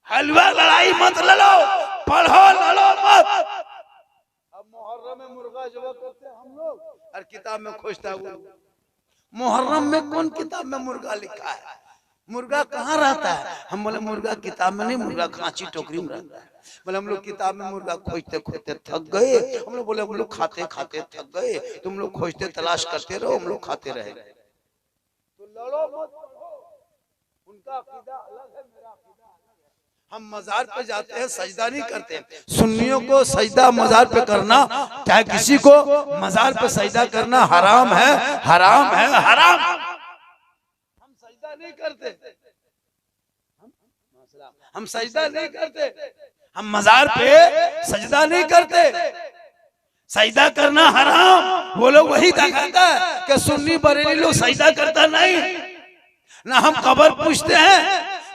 हलवा लड़ाई मत लड़ो, पढ़ो लड़ो मत। अब मुहर्रम में मुर्गा जब करते हैं हम लोग, और किताब में खोजता वो। मुहर्रम में कौन किताब में मुर्गा लिखा है? मुर्गा कहाँ रहता है? हम बोले मुर्गा किताब में नहीं, मुर्गा खांची टोकरी में रहता है। बोले हम लोग किताब में मुर्गा खोजते खोजते थक गए। हम लोग बोले हम लोग खाते खाते थक गए, तुम लोग खोजते तलाश करते रहो, हम लोग खाते रहे। तो लड़ो मत, उनका अकीदा अलग है, मेरा अकीदा अलग है। हम मजार पे जाते हैं, सजदा नहीं करते। सुन्नियों को सजदा मजार पे करना, चाहे किसी को मजार पे सजदा करना हराम है, हराम है, हराम। हम सजदा नहीं करते, हम सजदा नहीं करते, हम मजार पे सजदा नहीं करते। सजदा करना हराम। वो लोग वही दिखाता है कि सुन्नी बरेली लोग सजदा करता नहीं ना। हम कब्र पूछते हैं,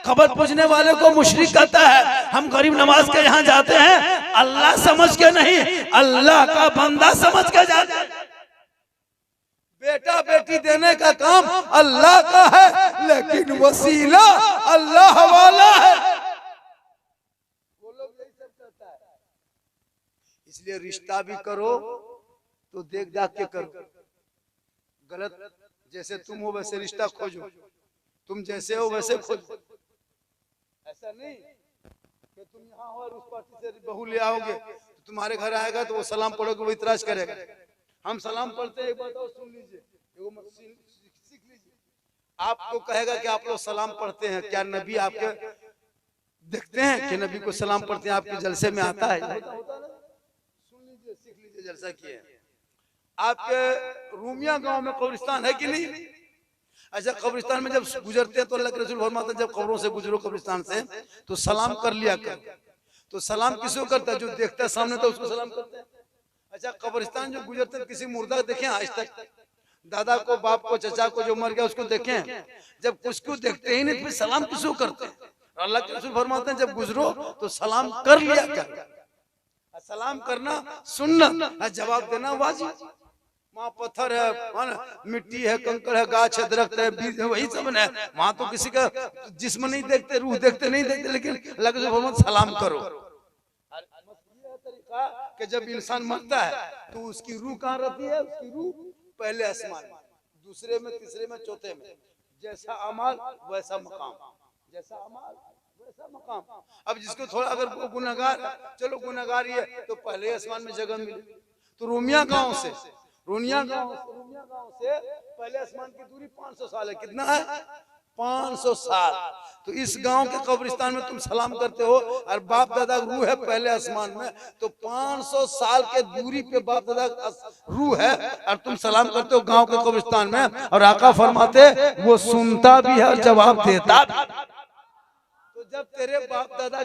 कब्र पूछने वाले को मुशरिक कहता है। हम गरीब नवाज के यहाँ जाते हैं, अल्लाह समझ के नहीं, अल्लाह का बंदा समझ के जाते हैं। बेटा बेटी देने का काम अल्लाह का है, लेकिन वसीला अल्लाह वाला है। वो लोग यही सब कहता है। इसलिए रिश्ता भी करो तो देख दाख के करो। गलत जैसे तुम हो वैसे रिश्ता खोजो, तुम जैसे हो वैसे खोजो। ऐसा नहीं कि तुम यहाँ हो और उस पार्टी से बहू ले आओगे, तो तुम्हारे घर आएगा तो वो सलाम पढ़ोगे, वो इतराज करेगा। हम सलाम पढ़ते हैं, एक बात और सुन लीजिए, सीख लीजिए। आपको कहेगा कि आप लोग सलाम पढ़ते हैं, क्या नबी आपके देखते हैं कि नबी को सलाम पढ़ते हैं? आपके जलसे में आता है? सुन लीजिए, सीख लीजिए, जलसा किए। आपके रूमिया गांव में कब्रिस्तान है कि नहीं? अच्छा, कब्रिस्तान में जब गुजरते हैं तो अल्लाह के रसूल फरमाते हैं जब कब्रों से गुजरो कब्रिस्तान से तो सलाम कर लिया कर। तो सलाम किसको करता है? जो देखता है सामने तो उसको सलाम करता है। अच्छा, कब्रिस्तान जो गुजरते हैं किसी मुर्दा देखे आज तक? दादा को, बाप को, चचा को जो मर गया उसको देखे? जब उसको देखते ही नहीं तो सलाम किसको करते हैं? अल्लाह के रसूल फरमाते हैं जब गुजरो तो सलाम कर लिया कर। सलाम करना सुन्नत, जवाब देना वाजिब। वहाँ पत्थर है, मिट्टी है, कंकड़ है, गाछ है, दरख्त है, बीज है, वही सब है। वहाँ तो किसी का जिस्म नहीं देखते, रूह देखते नहीं देखते, लेकिन अल्लाह के रसूल सलाम करो। तरीका कि जब इंसान मरता है तो उसकी रूह कहाँ रहती है? उसकी रूह पहले आसमान में, दूसरे में, तीसरे में, चौथे में। जैसा अमाल वैसा मकाम, जैसा अमाल वैसा मकाम। अब जिसको थोड़ा अगर गुनहगार, चलो गुनहगार ही है तो पहले आसमान में जगह मिले। तो रोमिया गांव से पहले आसमान की दूरी 500 साल है। कितना है? 500 साल। तो इस गांव के कब्रिस्तान में तुम सलाम करते हो और बाप दादा रूह है पहले आसमान में, तो 500 साल के दूरी पे बाप दादा रूह है और तुम सलाम करते हो गांव के कब्रिस्तान में। और आका फरमाते वो सुनता भी है और जवाब देता भी। तो जब तेरे बाप दादा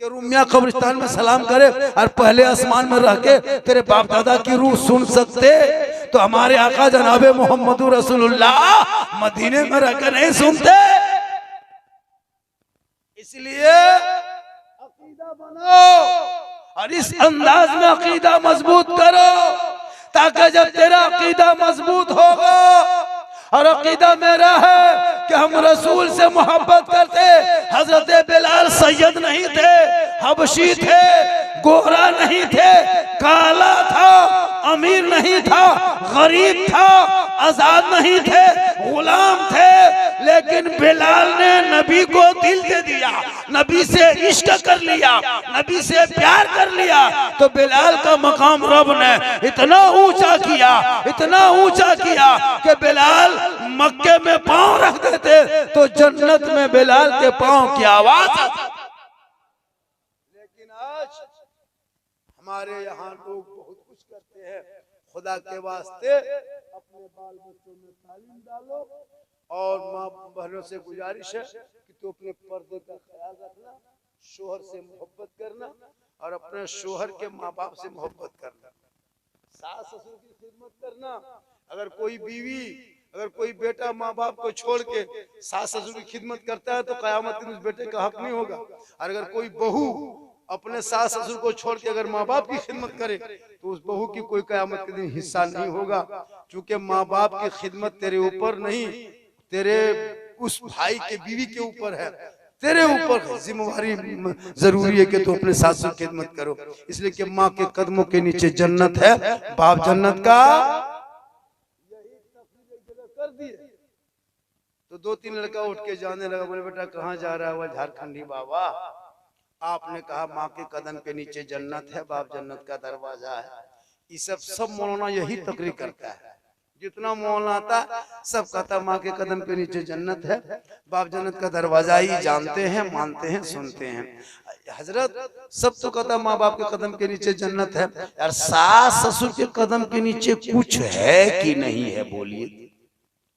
के रूमिया कब्रिस्तान में सलाम करे और पहले आसमान में रह के तेरे बाप दादा की रूह सुन सकते, तो हमारे आका जनाबे मोहम्मद रसूलुल्लाह मदीने में रहकर नहीं सुनते। इसलिए अकीदा बनाओ और इस अंदाज में अकीदा मजबूत करो, ताकि जब तेरा अकीदा मजबूत होगा और अकीदा मेरा है कि हम रसूल से मोहब्बत करते। हजरत बिलाल सैयद नहीं थे, हबशी थे, गोरा नहीं थे, काला था, अमीर नहीं था, गरीब था, आजाद नहीं थे, गुलाम थे, लेकिन बिलाल ने नबी को दिल दे दिया, नबी से इश्क कर लिया, नबी से प्यार कर लिया। तो बिलाल का मकाम रब ने इतना ऊंचा किया, इतना ऊंचा किया कि बिलाल मक्के में पांव रख देते तो जन्नत में बिलाल के पांव की आवाज आती। लेकिन आज हमारे यहाँ लोग बहुत कुछ करते हैं। खुदा के वास्ते अपने बाल बच्चों में तालीम डालो और माँ बहनों से गुजारिश है कि तू अपने पर्दे का ख्याल रखना, शोहर से मोहब्बत करना और अपने शोहर के माँ बाप से मोहब्बत करना, सास ससुर की खिदमत करना। अगर कोई बीवी, अगर कोई बेटा माँ बाप को छोड़ के सास ससुर की खिदमत करता है तो कयामत के दिन उस बेटे का हक नहीं होगा। और अगर कोई बहू अपने सास ससुर को छोड़ के अगर माँ बाप की खिदमत करे तो उस बहू की कोई कयामत के दिन हिस्सा नहीं होगा। क्योंकि माँ बाप की खिदमत तेरे ऊपर नहीं, तेरे उस भाई के बीवी के ऊपर है, तेरे ऊपर जिम्मेवारी जरूरी है कि तू अपने सास की खिदमत करो। इसलिए कि माँ के कदमों के नीचे जन्नत है, बाप जन्नत का कर दिए। तो 2-3 लड़का उठ के जाने लगा, बोले बेटा कहाँ जा रहा है? वह झारखंडी बाबा, आपने कहा माँ के कदम के नीचे जन्नत है, बाप जन्नत का दरवाजा है। ये सब मौलाना यही तकरीर करता है, जितना मौलाना आता सब कहता माँ के कदम के नीचे जन्नत है, बाप जन्नत का दरवाजा ही जानते हैं, मानते हैं, सुनते हैं। हजरत सब तो कहता माँ बाप के कदम के नीचे जन्नत है यार, सास ससुर के कदम के नीचे कुछ है कि नहीं है? बोलिए।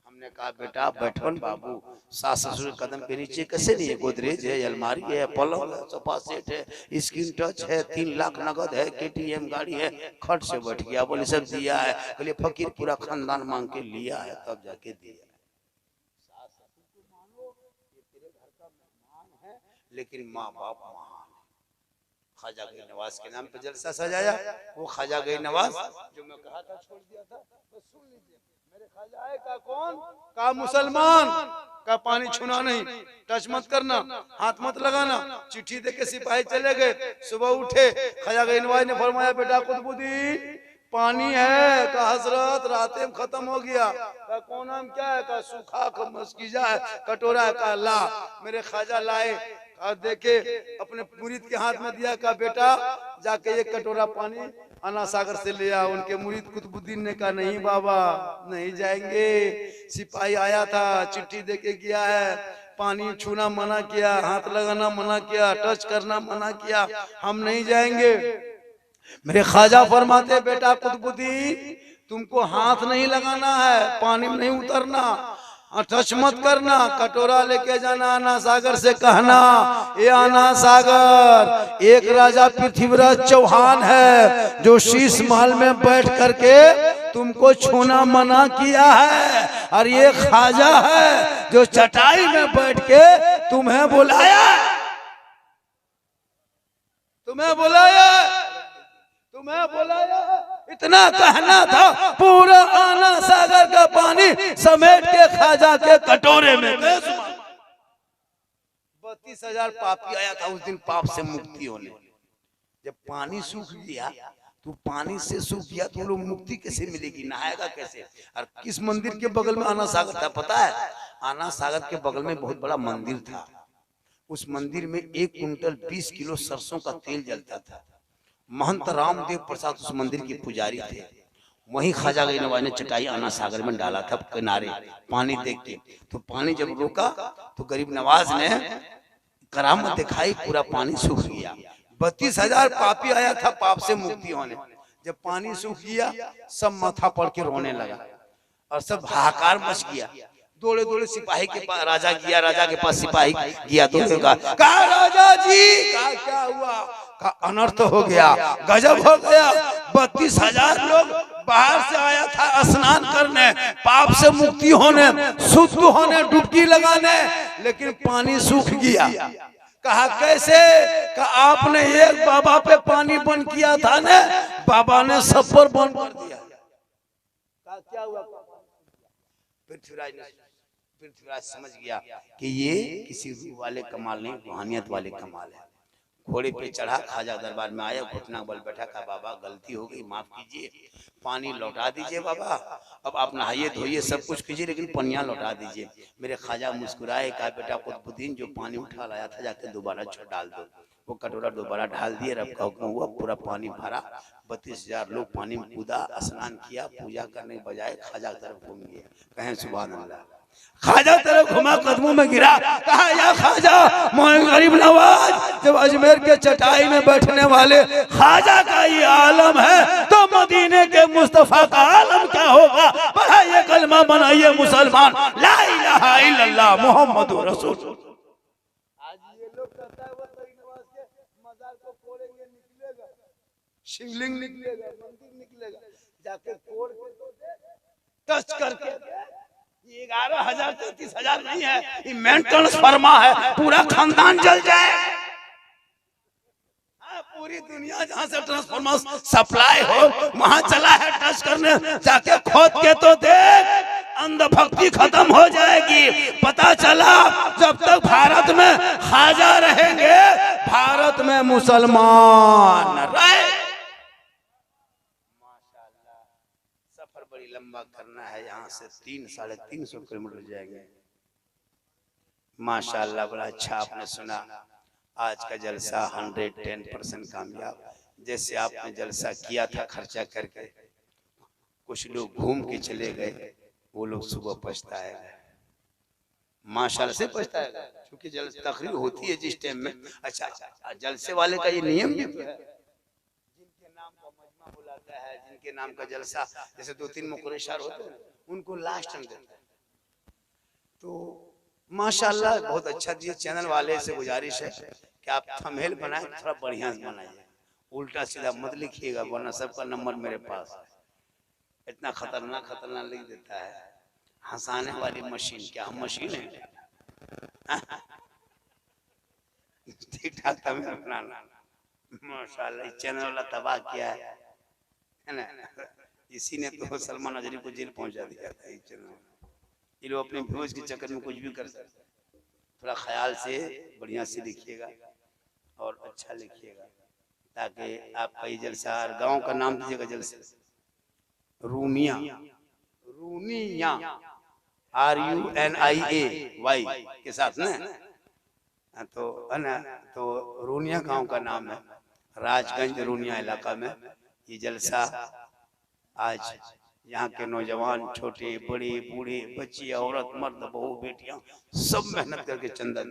हमने कहा बेटा बैठन बाबू, सास ससुर के कदम के नीचे कैसे नहीं है? गोदरेज है, अलमारी है, पलंग है, सोफा सेट है, स्क्रीन टच है, 3 लाख नगद है, KTM गाड़ी है। खट से बैठ गया, बोले सब दिया है। बोले फकीर पूरा खानदान मांग के लिया है तब जाके दिया। सास ससुर को मानो ये तेरे घर का मेहमान है, लेकिन माँ बाप महान है। ख्वाजा गई नवाज के नाम पे जलसा सजाया, वो ख्वाजा गई नवाज जो मैं कहा था छोड़ दिया था, बस सुन लीजिए। मेरे ख्वाजा है का कौन? का मुसलमान का पानी छूना नहीं, टच मत करना, हाथ मत लगाना। चिट्ठी देके सिपाही चले गए, सुबह उठे ख्वाजा गई नवाज ने फरमाया बेटा कुतुबुद्दीन पानी है का हजरत रात में खत्म हो गया। का कौन नाम क्या है? का सूखा मस्कीजा है, कटोरा है। का ला। मेरे ख्वाजा लाए और देखे अपने मुरीद के हाथ में दिया। का बेटा जाके एक कटोरा पानी अना सागर से ले आओ। उनके मुरीद कुतुबुद्दीन ने कहा नहीं बाबा नहीं जाएंगे, सिपाही आया था चिट्ठी देके गया है, पानी छूना मना किया, हाथ लगाना मना किया, टच करना मना किया, हम नहीं जाएंगे। मेरे ख्वाजा फरमाते बेटा कुतुबुद्दीन तुमको हाथ नहीं लगाना है, पानी में नहीं उतरना, टच मत करना। कटोरा लेके जाना, आना सागर से कहना, ये आना सागर एक राजा पृथ्वीराज चौहान है जो शीश महल में बैठ करके तुमको छूना मना किया है, और ये ख्वाजा है जो चटाई में बैठ के तुम्हें बुलाया, तुम्हें बुलाया, तुम्हें बुलाया। इतना कहना था, पूरा आना सागर का पानी समेट के ख्वाजा के कटोरे में 32,000 पापी आया था उस दिन पाप से मुक्ति होने। जब पानी सूख गया तो पानी से सूख गया तो लोग मुक्ति कैसे मिलेगी, नहाएगा कैसे? और किस मंदिर के बगल में आना सागर था पता है? आना सागर के बगल में बहुत बड़ा मंदिर था। उस मंदिर में 1 कुंटल 20 किलो सरसों का तेल जलता था। महंत रामदेव प्रसाद उस मंदिर के पुजारी थे। वहीं ख्वाजा गरीब नवाज ने चटाई आना सागर में डाला था किनारे, पानी देख के। तो पानी जब रोका तो गरीब नवाज ने करामत दिखाई, पूरा पानी सूख गया। 32,000 पापी आया था पाप से मुक्ति होने। जब पानी सूख गया सब माथा पड़ के रोने लगा और सब हाहाकार मच गया। दौड़े दौड़े सिपाही के पास राजा गया, राजा के पास सिपाही गया तो कहा राजा जी क्या हुआ? का अनर्थ हो गया, गजब हो गया। 32,000 लोग बाहर से आया था स्नान करने, पाप से मुक्ति होने, शुद्ध होने, डुबकी लगाने, लेकिन पानी सूख गया। कहा कैसे? कहा आपने एक बाबा पे पानी बंद किया था ना, बाबा ने सब पर बंद कर दिया। कहा क्या हुआ? पृथ्वीराज समझ गया कि ये किसी रूह वाले कमाल नहीं, रूहानियत वाले कमाल है। घोड़े पे चढ़ा, ख्वाजा दरबार में आया, घुटना बल बैठा। कहा बाबा गलती हो गई, माफ कीजिए, पानी लौटा दीजिए बाबा, अब आप नहाइए धोइए सब कुछ कीजिए, लेकिन पनिया लौटा दीजिए। मेरे ख्वाजा मुस्कुराए, कहा बेटा कुतुबुद्दीन जो पानी उठा लाया था जाके दोबारा डाल दो। वो कटोरा दोबारा ढाल दिए, रब का हुक्म हुआ, पूरा पानी भरा। 32,000 लोग पानी में कूदा, स्नान किया, पूजा करने के बजाय ख्वाजा की तरफ घूम गए। कहें सुभान अल्लाह। ख्वाजा तरफ घुमा, कदमों में गिरा, कहा या ख्वाजा मोइन गरीब नवाज, जब अजमेर के चटाई में बैठने वाले ख्वाजा का ये आलम है तो मदीने के मुस्तफा का आलम क्या होगा? पढ़ाइए कलमा, बनाइए मुसलमान, ला इलाहा इल्लल्लाह मुहम्मदुर रसूल। आज ये लोग कहता है वो गरीब नवाज के मजार को कोड़ेंगे, निकलेगा शिवलिंग, निकलेगा मंदिर, निकलेगा, जाके कोड़ के तो टच करके 11,000 33,000 नहीं है, ये मेंटेनेंस ट्रांसफार्मा है, पूरा खानदान जल जाए। पूरी दुनिया जहां से ट्रांसफार्मर सप्लाई हो वहां चला है टच करने, जाके खोद के तो देख, अंधभक्ति खत्म हो जाएगी। पता चला जब तक भारत में ख्वाजा रहेंगे, भारत में मुसलमान रहे। बड़ी लंबा करना है, यहाँ से 300-350 किलोमीटर जाएंगे। माशाअल्लाह बड़ा अच्छा आपने सुना। आज का जलसा 110% कामयाब। जैसे आपने जलसा किया था खर्चा करके, कुछ लोग घूम के चले गए, वो लोग सुबह पछताएगा, माशाअल्लाह से पछताएगा, क्योंकि जलसा तकरीर होती है जिस टाइम में। अच्छा जलसे वाले का ये नियम भी है, बुलाता है जिनके नाम का जलसा, जैसे 2-3 मुकर्रर होते हैं उनको लास्ट में देता है। तो माशाअल्लाह बहुत अच्छा दिए। चैनल वाले से गुजारिश है कि आप थंबनेल बनाएं, थोड़ा बढ़िया से बनाइए, उल्टा सीधा मत लिखिएगा, वरना सबका नंबर मेरे पास है। इतना खतरनाक लिख देता है। हंसाने वाली मशीन, क्या हम मशीन है? ठीक ठाक था मेरा बनाना, माशाअल्लाह। चैनल वाला तबाह किया है ना, इसी ने तो सलमान अजरी को जेल पहुंचा दिया था। ये लोग अपने व्यूज के चक्कर में कुछ भी कर सकते। थोड़ा ख्याल से बढ़िया से लिखिएगा और अच्छा लिखिएगा, ताकि आपका ये जलसा, गांव का नाम दीजिएगा जलसे रूनिया, रूनिया RUNIA के साथ ना, तो है ना, तो रूनिया गांव का नाम है, राजगंज रूनिया इलाका में ये जलसा। आज यहाँ के नौजवान, छोटे बड़े बूढ़े, बच्चे, औरत, मर्द, बहू, बेटियां सब मेहनत करके चंदा,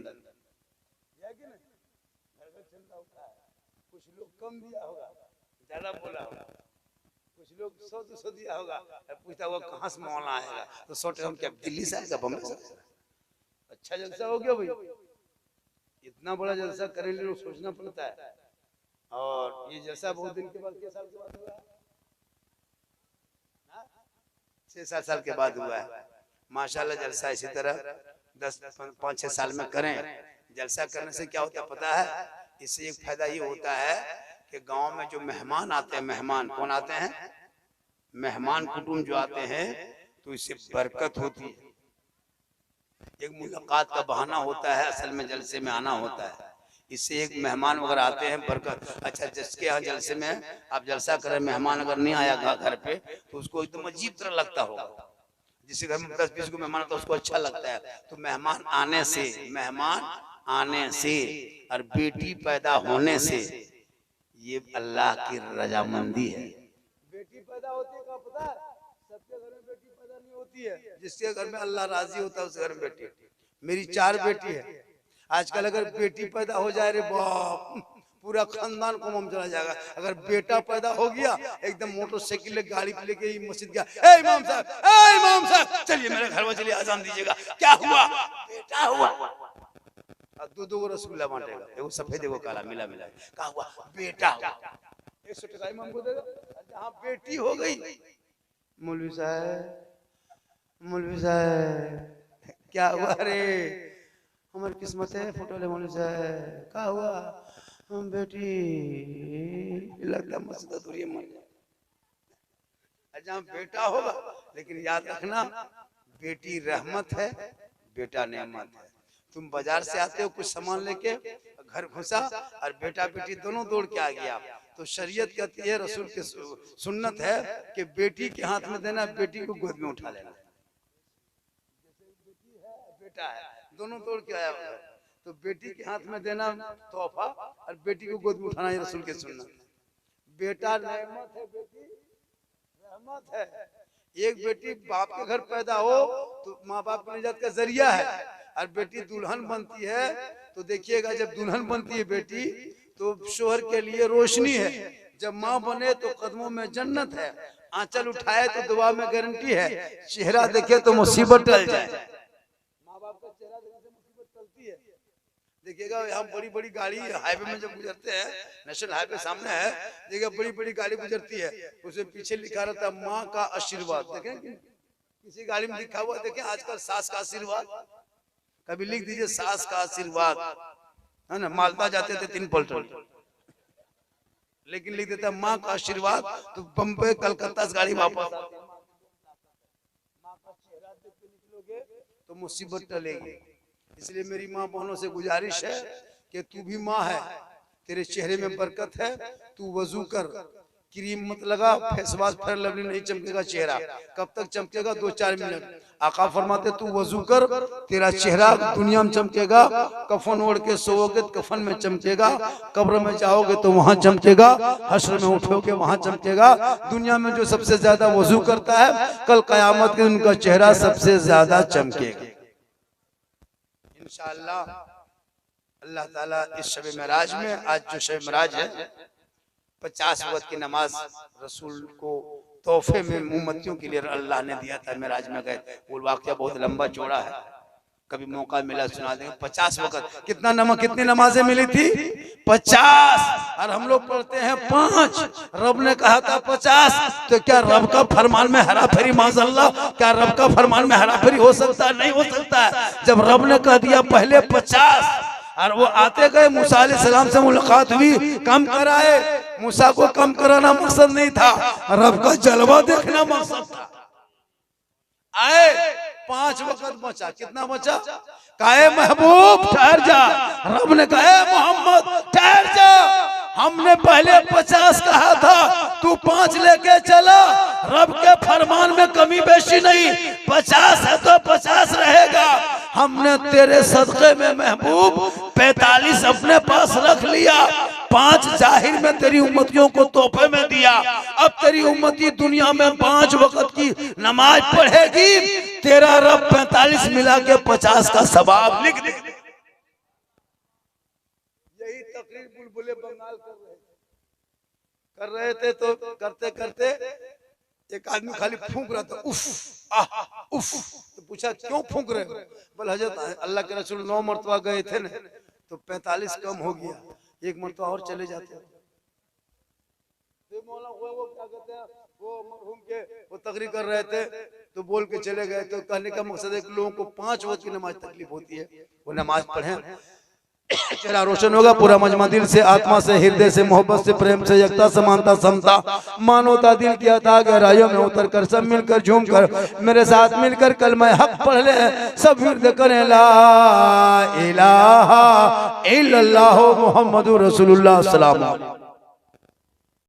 कुछ लोग कम दिया होगा, ज्यादा बोला होगा, कुछ लोग 100-200 दिया होगा, पूछता होगा कहाँ से मौलाना आएगा, तो 100 हम क्या दिल्ली से आएगा, बम्बई से? अच्छा जलसा हो गया भाई, इतना बड़ा जलसा करने के लिए सोचना पड़ता है। और ये जलसा बहुत दिन के बाद, के साल के बाद हुआ है, 6-7 साल के बाद हुआ है। माशाल्लाह जलसा इसी तरह 10-5-6 साल में करें। जलसा करने से क्या होता है पता है? इससे एक फायदा ये होता है कि गांव में जो मेहमान आते हैं, मेहमान कौन आते हैं? मेहमान कुटुंब जो आते हैं, तो इससे बरकत होती है। एक मुलाकात का बहाना होता है, असल में जलसे में आना होता है। इससे एक मेहमान वगैरह आते हैं, बरकत। अच्छा जिसके यहाँ जलसे में आप जलसा करें, मेहमान अगर नहीं आया घर पे, तो उसको एकदम अजीब तरह लगता होगा। जिसके घर में 10-20 को मेहमान आता है उसको अच्छा लगता है। तो मेहमान आने से और बेटी पैदा होने से ये अल्लाह की रजामंदी है। बेटी पैदा होती है, पता है? सबके घर में बेटी पैदा नहीं होती है। जिसके घर में अल्लाह राजी होता है उस घर में बेटी। मेरी 4 बेटी है। आजकल अगर बेटी पैदा हो जाए, रे बाप, पूरा खानदान को मम चला जाएगा। अगर बेटा पैदा हो गया, एकदम मोटरसाइकिल गाड़ी पे लेके मस्जिद गया, ए इमाम साहब चलिए मेरे घर में, चलिए अजान दीजिएगा। क्या हुआ? बेटा हुआ। दो रसगुल्ला बांटेगा, एगो सफेद एगो काला, मिला क्या हुआ? बेटा हुआ। 100 टका इमाम को देगा। हाँ बेटी हो गई। मौलवी साहब क्या हुआ रे? हमारी किस्मत है, फोटो ले। मौलवी साहब क्या हुआ? हम बेटी लगता मस्जिद दूरी मर जाए। अच्छा बेटा होगा, लेकिन याद रखना बेटी रहमत है, बेटा नेमत है। तुम बाजार से आते हो कुछ सामान लेके, घर घुसा और बेटा बेटी दोनों दौड़ के आ गया, तो शरीयत कहती है, रसूल की सुन्नत है कि बेटी के हाथ में देना, बेटी को गोद में उठा लेना। बेटा है, दोनों दौड़ के आया होगा, तो बेटी के हाथ में देना तोहफा और बेटी को गोद में उठाना, ये रसूल की सुन्नत है। बेटा नेमत है, बेटी रहमत है। एक बेटी बाप के घर पैदा हो तो माँ बाप की निजात का जरिया है, और बेटी दुल्हन बनती है तो देखिएगा, जब दुल्हन बनती है बेटी तो शोहर के लिए रोशनी है। जब माँ बने तो कदमों में जन्नत है। आंचल उठाए तो दुआ में गारंटी है। चेहरा देखे तो मुसीबत टल जाए। माँ बाप का चेहरा देखने से मुसीबत टलती है। देखिएगा यहाँ बड़ी बड़ी गाड़ी हाईवे में जब गुजरते हैं, नेशनल हाईवे सामने है, देखिएगा बड़ी बड़ी गाड़ी गुजरती है, उसमें पीछे लिखा रहता है माँ का आशीर्वाद। देखें किसी गाड़ी में लिखा हुआ, देखें आजकल सास का आशीर्वाद, कभी लिख दीजिए सास का आशीर्वाद, है ना। मालदा जाते थे 3 पलटन, लेकिन लिख देता माँ का आशीर्वाद, तो बम्बई कलकत्ता से गाड़ी वापस। माँ का चेहरा देख के निकलोगे तो मुसीबत टलेगी। इसलिए मेरी माँ बहनों से गुजारिश है कि तू भी माँ है, तेरे चेहरे में बरकत है, तू वजू कर, क्रीम मत लगा, फेस वॉश फेयर लवली नहीं चमकेगा चेहरा। कब तक चमकेगा? 2-4 मिनट। आका फरमाते तू वजू कर, तेरा चेहरा दुनिया में चमकेगा। कफन ओढ़ के सोओगे तो कफन में चमकेगा, कब्र में जाओगे तो वहां चमकेगा, हश्र में उठोगे वहां चमकेगा। दुनिया में जो सबसे ज्यादा वजू करता है, कल कयामत के उनका चेहरा सबसे ज्यादा चमकेगा इंशाअल्लाह। अल्लाह ताला इस शब मेराज में, आज जो शब मेराज है, 50 वक्त की नमाज रसूल को तोहफे में उम्मतियों के लिए अल्लाह ने दिया था। मेराज में गए, वो वाक़या बहुत लंबा चौड़ा है, कभी मौका मिला सुना देंगे। 50 वक्त कितनी नमाजें मिली थी? 50। और हम लोग पढ़ते हैं 5। रब ने कहा था 50, तो क्या रब का फरमान में हरा फेरी? माज़अल्लाह, क्या रब का फरमान में हरा फेरी हो सकता है? नहीं हो सकता है। जब रब ने कह दिया पहले 50, और वो आते गए, मूसा अलैहिस्सलाम से मुलाकात हुई, कम कराए। मूसा को कम कराना मकसद नहीं था, रब का जलवा देखना मकसद था। आए 5 वक्त बचा। कितना बचा? कहे महबूब ठहर जा। रब ने कहा मोहम्मद ठहर जा, हमने पहले 50 कहा था, तू 5 लेके चला। रब के फरमान में कमी बेशी नहीं, 50 है तो 50 रहेगा। हमने तेरे सदक़े में महबूब 45 अपने पास रख लिया, 5 जाहिर में तेरी उम्मतियों को तोहफे में दिया। अब तेरी उम्मती दुनिया में 5 वक्त की नमाज पढ़ेगी, तेरा रब 45 मिला के 50 का सवाब लिख दे। यही तकरीर बुलबुले बंगाल कर रहे थे, तो करते करते एक आदमी खाली फूंक रहा था, उफ आह उफ। तो पूछा क्यों फूंक रहे हो? बोले हजरत अल्लाह के रसूल 9 मरतबा गए थे ना, तो 45 कम हो गया, 1 मरतबा और चले जाते। मौला वो क्या कहते हैं, वो मरहूम के वो तकरीर कर रहे थे तो बोल के चले गए। तो कहने का मकसद है कि लोगों को 5 वक्त की नमाज तकलीफ होती है, वो नमाज पढ़ें, चेहरा रोशन होगा। पूरा मजमा दिल से, आत्मा से, हृदय से, मोहब्बत से, प्रेम से, एकता, समानता, समता, मानवता दिल की अता गहराइयों में उतर कर सब मिलकर झूम कर मेरे साथ मिलकर कलमा हक पढ़ ले, सब विर्द करें ला इलाहा इल्लल्लाह मुहम्मदुर रसूलुल्लाह सल्लल्लाहु अलैहि वसल्लम।